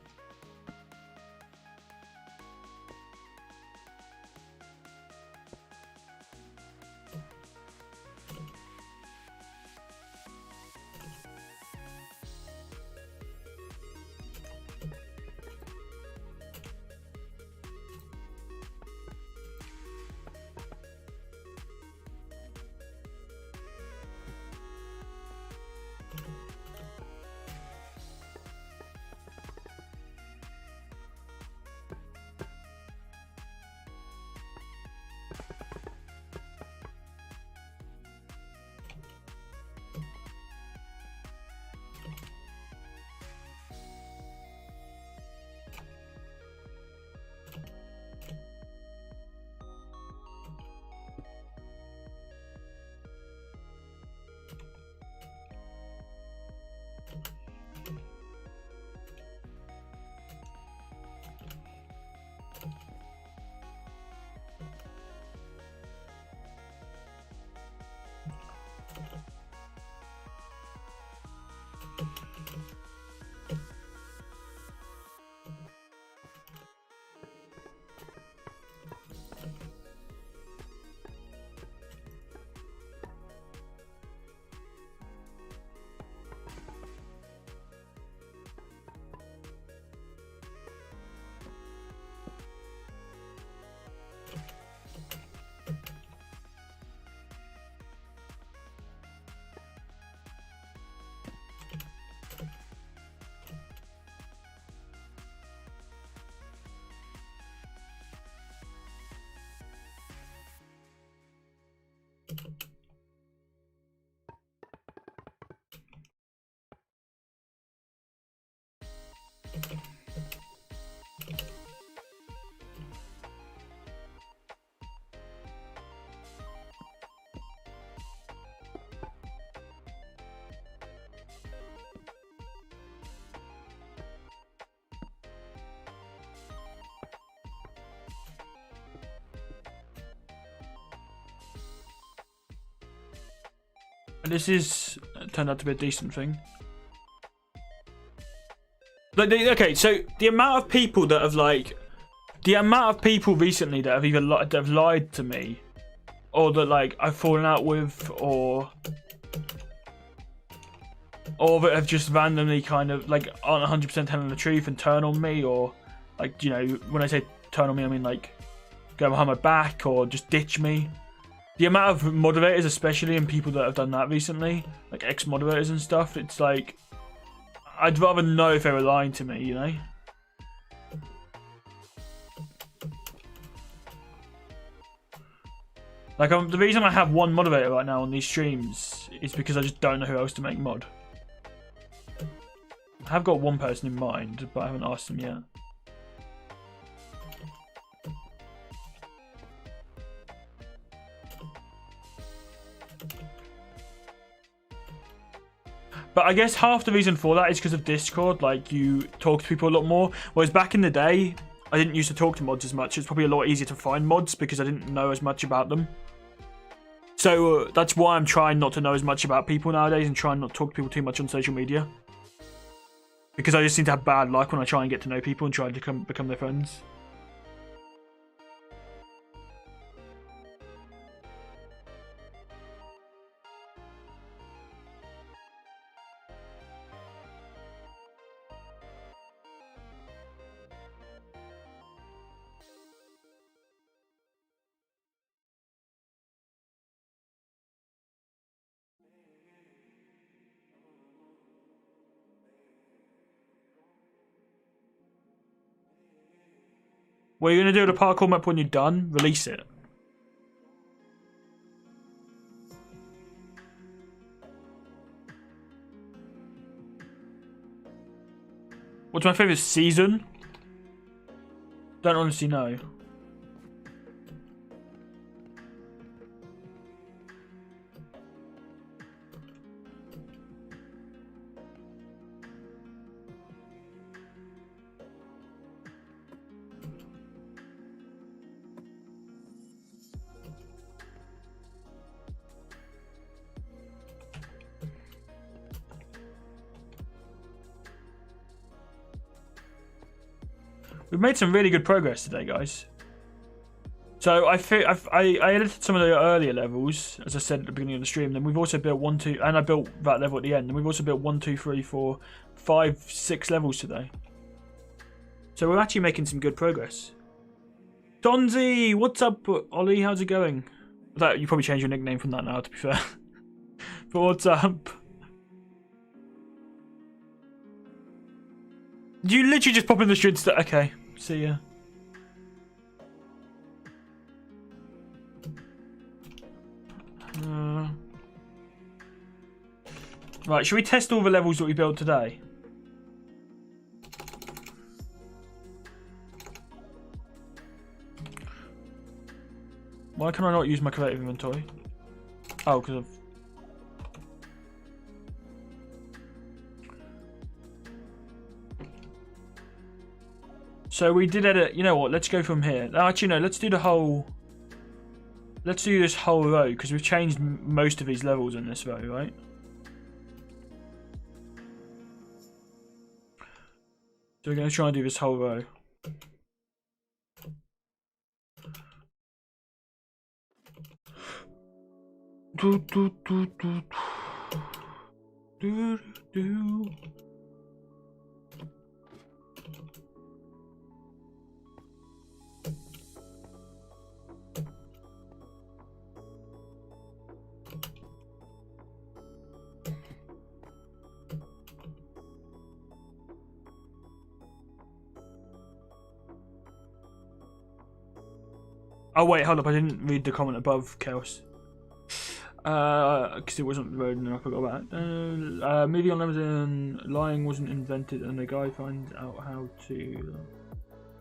This is turned out to be a decent thing. Like, okay, so the amount of people that have recently that have either that have lied to me, or that like I've fallen out with, or that have just randomly kind of like aren't 100% telling the truth and turn on me, or like, you know, when I say turn on me, I mean like go behind my back or just ditch me. The amount of moderators, especially, and people that have done that recently, like ex-moderators and stuff, it's like, I'd rather know if they were lying to me, you know? Like, the reason I have one moderator right now on these streams is because I just don't know who else to make mod. I have got one person in mind, but I haven't asked them yet. But I guess half the reason for that is because of Discord. Like, you talk to people a lot more. Whereas back in the day, I didn't used to talk to mods as much. It's probably a lot easier to find mods because I didn't know as much about them. So that's why I'm trying not to know as much about people nowadays and trying not to talk to people too much on social media. Because I just seem to have bad luck when I try and get to know people and try to become their friends. What are you going to do with the parkour map when you're done? Release it. What's my favourite season? Don't honestly know. We've made some really good progress today, guys. So I edited some of the earlier levels, as I said at the beginning of the stream. Then we've also built 1, 2, and I built that level at the end. And we've also built 1, 2, 3, 4, 5, 6 levels today. So we're actually making some good progress. Donzi, what's up, Ollie? How's it going? You probably changed your nickname from that now, to be fair. But what's up? You literally just pop in the street. Okay, see ya. Right, should we test all the levels that we built today? Why can I not use my creative inventory? Oh, because of... So we did edit, you know what, let's go from here. Actually, no, let's do the whole... Let's do this whole row, because we've changed most of these levels in this row, right? So we're going to try and do this whole row. Do, do, do, do. Do, do. Oh wait, hold up, I didn't read the comment above, Chaos. Because it wasn't loading and I forgot that. Moving on Amazon, lying wasn't invented and the guy finds out how to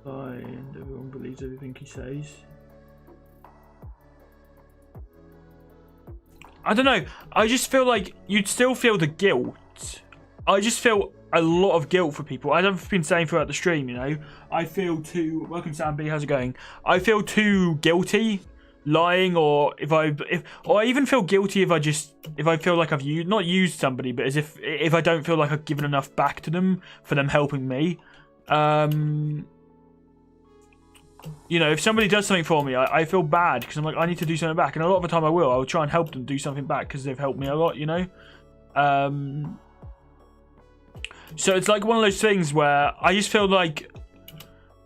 lie and everyone believes everything he says. I don't know, I just feel like you'd still feel the guilt. I just feel a lot of guilt for people. As I've been saying throughout the stream, you know, I feel too... Welcome Sam B, how's it going? I feel too guilty lying, or or I even feel guilty if I feel like I've not used somebody, but as if I don't feel like I've given enough back to them for them helping me. You know, if somebody does something for me, I feel bad because I'm like, I need to do something back, and a lot of the time I will try and help them do something back because they've helped me a lot, you know. So it's like one of those things where I just feel like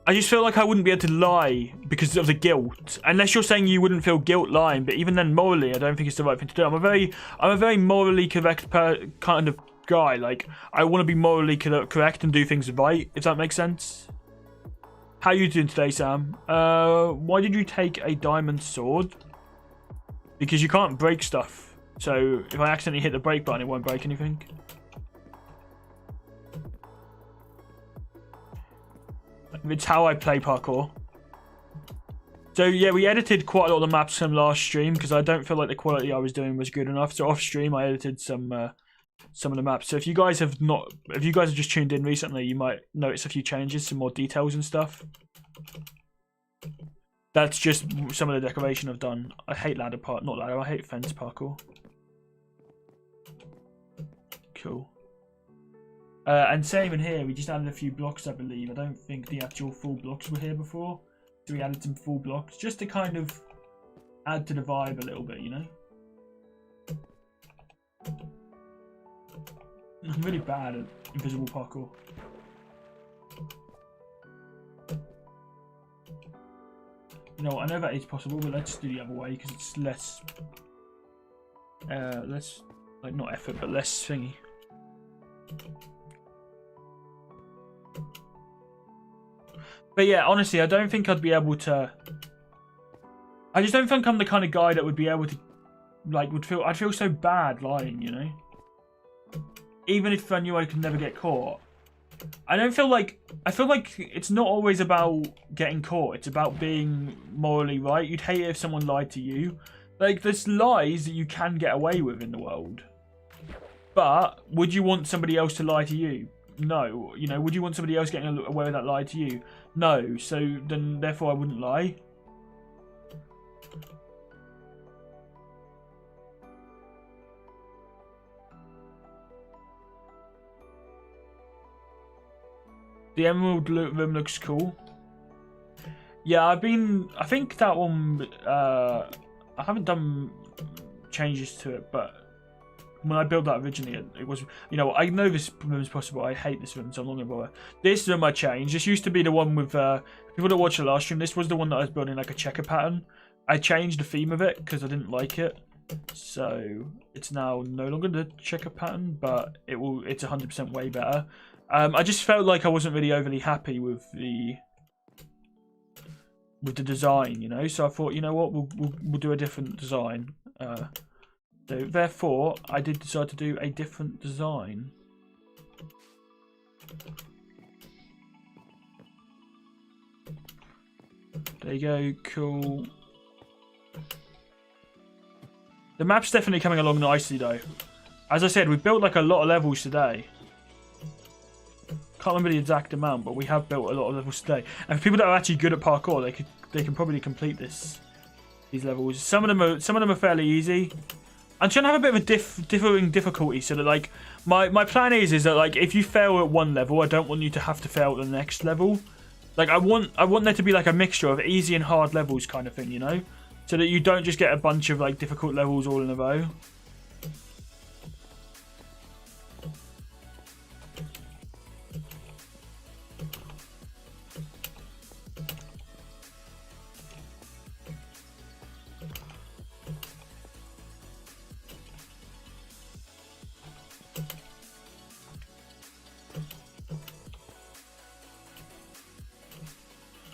I wouldn't be able to lie because of the guilt. Unless you're saying you wouldn't feel guilt lying, but even then morally, I don't think it's the right thing to do. I'm a very morally correct kind of guy. Like, I want to be morally correct and do things right, if that makes sense. How are you doing today, Sam? Why did you take a diamond sword? Because you can't break stuff. So if I accidentally hit the break button, it won't break anything. It's how I play parkour. So yeah, we edited quite a lot of the maps from last stream because I don't feel like the quality I was doing was good enough. So off stream, I edited some of the maps. So if you guys have just tuned in recently, you might notice a few changes, some more details and stuff. That's just some of the decoration I've done. I hate ladder part, not ladder. I hate fence parkour. Cool. And same in here. We just added a few blocks, I believe. I don't think the actual full blocks were here before, so we added some full blocks just to kind of add to the vibe a little bit, you know. I'm really bad at invisible parkour. You know, I know that is possible, but let's do the other way because it's less, like not effort, but less thingy. But yeah, honestly, I don't think I'd be able to. I just don't think I'm the kind of guy that would be able to, like, I'd feel so bad lying, you know. Even if I knew I could never get caught. I feel like it's not always about getting caught. It's about being morally right. You'd hate it if someone lied to you. Like, there's lies that you can get away with in the world. But would you want somebody else to lie to you? No. You know, would you want somebody else getting away with that lie to you? No. So then, therefore, I wouldn't lie. The emerald room looks cool. Yeah, I think that one, I haven't done changes to it, but when I built that originally, it was, you know, I know this room is possible. I hate this room, so I'm not going to bother. This room I changed. This used to be the one with, people that watch the last stream, this was the one that I was building like a checker pattern. I changed the theme of it because I didn't like it. So it's now no longer the checker pattern, but it's 100% way better. I just felt like I wasn't really overly happy with the design, you know. So I thought, you know what, we'll do a different design. So therefore, I did decide to do a different design. There you go, cool. The map's definitely coming along nicely, though. As I said, we built like a lot of levels today. Can't remember the exact amount, but we have built a lot of levels today. And for people that are actually good at parkour, they can probably complete these levels. Some of them are fairly easy. I'm trying to have a bit of a differing difficulty, so that like my plan is that like if you fail at one level, I don't want you to have to fail at the next level. Like I want there to be like a mixture of easy and hard levels kind of thing, you know, so that you don't just get a bunch of like difficult levels all in a row.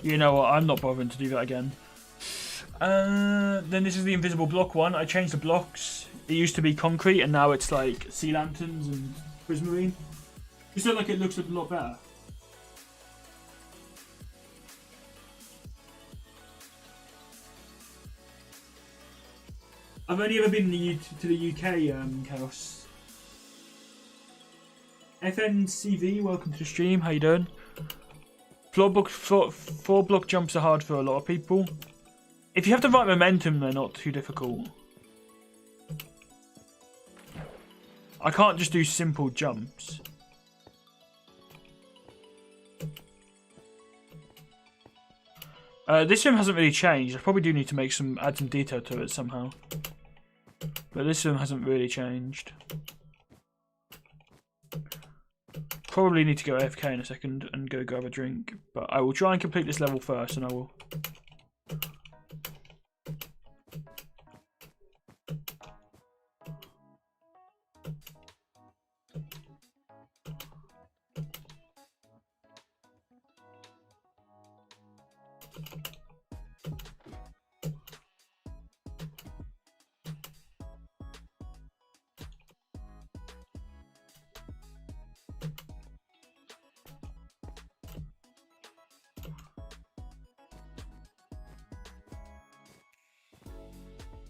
You know what, I'm not bothering to do that again. Then this is the invisible block one. I changed the blocks. It used to be concrete and now it's like sea lanterns and prismarine. Just feel like it looks a lot better. I've only ever been to the UK, Chaos. FNCV, welcome to the stream. How you doing? Four block jumps are hard for a lot of people. If you have the right momentum, they're not too difficult. I can't just do simple jumps. This room hasn't really changed. I probably do need to add some detail to it somehow. But this room hasn't really changed. Probably need to go AFK in a second and go grab a drink, but I will try and complete this level first, and I will.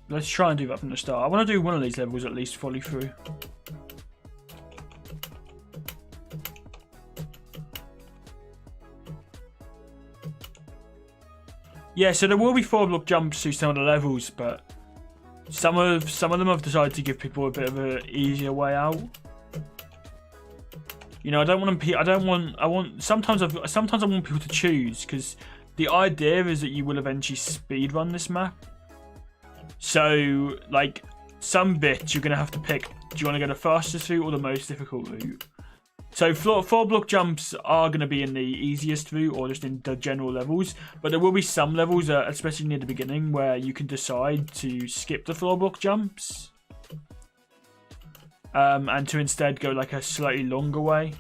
Let's try and do that from the start. I want to do one of these levels at least fully through. Yeah, so there will be 4-block jumps through some of the levels, but some of them have decided to give people a bit of an easier way out. You know, I don't want them. Sometimes I want people to choose, because the idea is that you will eventually speedrun this map. So, like, some bits you're gonna have to pick. Do you want to go the fastest route or the most difficult route? So 4-block jumps are going to be in the easiest route or just in the general levels, but there will be some levels, especially near the beginning, where you can decide to skip the 4-block jumps and to instead go like a slightly longer way.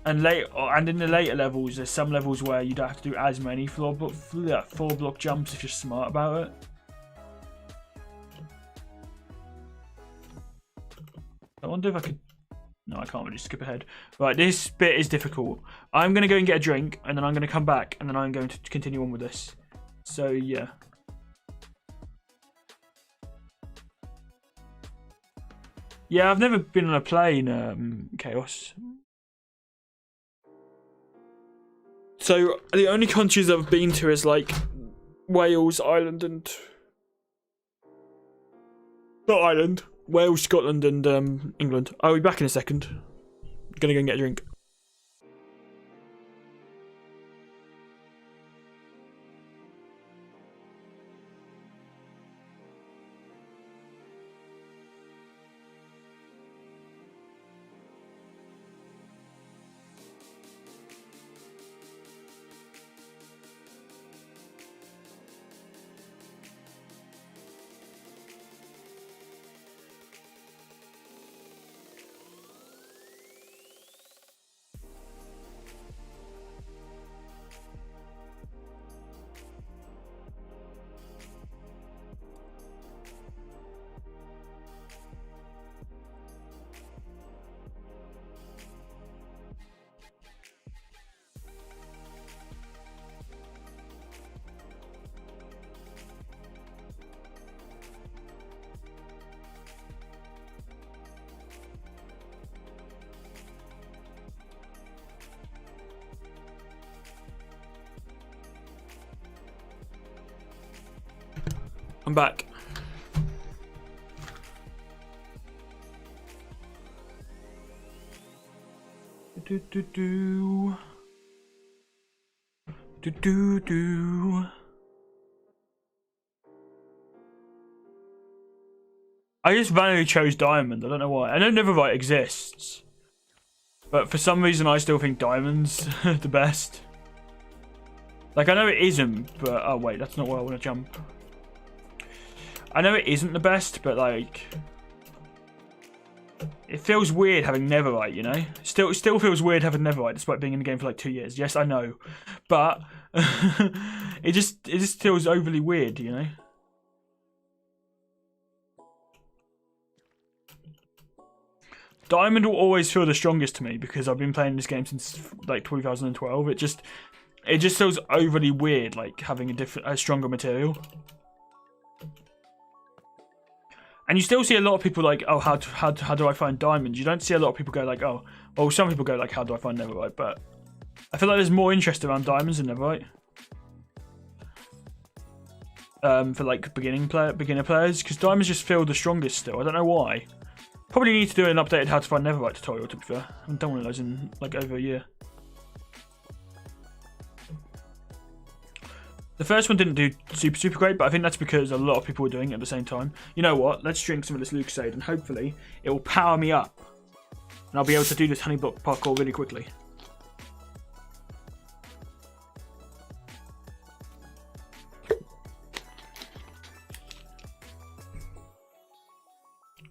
And in the later levels, there's some levels where you don't have to do as many 4-block jumps if you're smart about it. I wonder if I could... No, I can't really skip ahead. Right, this bit is difficult. I'm going to go and get a drink, and then I'm going to come back, and then I'm going to continue on with this. So, yeah. Yeah, I've never been on a plane, Chaos. So, the only countries I've been to is, like, Wales, Ireland, and... Not Ireland. Wales, Scotland, and England. I'll be back in a second. Gonna go and get a drink. I'm back. I just randomly chose diamond. I don't know why. I know Netherite exists, but for some reason I still think diamond's the best. Like, I know it isn't, but oh wait, that's not where I want to jump. I know it isn't the best, but like, it feels weird having Netherite, you know? Still feels weird having Netherite despite being in the game for like 2 years. Yes, I know, but it just feels overly weird, you know? Diamond will always feel the strongest to me because I've been playing this game since like 2012. It just feels overly weird, like having a stronger material. And you still see a lot of people like, oh, how do I find diamonds? You don't see a lot of people go like, oh, well, some people go like, how do I find Netherite? But I feel like there's more interest around diamonds than Netherite. For like beginner players, because diamonds just feel the strongest still. I don't know why. Probably need to do an updated how to find Netherite tutorial, to be fair. I haven't done one of those in like over a year. The first one didn't do super great, but I think that's because a lot of people were doing it at the same time. You know what? Let's drink some of this Lucasade, and hopefully it will power me up, and I'll be able to do this honey block parkour really quickly.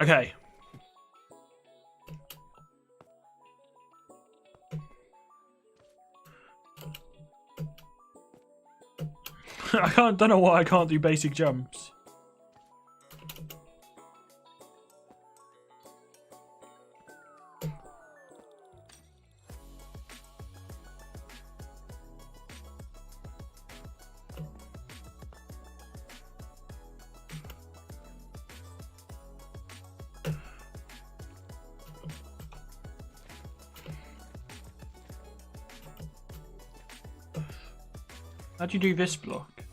Okay. Don't know why I can't do basic jumps. How'd you do this block?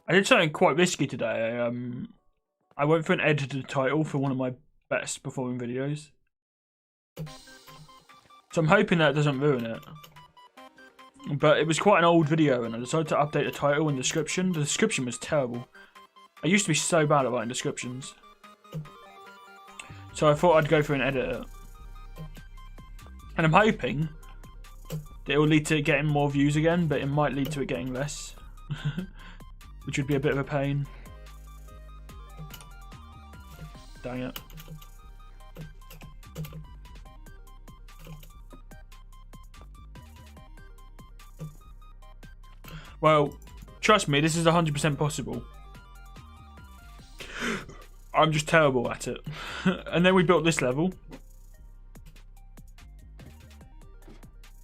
I did something quite risky today. I went for an edited title for one of my best performing videos. So I'm hoping that doesn't ruin it. But it was quite an old video and I decided to update the title and description. The description was terrible. I used to be so bad at writing descriptions. So I thought I'd go for an edit. And I'm hoping that it will lead to getting more views again, but it might lead to it getting less. Which would be a bit of a pain. Dang it. Well, trust me, this is 100% possible. I'm just terrible at it. And then we built this level.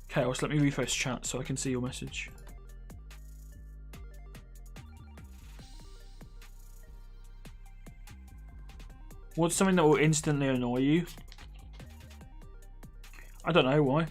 Chaos, let me refresh chat so I can see your message. What's something that will instantly annoy you? I don't know why.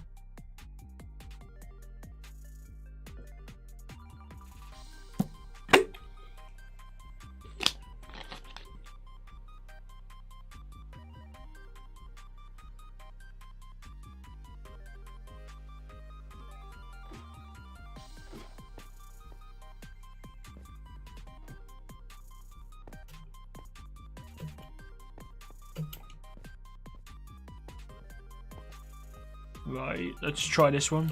Right, let's try this one.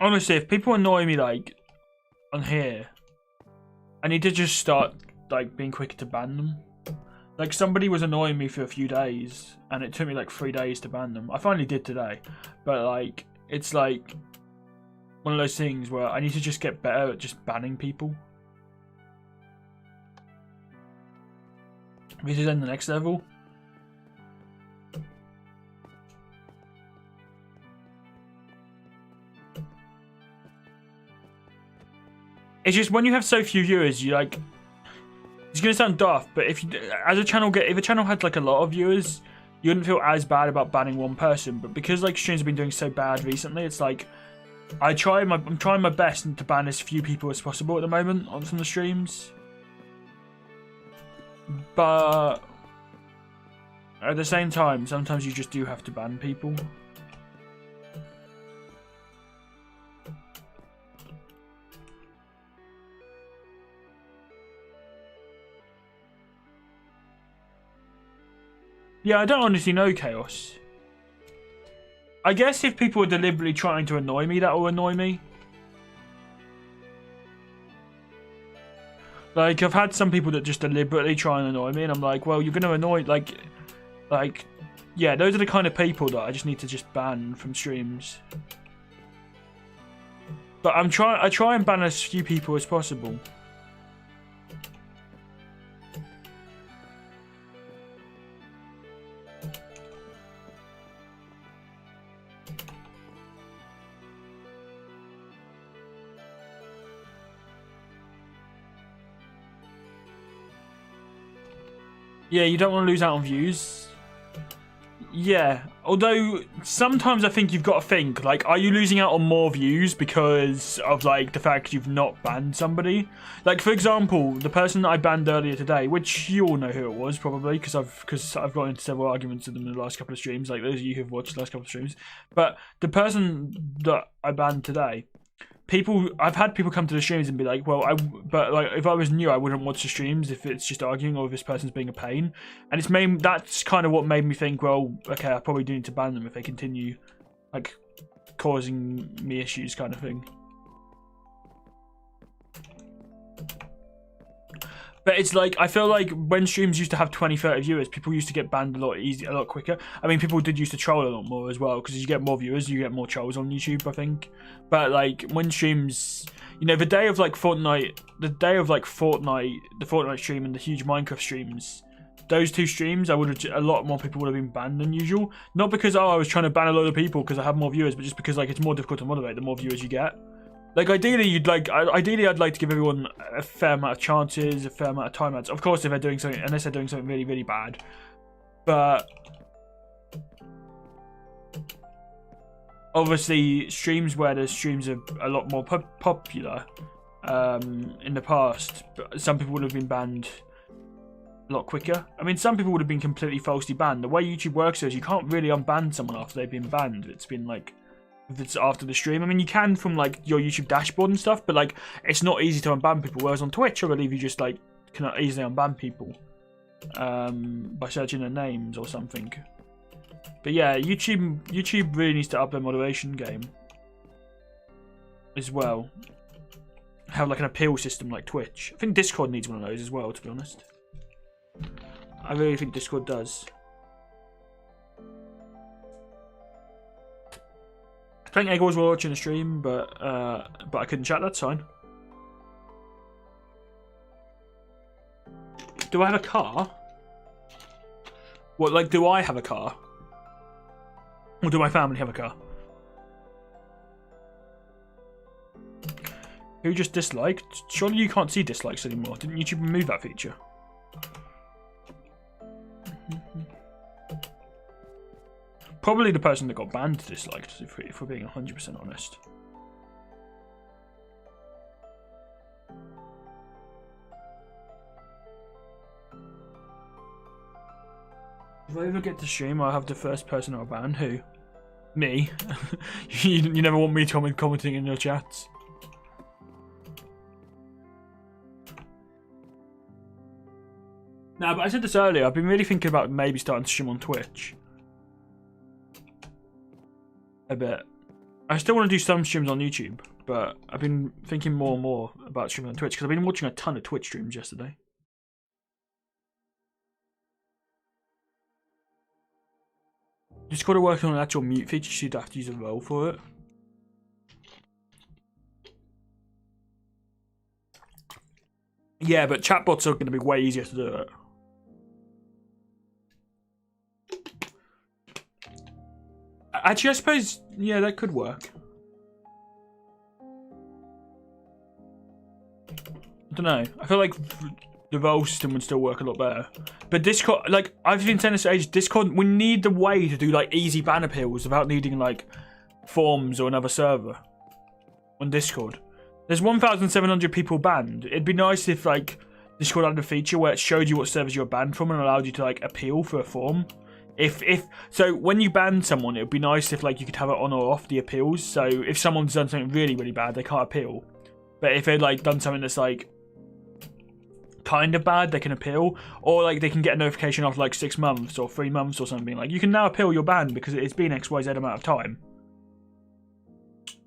Honestly, if people annoy me like on here, I need to just start like being quicker to ban them. Like somebody was annoying me for a few days and it took me like 3 days to ban them. I finally did today, but like it's like one of those things where I need to just get better at just banning people. This is then the next level. It's just when you have so few viewers, you like. It's gonna sound daft, but if you, as a channel, if a channel had like a lot of viewers, you wouldn't feel as bad about banning one person. But because like streams have been doing so bad recently, it's like I'm trying my best to ban as few people as possible at the moment on some of the streams. But at the same time, sometimes you just do have to ban people. Yeah, I don't honestly know, Chaos. I guess if people are deliberately trying to annoy me, that will annoy me. Like, I've had some people that just deliberately try and annoy me, and I'm like, well, you're going to annoy, like, yeah, those are the kind of people that I just need to just ban from streams. But I try and ban as few people as possible. Yeah, you don't want to lose out on views. Yeah, although sometimes I think you've got to think, like, are you losing out on more views because of, like, the fact you've not banned somebody? Like, for example, the person that I banned earlier today, which you all know who it was, probably, because I've got into several arguments with them in the last couple of streams, like those of you who've watched the last couple of streams. But the person that I banned today, I've had people come to the streams and be like, well, but like if I was new, I wouldn't watch the streams if it's just arguing or if this person's being a pain. And that's kind of what made me think, well, okay, I probably do need to ban them if they continue like causing me issues, kind of thing. But it's like, I feel like when streams used to have 20, 30 viewers, people used to get banned a lot quicker. I mean, people did used to troll a lot more as well, because as you get more viewers, you get more trolls on YouTube, I think. But like, when streams, you know, the day of Fortnite, the Fortnite stream and the huge Minecraft streams, those two streams, a lot more people would have been banned than usual. Not because, oh, I was trying to ban a load of people because I have more viewers, but just because like it's more difficult to moderate the more viewers you get. Like, ideally, I'd like to give everyone a fair amount of chances, a fair amount of timeouts. Of course, if they're doing something, unless they're doing something really, really bad. But obviously, streams where the streams are a lot more popular in the past, some people would have been banned a lot quicker. I mean, some people would have been completely falsely banned. The way YouTube works is you can't really unban someone after they've been banned. It's been like, if it's after the stream. I mean, you can from like your YouTube dashboard and stuff, but like it's not easy to unban people. Whereas on Twitch, I believe you just like can easily unban people by searching their names or something. But yeah, YouTube really needs to up their moderation game as well. Have like an appeal system like Twitch. I think Discord needs one of those as well, to be honest. I really think Discord does. I think Eggers were watching the stream, but I couldn't chat. That's fine. Do I have a car? What, like, do I have a car? Or do my family have a car? Who just disliked? Surely you can't see dislikes anymore. Didn't YouTube remove that feature? Probably the person that got banned disliked, if we're being 100% honest. If I ever get to stream, I'll have the first person I'll ban. Who? Me. you never want me commenting in your chats. No, but I said this earlier. I've been really thinking about maybe starting to stream on Twitch. A bit. I still want to do some streams on YouTube, but I've been thinking more and more about streaming on Twitch because I've been watching a ton of Twitch streams yesterday. Just got to work on an actual mute feature, so you'd have to use a role for it. Yeah, but chatbots are going to be way easier to do it. Actually, I suppose, yeah, that could work. I don't know. I feel like the role system would still work a lot better. But Discord, like, I've been saying this for ages, Discord, we need the way to do, like, easy ban appeals without needing, like, forms or another server on Discord. There's 1,700 people banned. It'd be nice if, like, Discord had a feature where it showed you what servers you're banned from and allowed you to, like, appeal for a form. So when you ban someone, it would be nice if like you could have it on or off the appeals. So if someone's done something really, really bad, they can't appeal. But if they'd like done something that's like kind of bad, they can appeal. Or like they can get a notification after like 6 months or 3 months or something. Like you can now appeal your ban because it's been XYZ amount of time.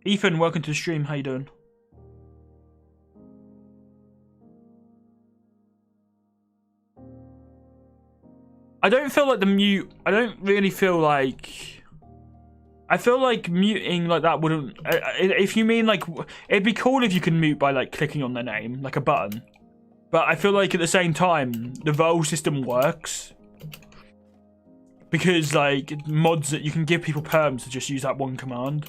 Ethan, welcome to the stream. How you doing? I don't feel like the mute. I don't really feel like. I feel like muting like that wouldn't. If you mean like, it'd be cool if you can mute by like clicking on their name, like a button. But I feel like at the same time, the role system works because like mods that you can give people perms to just use that one command.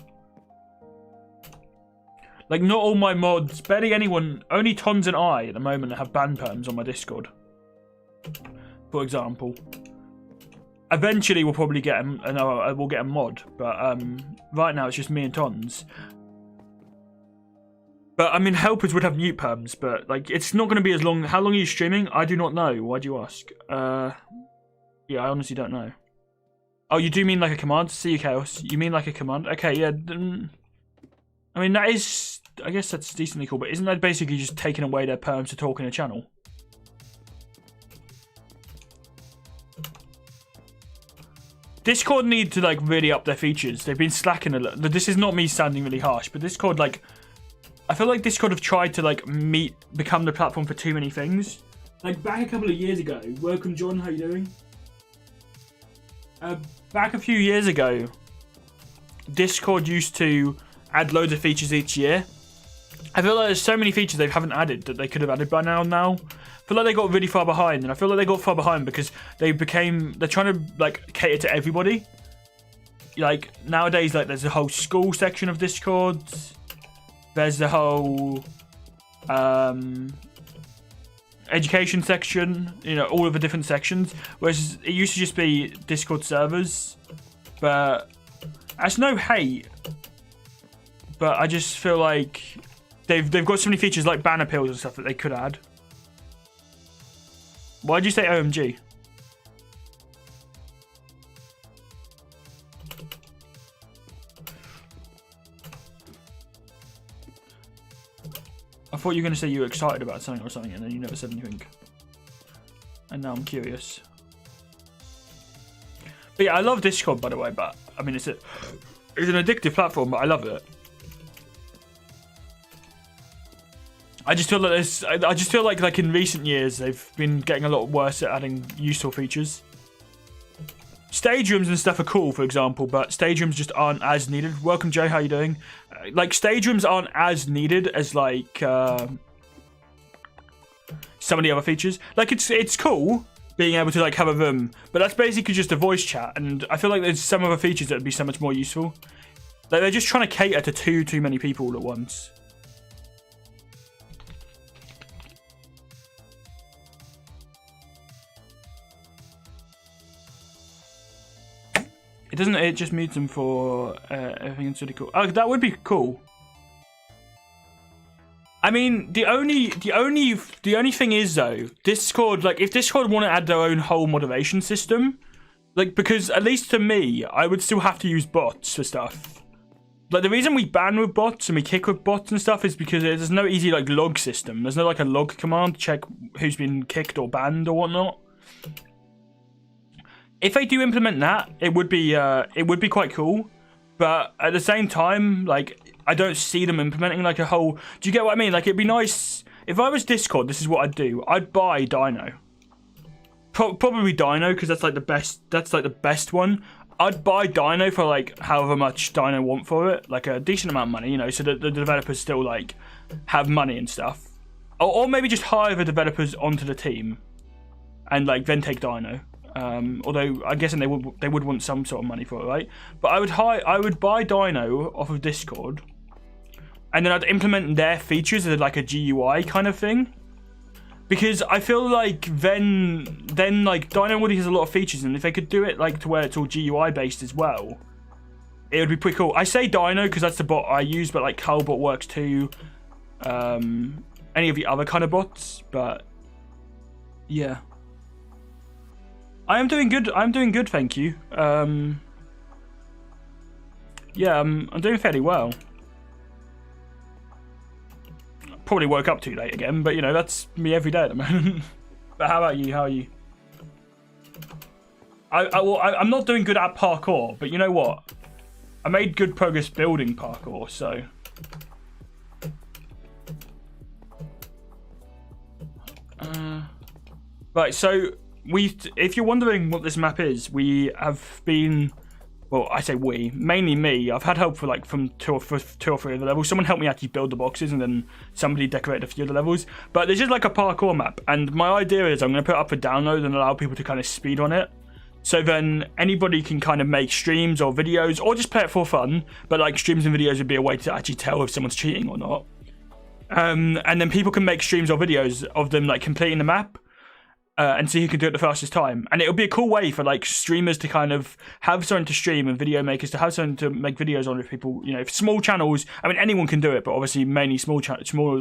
Like not all my mods, barely anyone, only Tons and I at the moment have ban perms on my Discord. For example, eventually we'll probably get we'll get a mod, but right now it's just me and Tons. But I mean, helpers would have mute perms, but like it's not going to be as long. How long are you streaming? I do not know. Why do you ask? Yeah, I honestly don't know. Oh, you do mean like a command? See you, Chaos. You mean like a command? Okay, yeah. I mean I guess that's decently cool, but isn't that basically just taking away their perms to talk in a channel? Discord need to like really up their features. They've been slacking a lot. This is not me sounding really harsh, but Discord, like, I feel like Discord have tried to like become the platform for too many things. Like back a couple of years ago, welcome John, how you doing? Back a few years ago, Discord used to add loads of features each year. I feel like there's so many features they haven't added that they could have added by now. I feel like they got really far behind, and I feel like they got far behind because they're trying to like cater to everybody. Like nowadays, like there's a whole school section of Discord. There's the whole education section, you know, all of the different sections. Whereas it used to just be Discord servers. But that's no hate. But I just feel like they've got so many features like banner pills and stuff that they could add. Why'd you say OMG? I thought you were going to say you were excited about something or something, and then you never said anything. And now I'm curious. But yeah, I love Discord, by the way, but I mean, it's an addictive platform, but I love it. I just feel like I just feel like in recent years they've been getting a lot worse at adding useful features. Stage rooms and stuff are cool, for example, but stage rooms just aren't as needed. Welcome, Jay. How you doing? Like stage rooms aren't as needed as like some of the other features. Like it's cool being able to like have a room, but that's basically just a voice chat. And I feel like there's some other features that would be so much more useful. Like they're just trying to cater to too many people all at once. It just mutes them for everything. It's really cool. Oh, that would be cool. I mean, the only thing is though, Discord, like if Discord want to add their own whole moderation system, like because at least to me, I would still have to use bots for stuff. Like the reason we ban with bots and we kick with bots and stuff is because there's no easy like log system. There's no like a log command to check who's been kicked or banned or whatnot. If they do implement that, it would be quite cool. But at the same time, like I don't see them implementing like a whole. Do you get what I mean? Like it'd be nice if I was Discord. This is what I'd do. I'd buy Dino. Probably Dino because that's like the best. That's like the best one. I'd buy Dino for like however much Dino want for it, like a decent amount of money, you know, so that the developers still like have money and stuff. Or maybe just hire the developers onto the team, and like then take Dino. Although I'm guessing they would want some sort of money for it, right? But I would buy Dino off of Discord, and then I'd implement their features as like a GUI kind of thing, because I feel like then like Dino already has a lot of features, and if they could do it like to where it's all GUI based as well, it would be pretty cool. I say Dino because that's the bot I use, but like Calbot works too. Any of the other kind of bots, but yeah. I'm doing good. I'm doing good, thank you. Yeah, I'm doing fairly well. Probably woke up too late again, but you know that's me every day at the moment. But how about you? How are you? I'm not doing good at parkour, but you know what? I made good progress building parkour, so. Right, so. If you're wondering what this map is, we have been, well, I say we, mainly me. I've had help from two or three of the levels. Someone helped me actually build the boxes, and then somebody decorated a few of the levels. But there's just like a parkour map, and my idea is I'm going to put it up for download and allow people to kind of speed on it. So then anybody can kind of make streams or videos, or just play it for fun. But like streams and videos would be a way to actually tell if someone's cheating or not. And then people can make streams or videos of them like completing the map. And see who can do it the fastest time. And it'll be a cool way for like streamers to kind of have something to stream, and video makers to have something to make videos on. If people, you know, if small channels, I mean anyone can do it, but obviously mainly small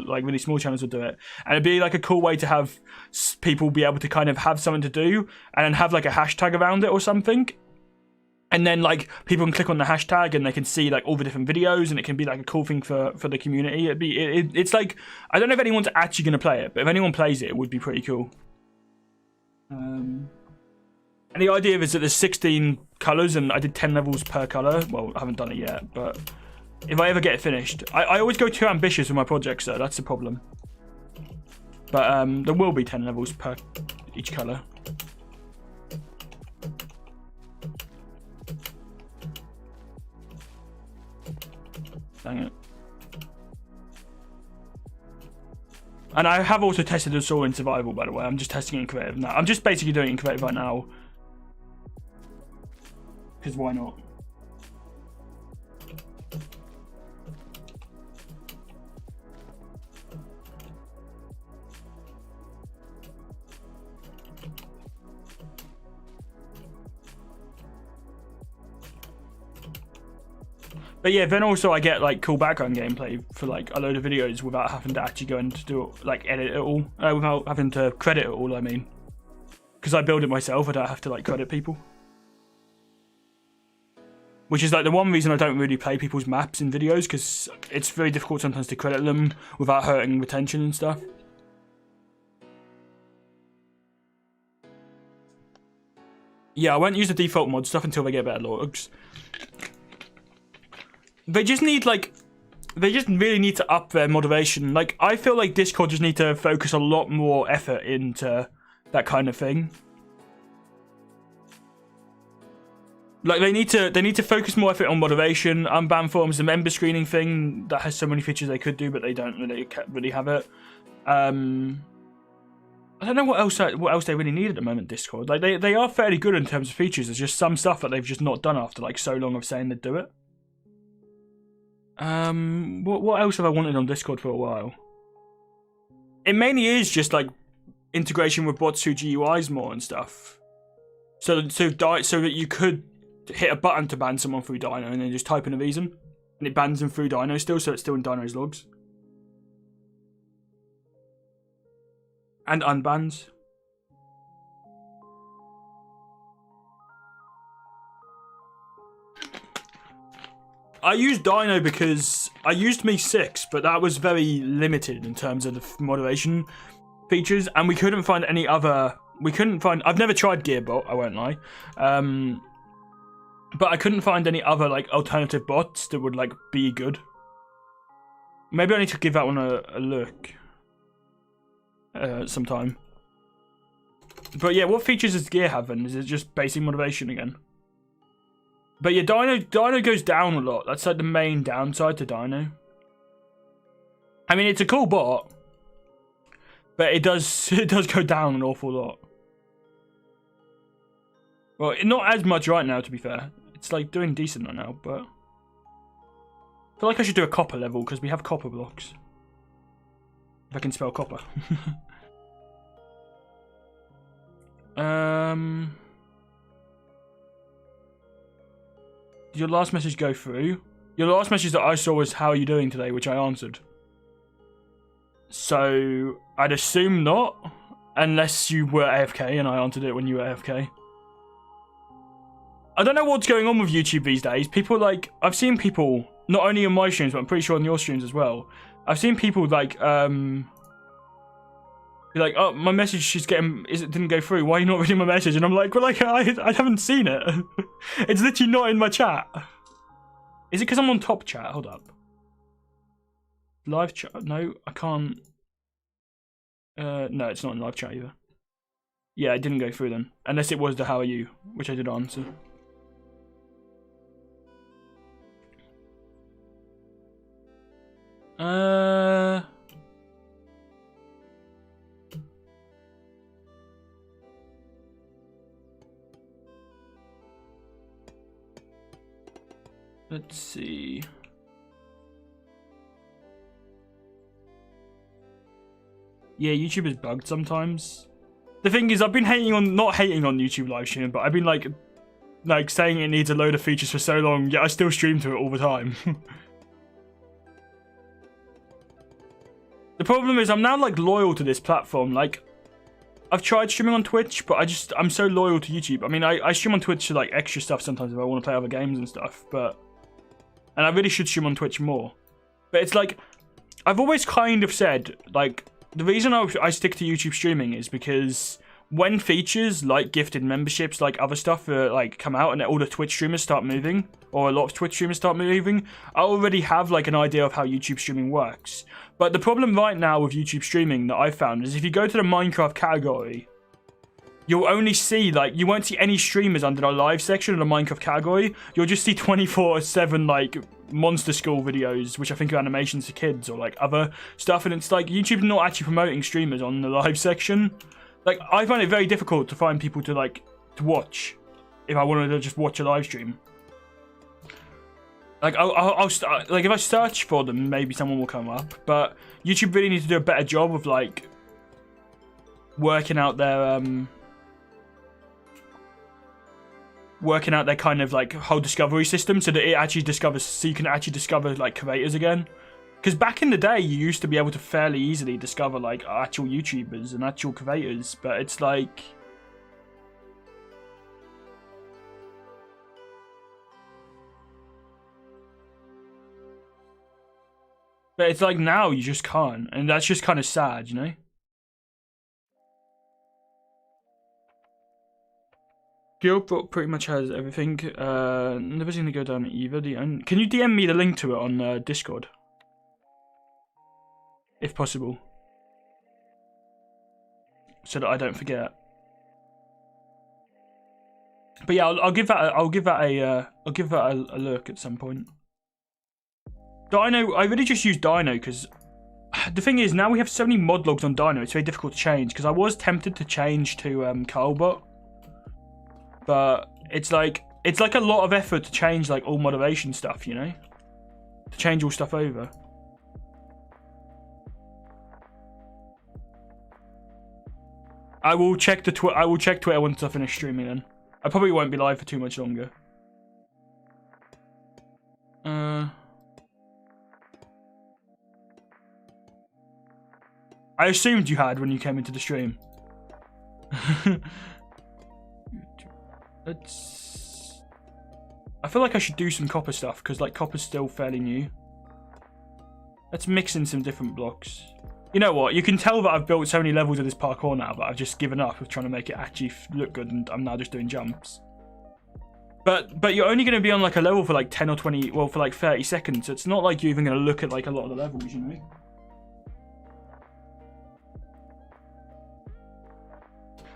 like really small channels will do it. And it'd be like a cool way to have people be able to kind of have something to do, and then have like a hashtag around it or something. And then like people can click on the hashtag and they can see like all the different videos, and it can be like a cool thing for the community. It's like, I don't know if anyone's actually going to play it, but if anyone plays it, it would be pretty cool. And the idea is that there's 16 colours and I did 10 levels per colour. Well, I haven't done it yet, but if I ever get it finished, I always go too ambitious with my projects, so that's the problem. But there will be 10 levels per each colour. Dang it. And I have also tested this all in survival, by the way. I'm just testing it in creative now. I'm just basically doing it in creative right now. Because why not? But yeah, then also I get like cool background gameplay for like a load of videos without having to actually go and do like edit it all, without having to credit it all. I mean, because I build it myself, I don't have to like credit people. Which is like the one reason I don't really play people's maps in videos, because it's very difficult sometimes to credit them without hurting retention and stuff. Yeah, I won't use the default mod stuff until they get better logs. They just need like, they just really need to up their moderation. Like, I feel like Discord just need to focus a lot more effort into that kind of thing. Like, they need to focus more effort on moderation. Unban forums, the member screening thing that has so many features they could do, but they don't really have it. I don't know what else they really need at the moment. Discord, like they are fairly good in terms of features. There's just some stuff that they've just not done after like so long of saying they'd do it. What else have I wanted on Discord for a while? It mainly is just like integration with bots who GUIs more and stuff. So that you could hit a button to ban someone through Dino and then just type in a reason, and it bans them through Dino still, so it's still in Dino's logs. And unbans. I used Dino because I used Me6, but that was very limited in terms of the moderation features, and we couldn't find any other. I've never tried Gearbot, I won't lie, but I couldn't find any other like alternative bots that would like be good. Maybe I need to give that one a look sometime. But yeah, what features does Gear have then? Is it just basic motivation again? But yeah, Dino goes down a lot. That's like the main downside to Dino. I mean, it's a cool bot, but it does go down an awful lot. Well, not as much right now, to be fair. It's like doing decent right now, but I feel like I should do a copper level because we have copper blocks. If I can spell copper. Did your last message go through? Your last message that I saw was, "How are you doing today?" which I answered. So I'd assume not, unless you were AFK and I answered it when you were AFK. I don't know what's going on with YouTube these days. People like, I've seen people, not only on my streams, but I'm pretty sure on your streams as well. I've seen people like, be like, "Oh, my message didn't go through. Why are you not reading my message?" And I'm like, well, like, I haven't seen it. It's literally not in my chat. Is it because I'm on top chat? Hold up. Live chat? No, I can't. No, it's not in live chat either. Yeah, it didn't go through then. Unless it was the "How are you?" which I did answer. Let's see. Yeah, YouTube is bugged sometimes. The thing is, I've been not hating on YouTube live streaming, but I've been like saying it needs a load of features for so long, yet I still stream to it all the time. The problem is I'm now like loyal to this platform. Like, I've tried streaming on Twitch, but I'm so loyal to YouTube. I mean, I stream on Twitch for like extra stuff sometimes if I want to play other games and stuff, and I really should stream on Twitch more. But it's like, I've always kind of said, like, the reason I stick to YouTube streaming is because when features like gifted memberships, like other stuff, like come out and all the Twitch streamers start moving, or a lot of Twitch streamers start moving, I already have like an idea of how YouTube streaming works. But the problem right now with YouTube streaming that I've found is if you go to the Minecraft category, you'll only see, like, you won't see any streamers under the live section of the Minecraft category. You'll just see 24/7, like, Monster School videos, which I think are animations for kids, or, like, other stuff. And it's like, YouTube's not actually promoting streamers on the live section. Like, I find it very difficult to find people to, like, to watch if I wanted to just watch a live stream. Like, I'll start, like, if I search for them, maybe someone will come up. But YouTube really needs to do a better job of, like, working out their kind of like whole discovery system so that it actually discovers, so you can actually discover like creators again. Because back in the day, you used to be able to fairly easily discover like actual YouTubers and actual creators, but it's like, now you just can't, and that's just kind of sad, you know. Guildbot pretty much has everything. Never seen it go down either. Can you DM me the link to it on Discord? If possible. So that I don't forget. But yeah, I'll give that a look at some point. Dino, I really just use Dino because the thing is, now we have so many mod logs on Dino, it's very difficult to change, because I was tempted to change to Carlbot. But it's like a lot of effort to change like all moderation stuff, you know? To change all stuff over. I will check Twitter once I finish streaming then. I probably won't be live for too much longer. I assumed you had when you came into the stream. I feel like I should do some copper stuff, because like copper's still fairly new. Let's mix in some different blocks. You know what? You can tell that I've built so many levels of this parkour now, but I've just given up with trying to make it actually look good, and I'm now just doing jumps. But you're only going to be on like a level for like 10 or 20, well, for like 30 seconds. So it's not like you're even going to look at like a lot of the levels, you know?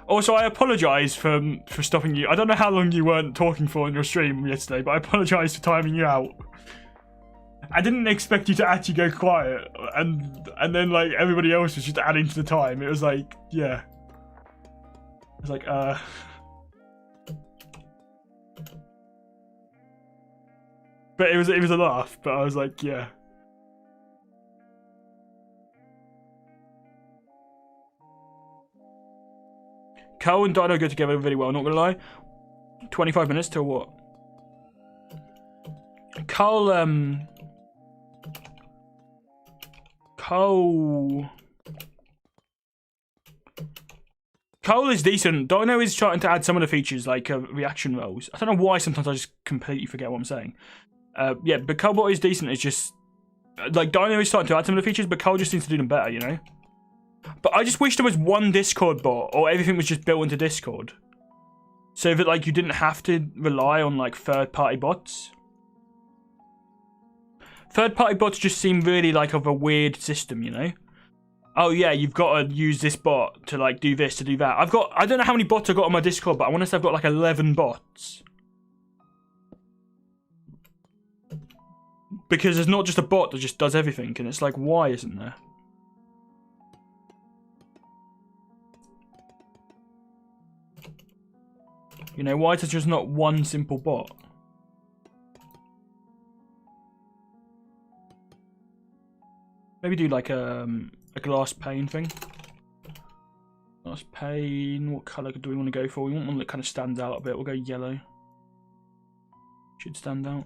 Also, I apologise for stopping you. I don't know how long you weren't talking for on your stream yesterday, but I apologise for timing you out. I didn't expect you to actually go quiet, and then like everybody else was just adding to the time. It was like, yeah. It was like, But it was a laugh, but I was like, yeah. Carl and Dino go together really well, not gonna lie. 25 minutes till what? Carl is decent. Dino is trying to add some of the features like reaction rolls. I don't know why sometimes I just completely forget what I'm saying. Yeah, but Carlbot is decent. It's just like Dino is starting to add some of the features, but Carl just seems to do them better, you know? But I just wish there was one Discord bot, or everything was just built into Discord, so that like you didn't have to rely on like third-party bots. Third-party bots just seem really like of a weird system, you know? Oh yeah, you've got to use this bot to like do this, to do that. I don't know how many bots I've got on my Discord, but I want to say I've got like 11 bots. Because there's not just a bot that just does everything, and it's like, why isn't there? You know, why is there just not one simple bot? Maybe do like a glass pane thing. Glass pane, what colour do we want to go for? We want one that kind of stands out a bit. We'll go yellow. Should stand out.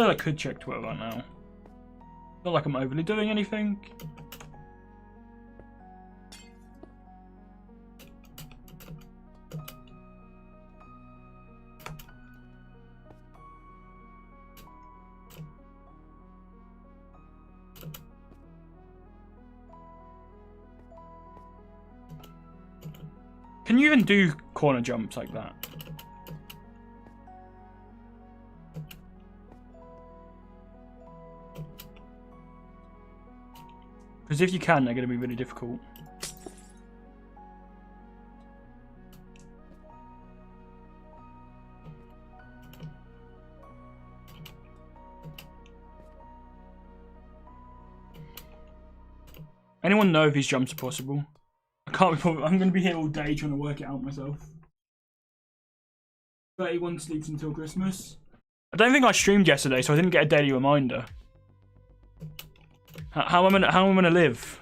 suppose I could check Twitter right now. Not like I'm overly doing anything. Can you even do corner jumps like that? Because if you can, they're going to be really difficult. Anyone know if these jumps are possible? I can't be bothered. I'm going to be here all day trying to work it out myself. 31 sleeps until Christmas. I don't think I streamed yesterday, so I didn't get a daily reminder. How am I gonna live?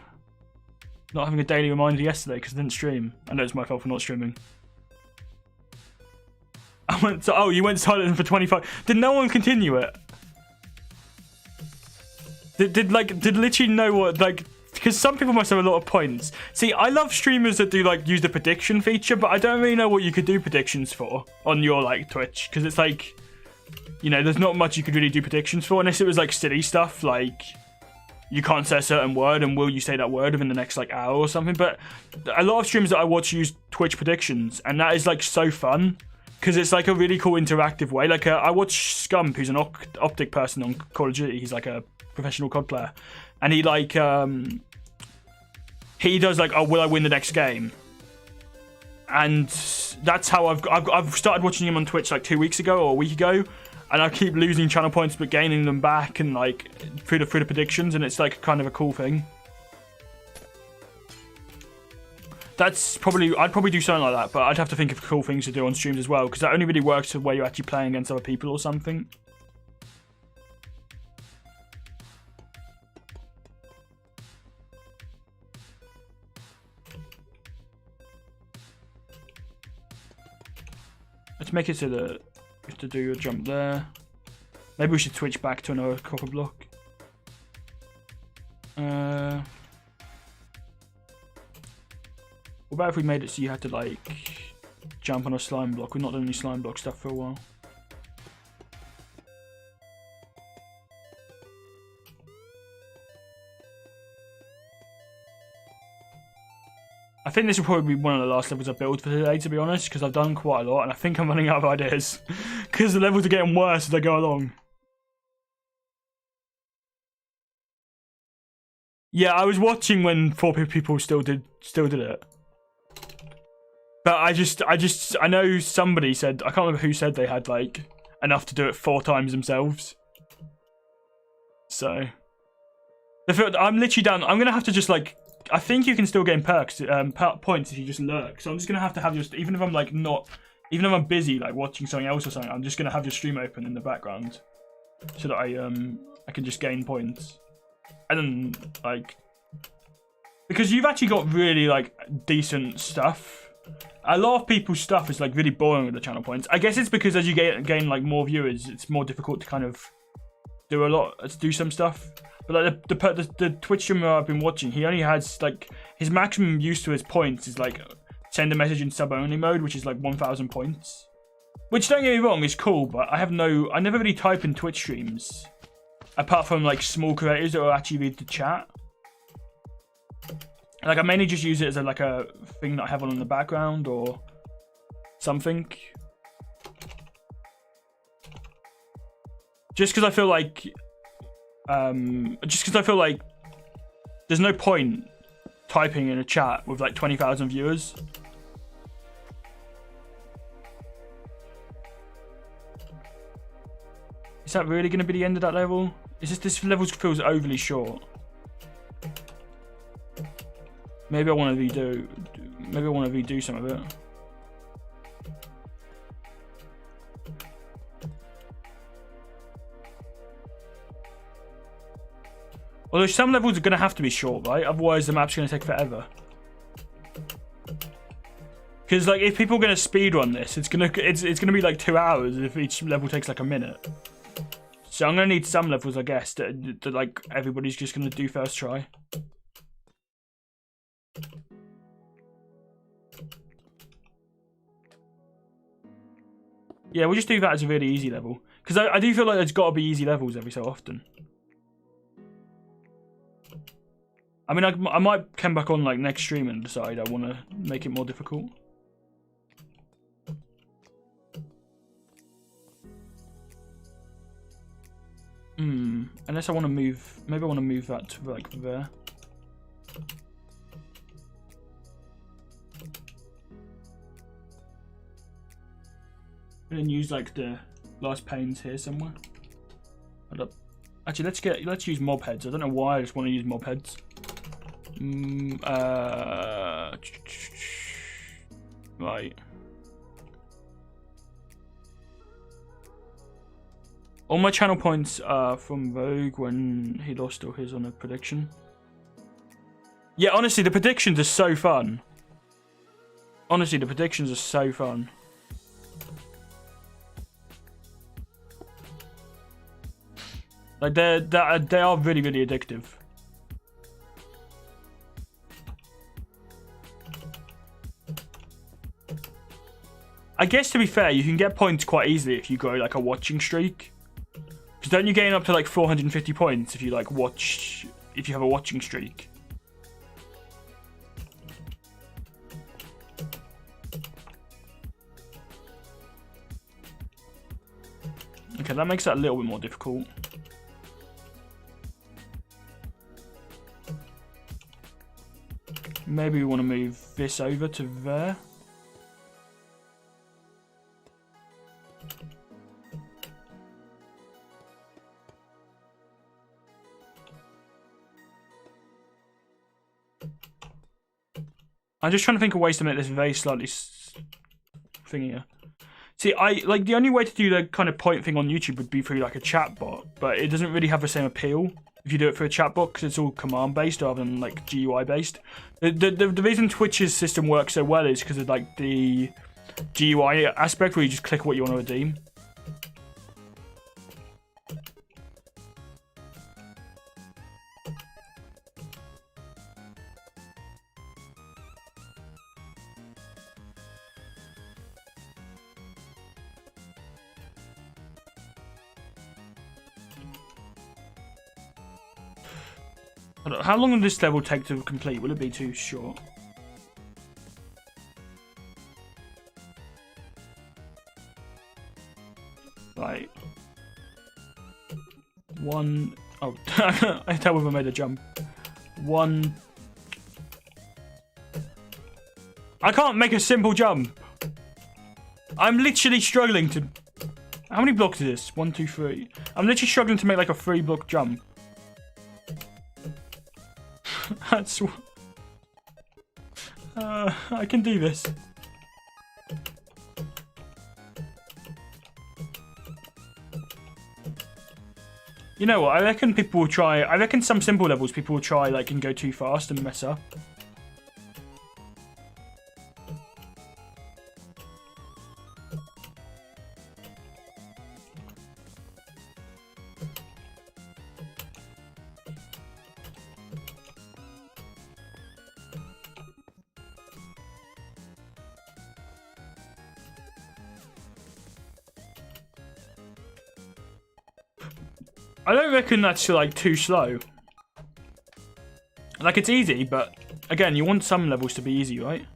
Not having a daily reminder yesterday because I didn't stream. I know it's my fault for not streaming. I went to, oh, you went silent for 25. Did no one continue it? Did literally no one, like, because some people must have a lot of points. See, I love streamers that do like use the prediction feature, but I don't really know what you could do predictions for on your like Twitch, because it's like, you know, there's not much you could really do predictions for unless it was like silly stuff like you can't say a certain word and will you say that word within the next like hour or something. But a lot of streamers that I watch use Twitch predictions, and that is like so fun because it's like a really cool interactive way. Like I watch Scump, who's an optic person on Call of Duty. He's like a professional COD player, and he like he does like, oh, will I win the next game? And that's how I've started watching him on Twitch like 2 weeks ago or a week ago. And I keep losing channel points but gaining them back, and like through the predictions, and it's like kind of a cool thing. That's probably, I'd probably do something like that, but I'd have to think of cool things to do on streams as well, because that only really works where you're actually playing against other people or something. Let's make it so that to do a jump there. Maybe we should switch back to another copper block. What about if we made it so you had to like jump on a slime block? We've not done any slime block stuff for a while. I think this will probably be one of the last levels I build for today, to be honest, because I've done quite a lot, and I think I'm running out of ideas because the levels are getting worse as I go along. Yeah, I was watching when 4 people still did it, but I know somebody said, I can't remember who said they had like enough to do it 4 times themselves. So I'm literally down. I'm gonna have to just like, I think you can still gain perks, points if you just lurk. So I'm just gonna have to have just, even if I'm like not, even if I'm busy like watching something else or something, I'm just gonna have your stream open in the background so that I can just gain points. And then like, because you've actually got really like decent stuff. A lot of people's stuff is like really boring with the channel points. I guess it's because as you gain like more viewers, it's more difficult to kind of do some stuff. But like the Twitch streamer I've been watching, he only has like, his maximum use to his points is like send a message in sub only mode, which is like 1,000 points. Which, don't get me wrong, is cool, but I never really type in Twitch streams apart from like small creators that will actually read the chat. Like I mainly just use it as like a thing that I have on in the background or something. Just because I feel like there's no point typing in a chat with like 20,000 viewers. Is that really going to be the end of that level? This level feels overly short. Maybe I want to redo some of it. Although some levels are going to have to be short, right? Otherwise the map's going to take forever. Because like if people are going to speedrun this, it's gonna be like 2 hours if each level takes like a minute. So I'm gonna need some levels, I guess, that like everybody's just gonna do first try. Yeah, we'll just do that as a really easy level. Because I do feel like there's got to be easy levels every so often. I mean, I might come back on like next stream and decide I want to make it more difficult. Unless I want to move, maybe I want to move that to like there. And then use like the last panes here somewhere. Hold up. Actually, let's use mob heads. I don't know why I just want to use mob heads. Right. All my channel points are from Vogue when he lost all his on a prediction. Yeah, honestly, the predictions are so fun. Honestly, the predictions are so fun. Like they are really, really addictive. I guess to be fair, you can get points quite easily if you go like a watching streak. Because don't you gain up to like 450 points if you like watch, if you have a watching streak? Okay, that makes that a little bit more difficult. Maybe we want to move this over to there. I'm just trying to think of ways to make this very slightly thingier. See, like the only way to do the kind of point thing on YouTube would be through like a chat bot, but it doesn't really have the same appeal if you do it through a chat bot because it's all command based rather than like GUI based. The reason Twitch's system works so well is because of like the GUI aspect where you just click what you want to redeem. How long will this level take to complete? Will it be too short? Right. One. Oh, I tell if I made a jump. One. I can't make a simple jump. I'm literally struggling to. How many blocks is this? 1, 2, 3. I'm literally struggling to make like a 3-block jump. That's. I can do this. You know what? I reckon people will try. I reckon some simple levels people will try like and go too fast and mess up. I don't reckon that's like too slow. Like it's easy, but again, you want some levels to be easy, right?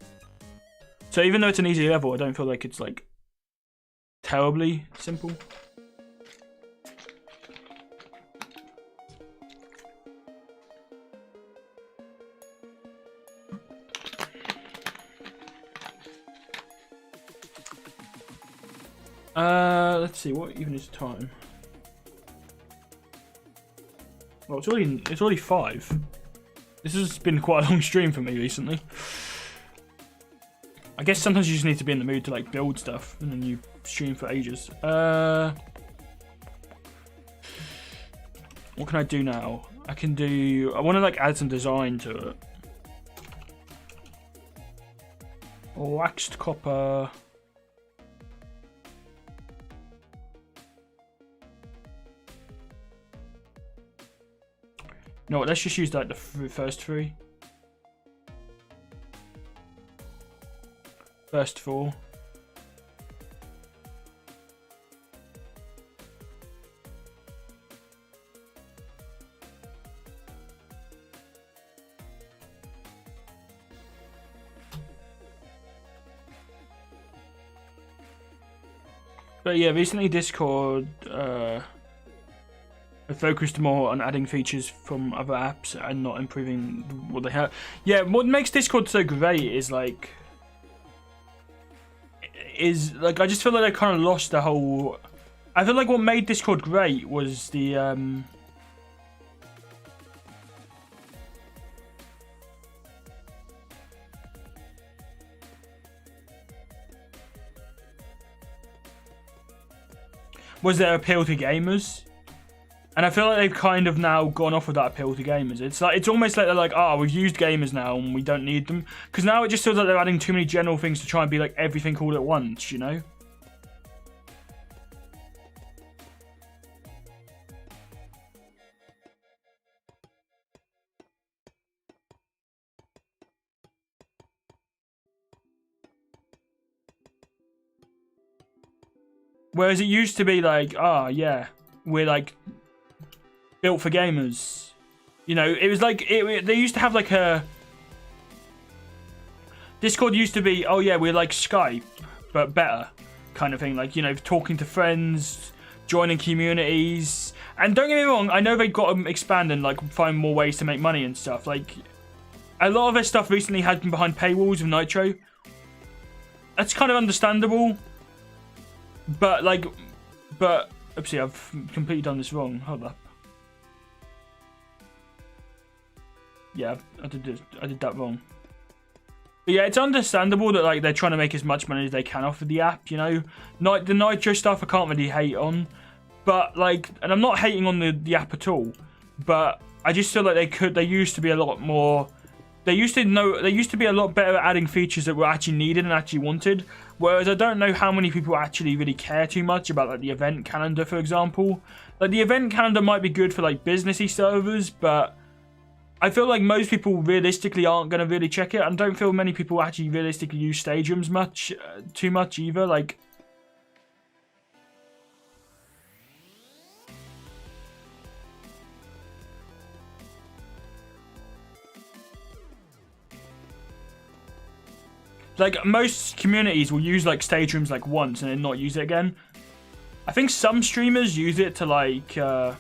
So even though it's an easy level, I don't feel like it's like terribly simple. Let's see, what even is time? Well, it's already 5. This has been quite a long stream for me recently. I guess sometimes you just need to be in the mood to like build stuff, and then you stream for ages. What can I do now? I want to like add some design to it. Waxed copper. No, let's just use like the first 3. First 4. But yeah, recently Discord have focused more on adding features from other apps and not improving what they have. Yeah, what makes Discord so great is like I just feel like they kind of lost the whole. I feel like what made Discord great was the was their appeal to gamers. And I feel like they've kind of now gone off with that appeal to gamers. It's almost like they're like, oh, we've used gamers now and we don't need them. Because now it just feels like they're adding too many general things to try and be like everything all at once, you know? Whereas it used to be like, oh yeah, we're like built for gamers. You know, it was like, they used to have like a... Discord used to be, oh yeah, we're like Skype, but better kind of thing. Like, you know, talking to friends, joining communities. And don't get me wrong, I know they've got to expand and like find more ways to make money and stuff. Like, a lot of their stuff recently has been behind paywalls of Nitro. That's kind of understandable. But like, oopsie, I've completely done this wrong. Hold up. Yeah, I did that wrong. But yeah, it's understandable that like they're trying to make as much money as they can off of the app, you know. The Nitro stuff I can't really hate on. But like, and I'm not hating on the app at all. But I just feel like they used to be a lot more. They used to be a lot better at adding features that were actually needed and actually wanted. Whereas I don't know how many people actually really care too much about like the event calendar, for example. Like the event calendar might be good for like businessy servers, but I feel like most people realistically aren't going to really check it. And don't feel many people actually realistically use stage rooms too much either. Like, most communities will use like stage rooms like once and then not use it again. I think some streamers use it to like I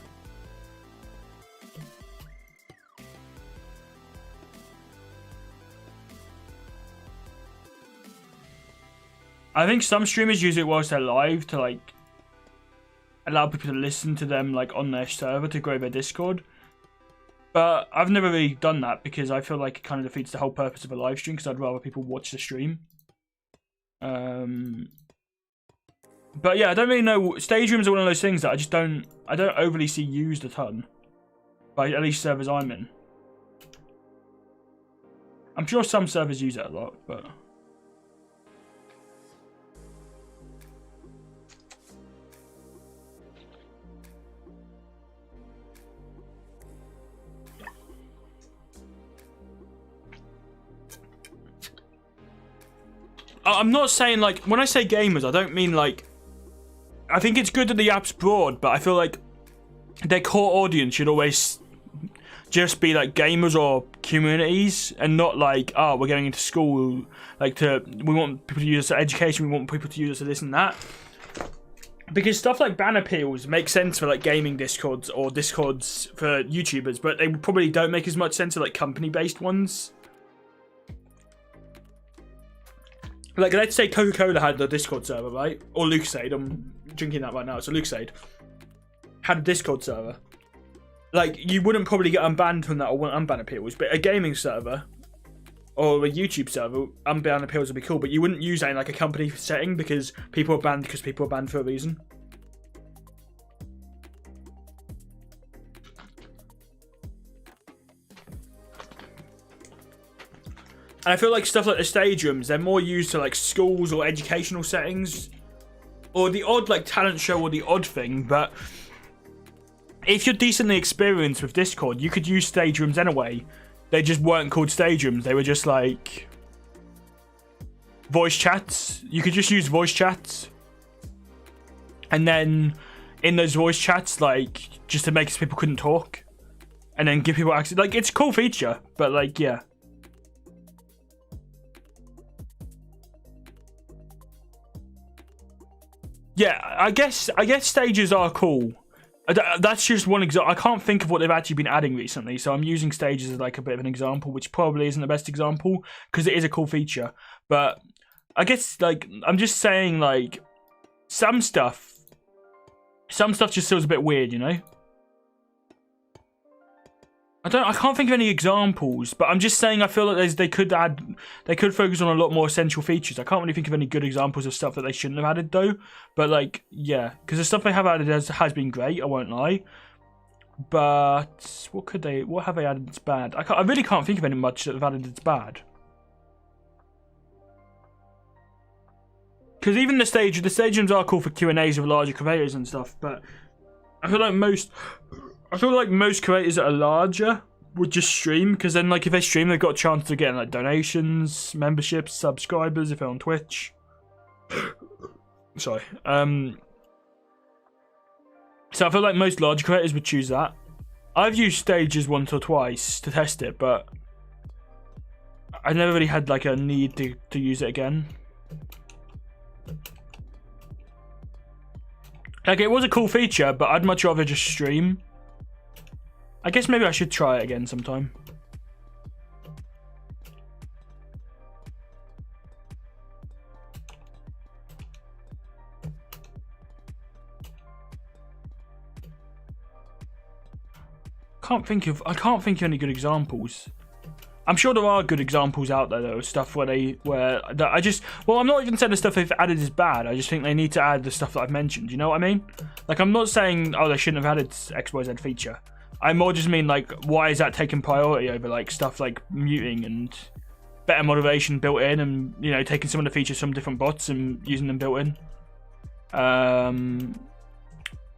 think some streamers use it whilst they're live to like allow people to listen to them like on their server to grow their Discord. But I've never really done that because I feel like it kind of defeats the whole purpose of a live stream because I'd rather people watch the stream. But yeah, I don't really know. Stage rooms are one of those things that I don't overly see used a ton. By at least servers I'm in. I'm sure some servers use it a lot, but... I'm not saying, like, when I say gamers, I don't mean, like... I think it's good that the app's broad, but I feel like their core audience should always just be, like, gamers or communities, and not, like, oh, we're going into school, like, we want people to use this for education, we want people to use this for this and that. Because stuff like ban appeals make sense for, like, gaming Discords or Discords for YouTubers, but they probably don't make as much sense for, like, company-based ones. Like, let's say Coca-Cola had a Discord server, right? Or Lucasade, I'm drinking that right now, so Lucasade had a Discord server. Like, you wouldn't probably get unbanned from that or want unban appeals, but a gaming server or a YouTube server, unban appeals would be cool, but you wouldn't use that in, like, a company setting because people are banned for a reason. And I feel like stuff like the stage rooms, they're more used to like schools or educational settings. Or the odd like talent show or the odd thing, but if you're decently experienced with Discord, you could use stage rooms anyway. They just weren't called stage rooms. They were just like voice chats. You could just use voice chats. And then in those voice chats, like, just to make it so people couldn't talk. And then give people access. Like, it's a cool feature, but like, yeah. Yeah, I guess stages are cool. That's just one example. I can't think of what they've actually been adding recently, so I'm using stages as like a bit of an example, which probably isn't the best example because it is a cool feature. But I guess like I'm just saying like some stuff just feels a bit weird, you know. I can't think of any examples, but I'm just saying I feel like they could focus on a lot more essential features. I can't really think of any good examples of stuff that they shouldn't have added though. But like, yeah, because the stuff they have added has been great, I won't lie. But what have they added that's bad? I really can't think of any much that they've added that's bad. Because even the stage rooms are cool for Q&As with larger creators and stuff, but I feel like most creators that are larger would just stream, because then like if they stream, they've got a chance to get like donations, memberships, subscribers if they're on Twitch. Sorry. So I feel like most large creators would choose that. I've used stages once or twice to test it, but I never really had like a need to use it again. Like, it was a cool feature, but I'd much rather just stream. I guess maybe I should try it again sometime. I can't think of any good examples. I'm sure there are good examples out there though, stuff I'm not even saying the stuff they've added is bad. I just think they need to add the stuff that I've mentioned. You know what I mean? Like, I'm not saying, oh, they shouldn't have added XYZ feature. I more just mean like, why is that taking priority over like stuff like muting and better moderation built in, and you know, taking some of the features from different bots and using them built in,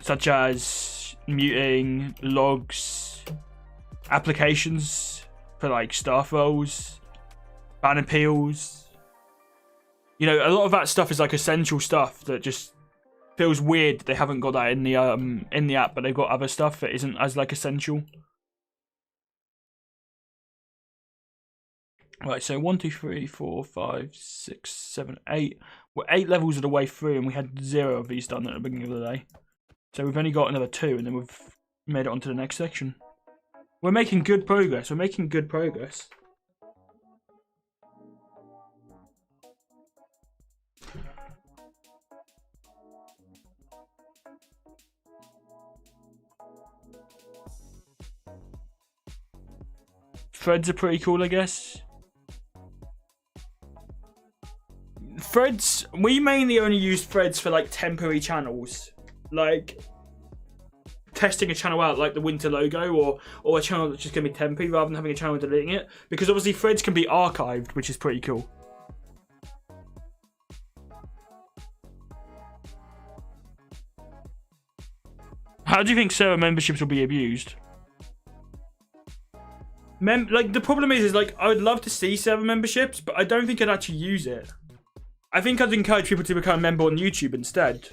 such as muting, logs, applications for like staff roles, ban appeals. You know, a lot of that stuff is like essential stuff that just feels weird that they haven't got that in the app, but they've got other stuff that isn't as like essential. Right, so 1, 2, 3, 4, 5, 6, 7, 8. We're 8 levels of the way through, and we had 0 of these done at the beginning of the day. So we've only got another 2, and then we've made it onto the next section. We're making good progress. Threads are pretty cool, I guess. Threads, we mainly only use threads for like temporary channels. Like testing a channel out, like the winter logo, or a channel that's just going to be temporary rather than having a channel and deleting it. Because obviously threads can be archived, which is pretty cool. How do you think server memberships will be abused? Like, the problem is like, I would love to see server memberships, but I don't think I'd actually use it. I think I'd encourage people to become a member on YouTube instead.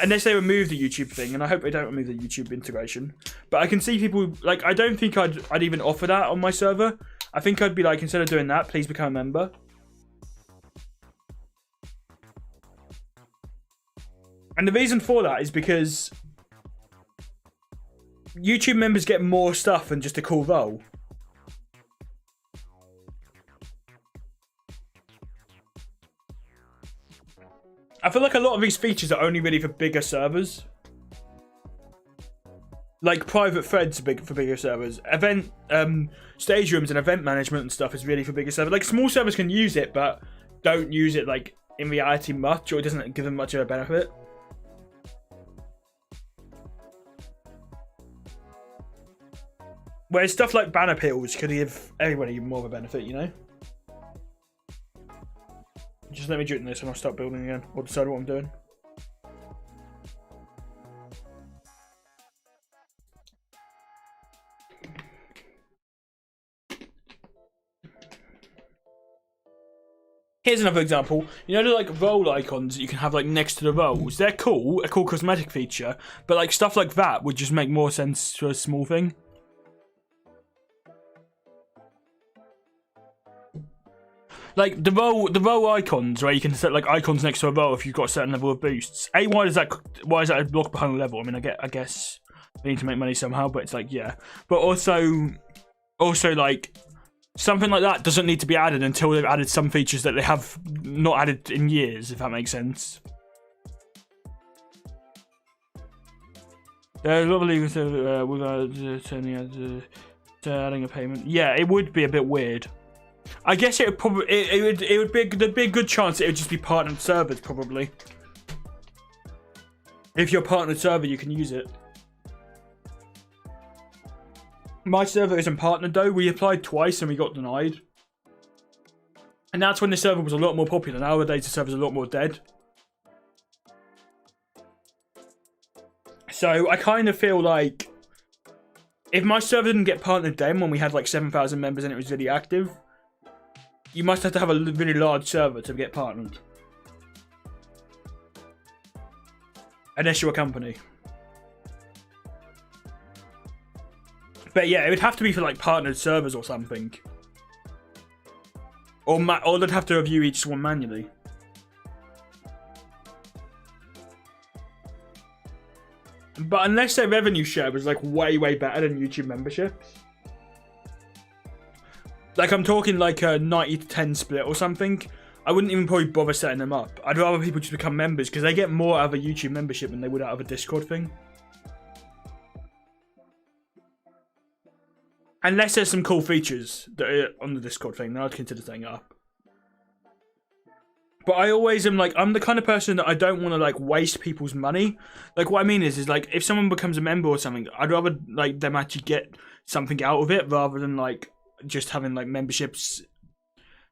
Unless they remove the YouTube thing, and I hope they don't remove the YouTube integration. But I can see people, like, I don't think I'd even offer that on my server. I think I'd be like, instead of doing that, please become a member. And the reason for that is because YouTube members get more stuff than just a cool role. I feel like a lot of these features are only really for bigger servers. Like private threads for bigger servers. Stage rooms and event management and stuff is really for bigger servers. Like, small servers can use it, but don't use it like in reality much, or it doesn't give them much of a benefit. Whereas stuff like ban appeals could give everybody more of a benefit, you know? Just let me do this and I'll start building again, or decide what I'm doing. Here's another example. You know the like role icons that you can have like next to the roles? They're cool, a cool cosmetic feature, but like stuff like that would just make more sense to a small thing. Like the role icons, where you can set like icons next to a role if you've got a certain level of boosts. Why is that a block behind the level? I mean, I guess they need to make money somehow, but it's like, yeah. But also like something like that doesn't need to be added until they've added some features that they have not added in years, if that makes sense. There's a lot of legal stuff without turning adding a payment. Yeah, it would be a bit weird. I guess it would probably there'd be a good chance it would just be partnered servers probably. If you're a partnered server, you can use it. My server isn't partnered though. We applied twice and we got denied. And that's when the server was a lot more popular. Nowadays the server's a lot more dead. So I kind of feel like if my server didn't get partnered then when we had like 7,000 members and it was really active, you must have to have a really large server to get partnered. Unless you're a company. But yeah, it would have to be for like partnered servers or something. Or they'd have to review each one manually. But unless their revenue share was like way better than YouTube memberships. Like I'm talking like a 90-10 split or something. I wouldn't even probably bother setting them up. I'd rather people just become members because they get more out of a YouTube membership than they would out of a Discord thing. Unless there's some cool features that are on the Discord thing, then I'd consider setting it up. But I always am like, I'm the kind of person that I don't want to like waste people's money. Like what I mean is like if someone becomes a member or something, I'd rather like them actually get something out of it rather than like just having like memberships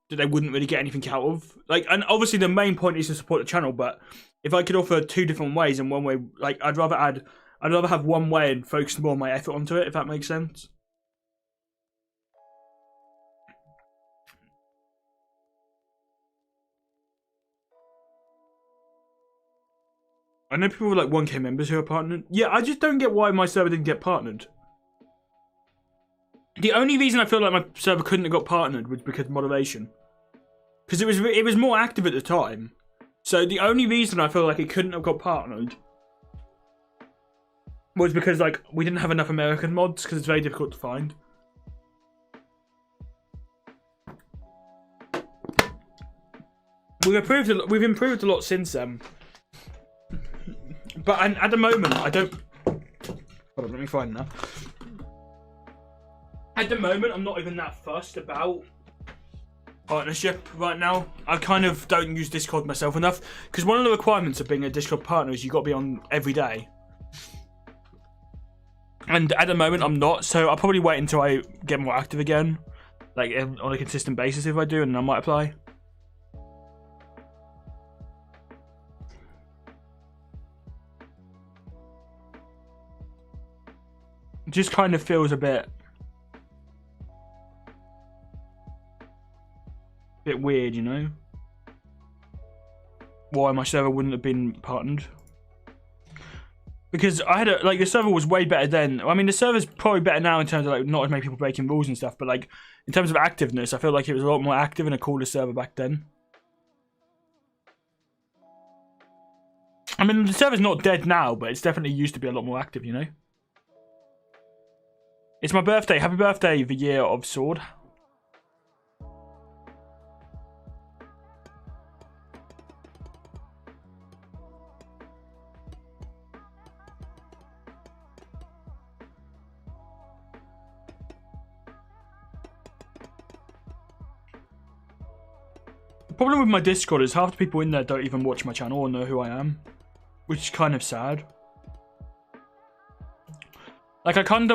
that they wouldn't really get anything out of. Like, and obviously the main point is to support the channel, but if I could offer two different ways and one way, like I'd rather have one way and focus more of my effort onto it, if that makes sense. I know people with like 1k members who are partnered. Yeah, I just don't get why my server didn't get partnered. The only reason I feel like my server couldn't have got partnered was because of moderation. Because it was more active at the time. So the only reason I feel like it couldn't have got partnered was because like we didn't have enough American mods because it's very difficult to find. We've improved a lot since then. But at the moment, I don't... Hold on, let me find it now. At the moment, I'm not even that fussed about partnership right now. I kind of don't use Discord myself enough. Because one of the requirements of being a Discord partner is you've got to be on every day. And at the moment, I'm not. So I'll probably wait until I get more active again. Like, on a consistent basis if I do, and then I might apply. Just kind of feels a bit weird, you know, why my server wouldn't have been partnered. Because I had like the server was way better then. I mean, the server's probably better now in terms of like not as many people breaking rules and stuff, but like in terms of activeness, I feel like it was a lot more active and a cooler server back then. I mean, the server's not dead now, but it's definitely used to be a lot more active, you know. It's my birthday. Happy birthday, the year of sword. The problem with my Discord is half the people in there don't even watch my channel or know who I am, which is kind of sad. Like, I kind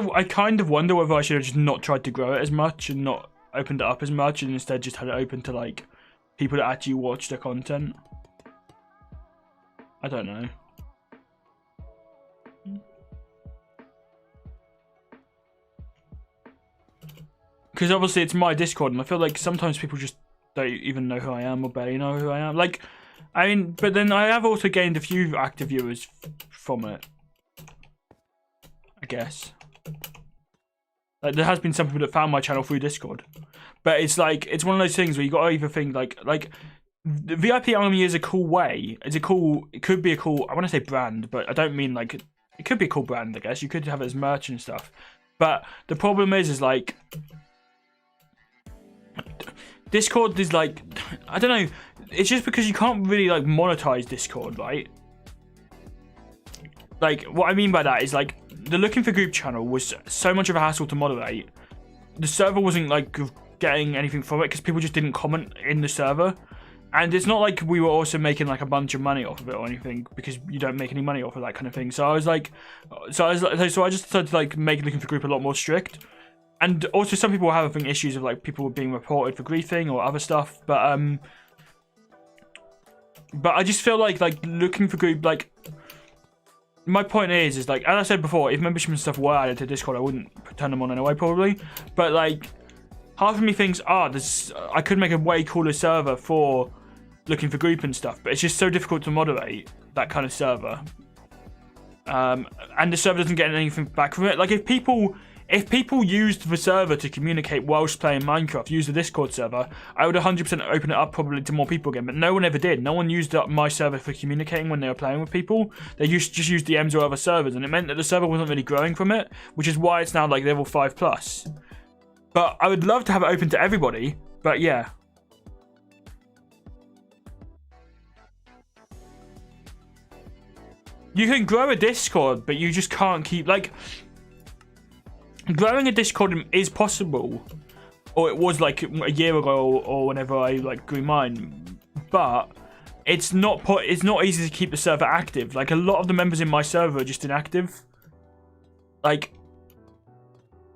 of wonder whether I should have just not tried to grow it as much and not opened it up as much and instead just had it open to, like, people that actually watch the content. I don't know. Because obviously it's my Discord and I feel like sometimes people just don't even know who I am or barely know who I am. Like, I mean, but then I have also gained a few active viewers from it, I guess. Like, there has been some people that found my channel through Discord, but it's like, it's one of those things where you got to either think like the VIP Army is a cool way. It could be a cool, I want to say brand, but I don't mean like, it could be a cool brand, I guess. You could have it as merch and stuff. But the problem is like, Discord is like, I don't know, it's just because you can't really like monetize Discord, right? Like, what I mean by that is like, the Looking for Group channel was so much of a hassle to moderate. The server wasn't like getting anything from it because people just didn't comment in the server. And it's not like we were also making like a bunch of money off of it or anything, because you don't make any money off of that kind of thing. So I was like, so I just decided to like make Looking for Group a lot more strict. And also some people were having issues of like people being reported for griefing or other stuff. But I just feel like Looking for Group, like, my point is like, as I said before, if membership and stuff were added to Discord, I wouldn't turn them on anyway, probably. But like, half of me thinks, I could make a way cooler server for Looking for Group and stuff, but it's just so difficult to moderate that kind of server. And the server doesn't get anything back from it. Like, if people used the server to communicate whilst playing Minecraft, use the Discord server, I would 100% open it up probably to more people again, but no one ever did. No one used up my server for communicating when they were playing with people. They just used DMs or other servers, and it meant that the server wasn't really growing from it, which is why it's now like level 5+. But I would love to have it open to everybody, but yeah. You can grow a Discord, but you just can't keep, like, growing a Discord is possible, or it was like a year ago or whenever I like grew mine, but it's not easy to keep the server active. Like, a lot of the members in my server are just inactive. Like,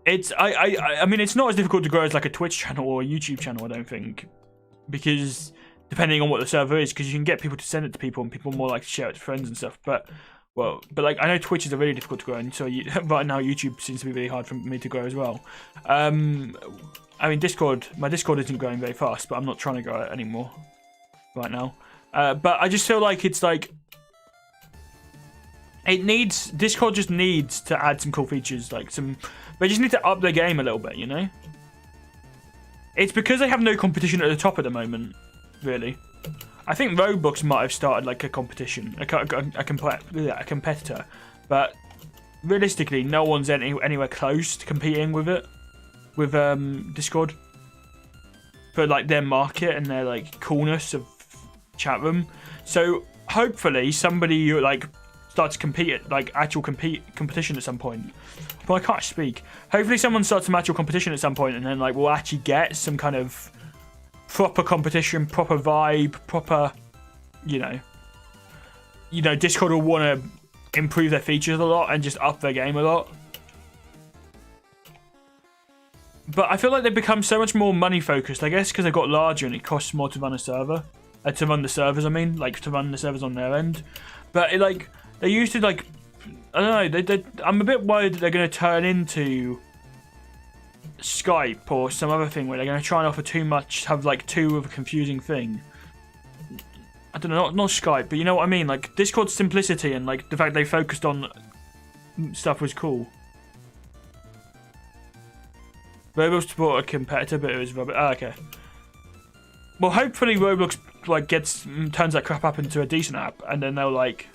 it's I mean, it's not as difficult to grow as like a Twitch channel or a YouTube channel, I don't think, because depending on what the server is, because you can get people to send it to people and people more like to share it to friends and stuff. But like, I know Twitch is really difficult to grow, and so right now YouTube seems to be really hard for me to grow as well. I mean, my Discord isn't growing very fast, but I'm not trying to grow it anymore right now. But I just feel like it's like, Discord just needs to add some cool features, like they just need to up their game a little bit, you know? It's because they have no competition at the top at the moment, really. I think Roblox might have started like a competition, a competitor, but realistically, no one's anywhere close to competing with it, with Discord, for like their market and their like coolness of chat room. So hopefully somebody like starts to compete at like actual competition at some point. But I can't speak. Hopefully someone starts some actual competition at some point, and then like we'll actually get some kind of proper competition, proper vibe, proper, you know, Discord will want to improve their features a lot and just up their game a lot. But I feel like they've become so much more money focused, I guess, because they've got larger and it costs more to run a server. To run the servers, I mean, like to run the servers on their end. But it, like, they used to, like, I don't know, I'm a bit worried that they're going to turn into Skype or some other thing where they're going to try and offer too much, have like too of a confusing thing. I don't know, not Skype, but you know what I mean? Like, Discord's simplicity and like the fact they focused on stuff was cool. Roblox support a competitor, but it was rubbish. Oh, okay. Well, hopefully Roblox like turns that crap up into a decent app, and then they'll like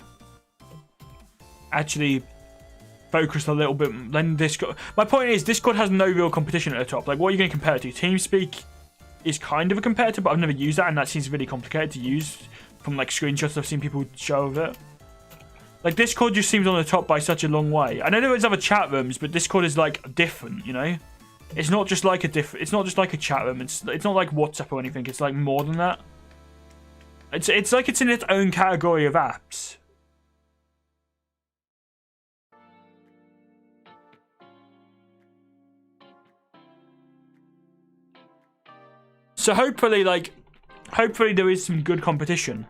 actually focus a little bit. Then Discord. My point is, Discord has no real competition at the top. Like, what are you going to compare it to? TeamSpeak is kind of a competitor, but I've never used that, and that seems really complicated to use from like screenshots I've seen people show of it. Like, Discord just seems on the top by such a long way. I know there is other chat rooms, but Discord is like different, you know? It's not just like it's not just like a chat room. It's not like WhatsApp or anything. It's like more than that. It's like it's in its own category of apps. So hopefully there is some good competition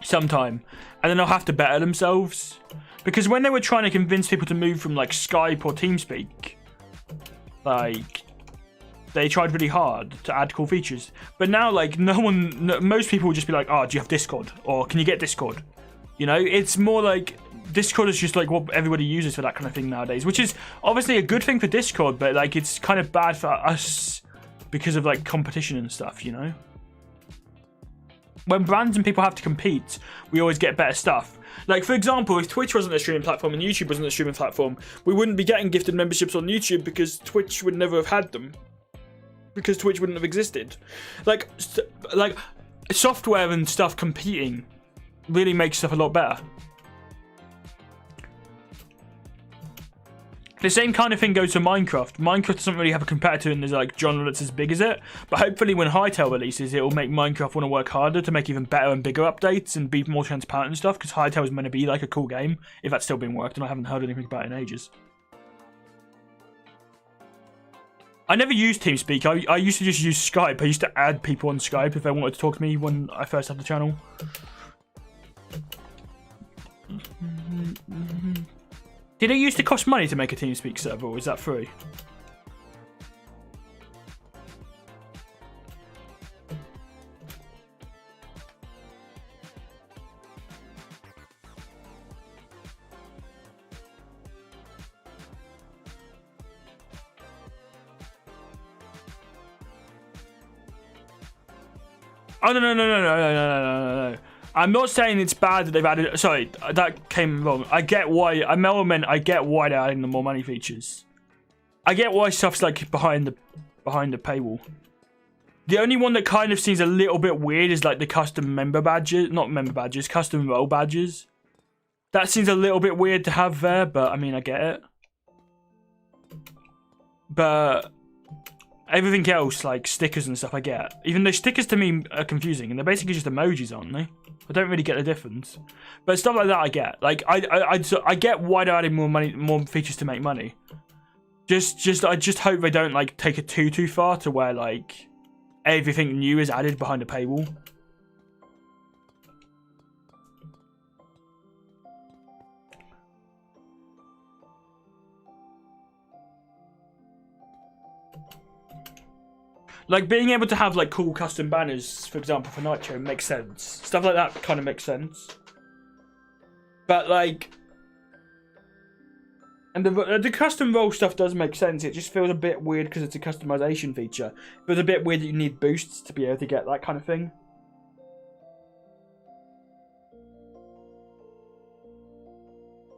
sometime, and then they'll have to better themselves, because when they were trying to convince people to move from like Skype or TeamSpeak, like, they tried really hard to add cool features. But now, like, most people will just be like, oh, do you have Discord? Or can you get Discord? You know, it's more like Discord is just like what everybody uses for that kind of thing nowadays, which is obviously a good thing for Discord, but like it's kind of bad for us because of like competition and stuff, you know? When brands and people have to compete, we always get better stuff. Like, for example, if Twitch wasn't a streaming platform and YouTube wasn't a streaming platform, we wouldn't be getting gifted memberships on YouTube because Twitch would never have had them. Because Twitch wouldn't have existed. Like software and stuff competing really makes stuff a lot better. The same kind of thing goes for Minecraft. Minecraft doesn't really have a competitor in the like genre that's as big as it, but hopefully when Hytale releases, it will make Minecraft want to work harder to make even better and bigger updates and be more transparent and stuff, because Hytale is meant to be like a cool game, if that's still being worked, and I haven't heard anything about it in ages. I never used TeamSpeak. I used to just use Skype. I used to add people on Skype if they wanted to talk to me when I first had the channel. Did it used to cost money to make a TeamSpeak server, or is that free? Oh, no. I'm not saying it's bad that they've added... Sorry, that came wrong. I get why... I get why they're adding the more money features. I get why stuff's like behind the paywall. The only one that kind of seems a little bit weird is like the custom member badges. Not member badges, custom role badges. That seems a little bit weird to have there, but I mean, I get it. But... everything else, like stickers and stuff, I get. Even though stickers to me are confusing, and they're basically just emojis, aren't they? I don't really get the difference. But stuff like that, I get. Like, I get why they're adding more money, more features to make money. I just hope they don't like take it too far to where like everything new is added behind a paywall. Like, being able to have, like, cool custom banners, for example, for Nitro makes sense. Stuff like that kind of makes sense. But, like... and the custom role stuff does make sense. It just feels a bit weird because it's a customization feature. It feels a bit weird that you need boosts to be able to get that kind of thing.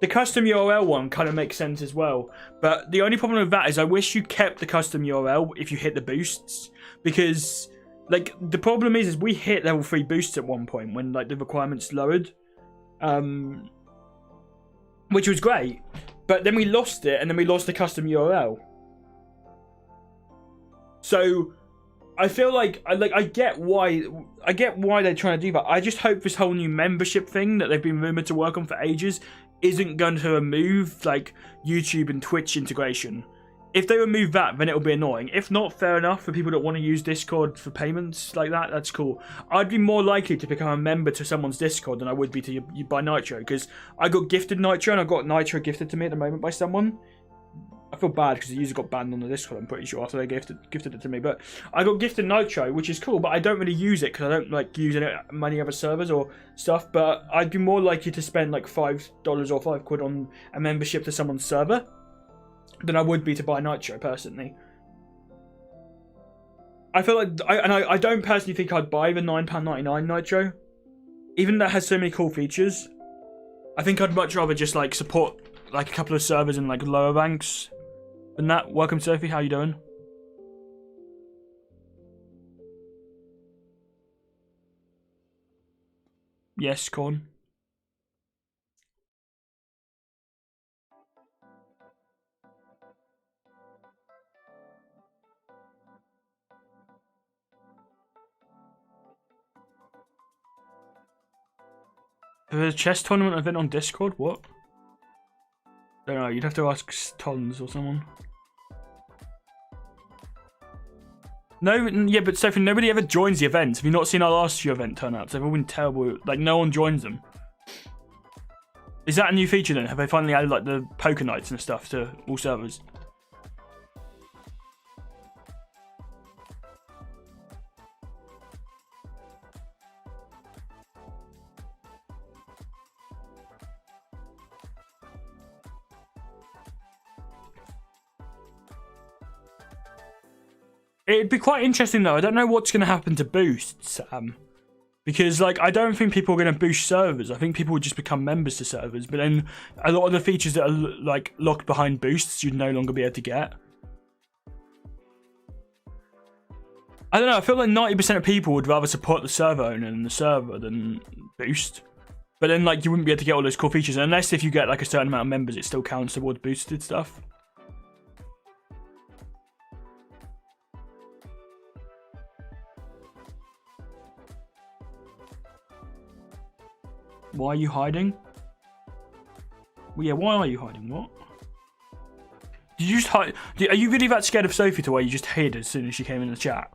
The custom URL one kind of makes sense as well. But the only problem with that is I wish you kept the custom URL if you hit the boosts. Because, like, the problem is we hit level 3 boosts at one point when, like, the requirements lowered. Which was great. But then we lost it, and then we lost the custom URL. So, I feel like, I get why they're trying to do that. I just hope this whole new membership thing that they've been rumored to work on for ages isn't going to remove like YouTube and Twitch integration. If they remove that, then it'll be annoying. If not, fair enough for people that want to use Discord for payments like that. That's cool. I'd be more likely to become a member to someone's Discord than I would be to you buy Nitro, because I got gifted Nitro and I got Nitro gifted to me at the moment by someone. I feel bad because the user got banned on the Discord, I'm pretty sure, after they gifted it to me. But I got gifted Nitro, which is cool, but I don't really use it because I don't like use many other servers or stuff. But I'd be more likely to spend like $5 or £5 on a membership to someone's server than I would be to buy Nitro, personally. I feel like, I don't personally think I'd buy the £9.99 Nitro. Even though it has so many cool features, I think I'd much rather just like support like a couple of servers in like lower ranks. And that, welcome Sophie, how you doing? Yes, Corn. There's a chess tournament event on Discord? What? Don't know, you'd have to ask Tons or someone. No, yeah, but Sophie, nobody ever joins the events. Have you not seen our last few event turnouts? They've all been terrible. Like, no one joins them. Is that a new feature then? Have they finally added, like, the poker nights and stuff to all servers? It'd be quite interesting though. I don't know what's going to happen to boosts, because like I don't think people are going to boost servers. I think people would just become members to servers. But then a lot of the features that are like locked behind boosts, you'd no longer be able to get. I don't know. I feel like 90% of people would rather support the server owner and the server than boost. But then like you wouldn't be able to get all those cool features unless if you get like a certain amount of members, it still counts towards boosted stuff. Why are you hiding? Well, yeah, why are you hiding? What? Did you just hide? Are you really that scared of Sophie to where you just hid as soon as she came in the chat?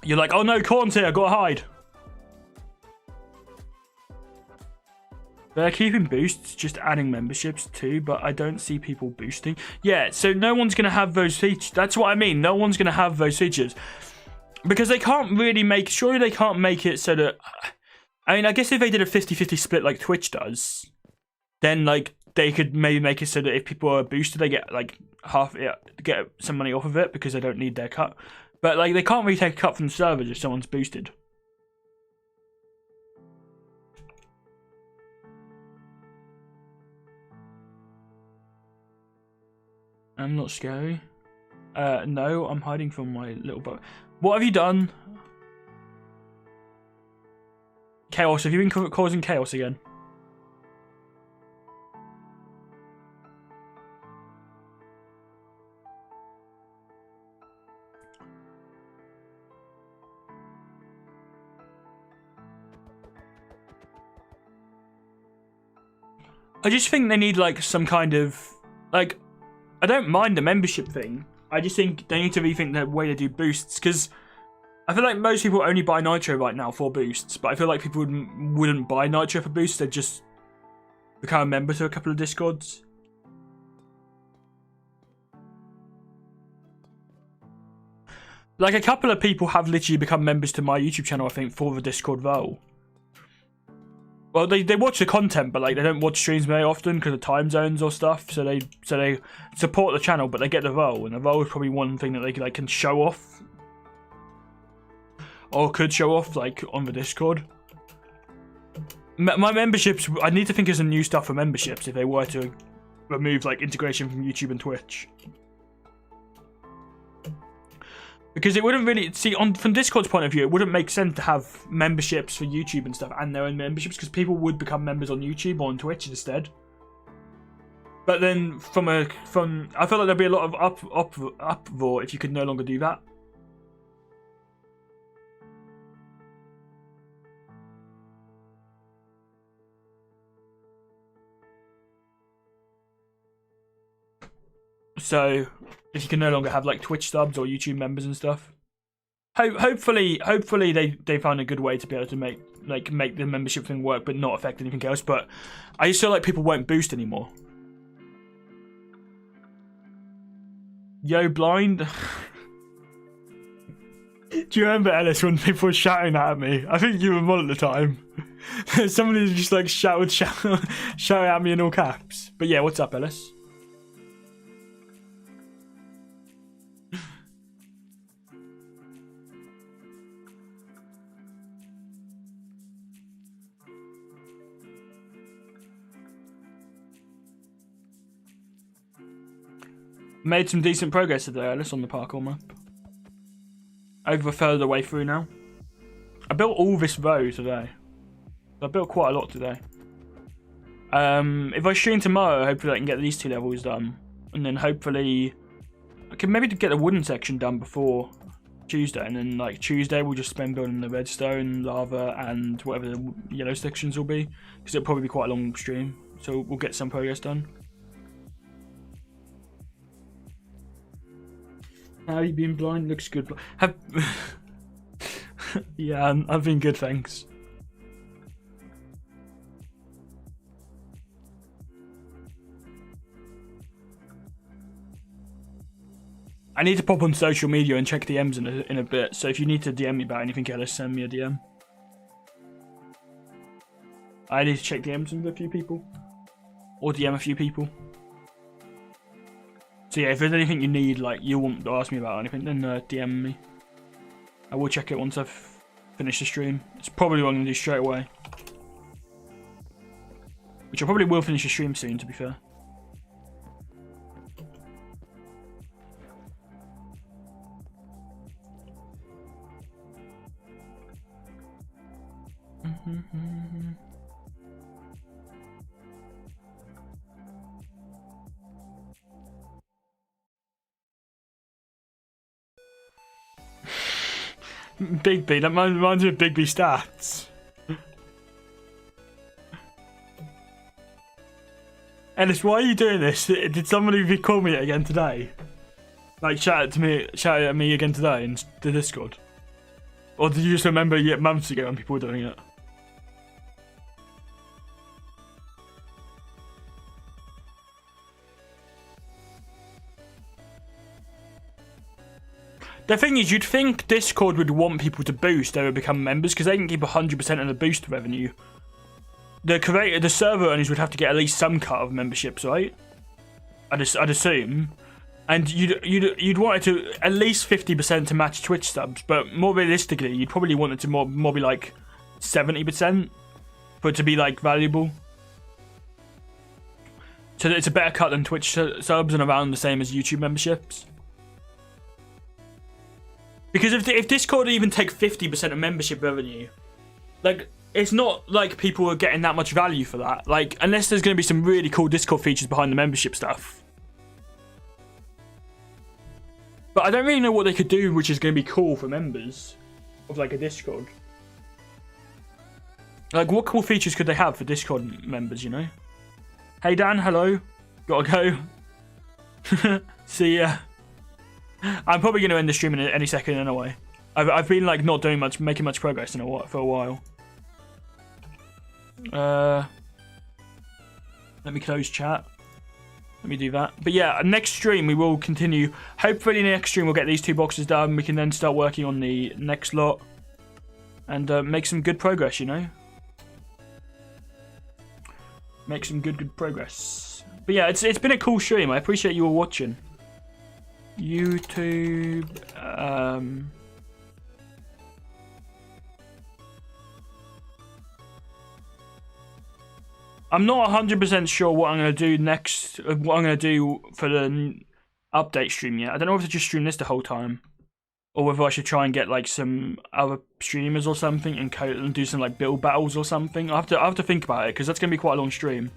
You're like, oh no, Corn's here, I gotta hide. They're keeping boosts, just adding memberships too, but I don't see people boosting. Yeah, so no one's gonna have those features. That's what I mean. No one's gonna have those features. Because they can't really make... Surely they can't make it so that... I mean, I guess if they did a 50-50 split like Twitch does, then, like, they could maybe make it so that if people are boosted, they get, like, get some money off of it because they don't need their cut. But, like, they can't really take a cut from the servers if someone's boosted. I'm not scary. No, I'm hiding from my little boat. What have you done? Chaos. Have you been causing chaos again? I just think they need like some kind of like. I don't mind the membership thing. I just think they need to rethink the way they do boosts, because I feel like most people only buy Nitro right now for boosts, but I feel like people wouldn't buy Nitro for boosts, they'd just become a member to a couple of Discords. Like a couple of people have literally become members to my YouTube channel, I think, for the Discord role. Well, they watch the content, but like they don't watch streams very often because of time zones or stuff. So they support the channel, but they get the role, and the role is probably one thing that they like can show off, or could show off like on the Discord. My memberships, I need to think of some new stuff for memberships if they were to remove like integration from YouTube and Twitch. Because it wouldn't really, see, from Discord's point of view, it wouldn't make sense to have memberships for YouTube and stuff and their own memberships, because people would become members on YouTube or on Twitch instead. But then, I feel like there'd be a lot of uproar if you could no longer do that. So, if you can no longer have like Twitch subs or YouTube members and stuff, hopefully they find a good way to be able to make the membership thing work, but not affect anything else. But I just feel like people won't boost anymore. Yo, blind. Do you remember, Ellis, when people were shouting at me? I think you were one at the time. Somebody just like shouting at me in all caps. But yeah, what's up, Ellis? Made some decent progress today, Ellis, on the parkour map. Over a third of the way through now. I built all this row today. I built quite a lot today. If I stream tomorrow, hopefully I can get these 2 levels done. And then hopefully I can maybe get the wooden section done before Tuesday. And then like Tuesday we'll just spend building the redstone, lava, and whatever the yellow sections will be. Because it'll probably be quite a long stream. So we'll get some progress done. How have you been, blind? Looks good. Yeah, I've been good, thanks. I need to pop on social media and check DMs in a bit, so if you need to DM me about anything else, send me a DM. I need to check DMs with a few people. Or DM a few people. So yeah, if there's anything you need, like you want to ask me about anything, then DM me. I will check it once I've finished the stream. It's probably what I'm going to do straight away. Which I probably will finish the stream soon, to be fair. Big B, that reminds me of Big B stats. Ellis, why are you doing this? Did somebody call me again today? Like shout at me again today in the Discord? Or did you just remember months ago when people were doing it? The thing is, you'd think Discord would want people to boost or become members because they can keep 100% of the boost revenue. The server owners would have to get at least some cut of memberships, right? I'd assume, and you'd want it to at least 50% to match Twitch subs, but more realistically, you'd probably want it to more be like 70% for it to be like valuable. So that it's a better cut than Twitch subs and around the same as YouTube memberships. Because if Discord even take 50% of membership revenue, like, it's not like people are getting that much value for that. Like, unless there's going to be some really cool Discord features behind the membership stuff. But I don't really know what they could do which is going to be cool for members of, like, a Discord. Like, what cool features could they have for Discord members, you know? Hey, Dan, hello. Gotta go. See ya. I'm probably going to end the stream in any second anyway. I've been like not doing much, making much progress for a while. Let me close chat. Let me do that. But yeah, next stream we will continue. Hopefully next stream we'll get these 2 boxes done. We can then start working on the next lot and make some good progress, you know. Make some good progress. But yeah, it's been a cool stream. I appreciate you all watching. YouTube. I'm not 100% sure what I'm going to do next, what I'm going to do for the update stream yet. I don't know if to just stream this the whole time, or whether I should try and get like some other streamers or something and do some like build battles or something. I have to think about it because that's going to be quite a long stream.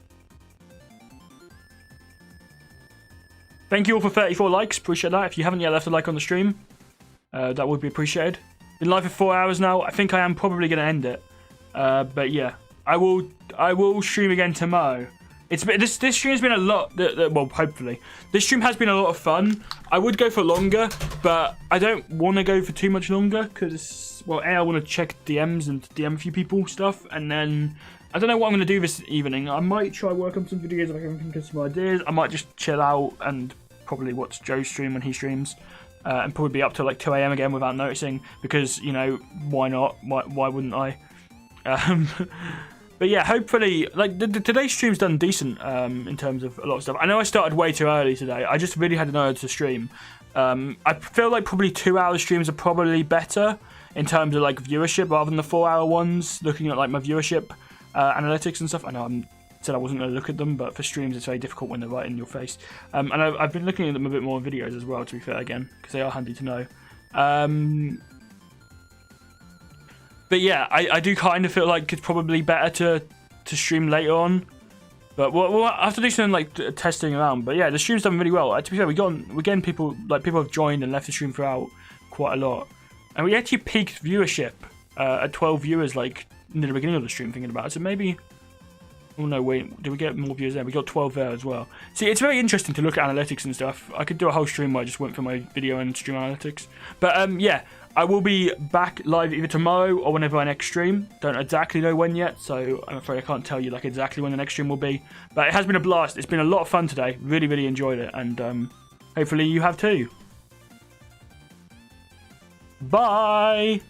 Thank you all for 34 likes. Appreciate that. If you haven't yet left a like on the stream, that would be appreciated. Been live for 4 hours now. I think I am probably going to end it. But yeah, I will stream again tomorrow. This stream's been a lot. Well, hopefully this stream has been a lot of fun. I would go for longer, but I don't want to go for too much longer because, well, I want to check DMs and DM a few people stuff, and then I don't know what I'm going to do this evening. I might try work on some videos if I can think of some ideas. I might just chill out and probably watch Joe's stream when he streams. And probably be up till like 2 AM again without noticing. Because, you know, why not? Why wouldn't I? But yeah, hopefully, like, today's stream's done decent in terms of a lot of stuff. I know I started way too early today. I just really had an urge to stream. I feel like probably 2-hour streams are probably better in terms of like viewership rather than the 4-hour ones. Looking at like my viewership analytics and stuff. I know I said I wasn't going to look at them, but for streams it's very difficult when they're right in your face. And I've been looking at them a bit more in videos as well, to be fair, again, because they are handy to know. But yeah, I do kind of feel like it's probably better to stream later on. But we'll have to do some like testing around. But yeah, the stream's done really well. To be fair, we're getting people have joined and left the stream throughout quite a lot, and we actually peaked viewership at 12 viewers like near the beginning of the stream. Thinking about it, so maybe. Oh no, wait, did we get more viewers there? We got 12 there as well. See, it's very interesting to look at analytics and stuff. I could do a whole stream where I just went for my video and stream analytics. But yeah, I will be back live either tomorrow or whenever I next stream. Don't exactly know when yet, so I'm afraid I can't tell you like exactly when the next stream will be. But it has been a blast. It's been a lot of fun today. Really, really enjoyed it, and hopefully you have too. Bye!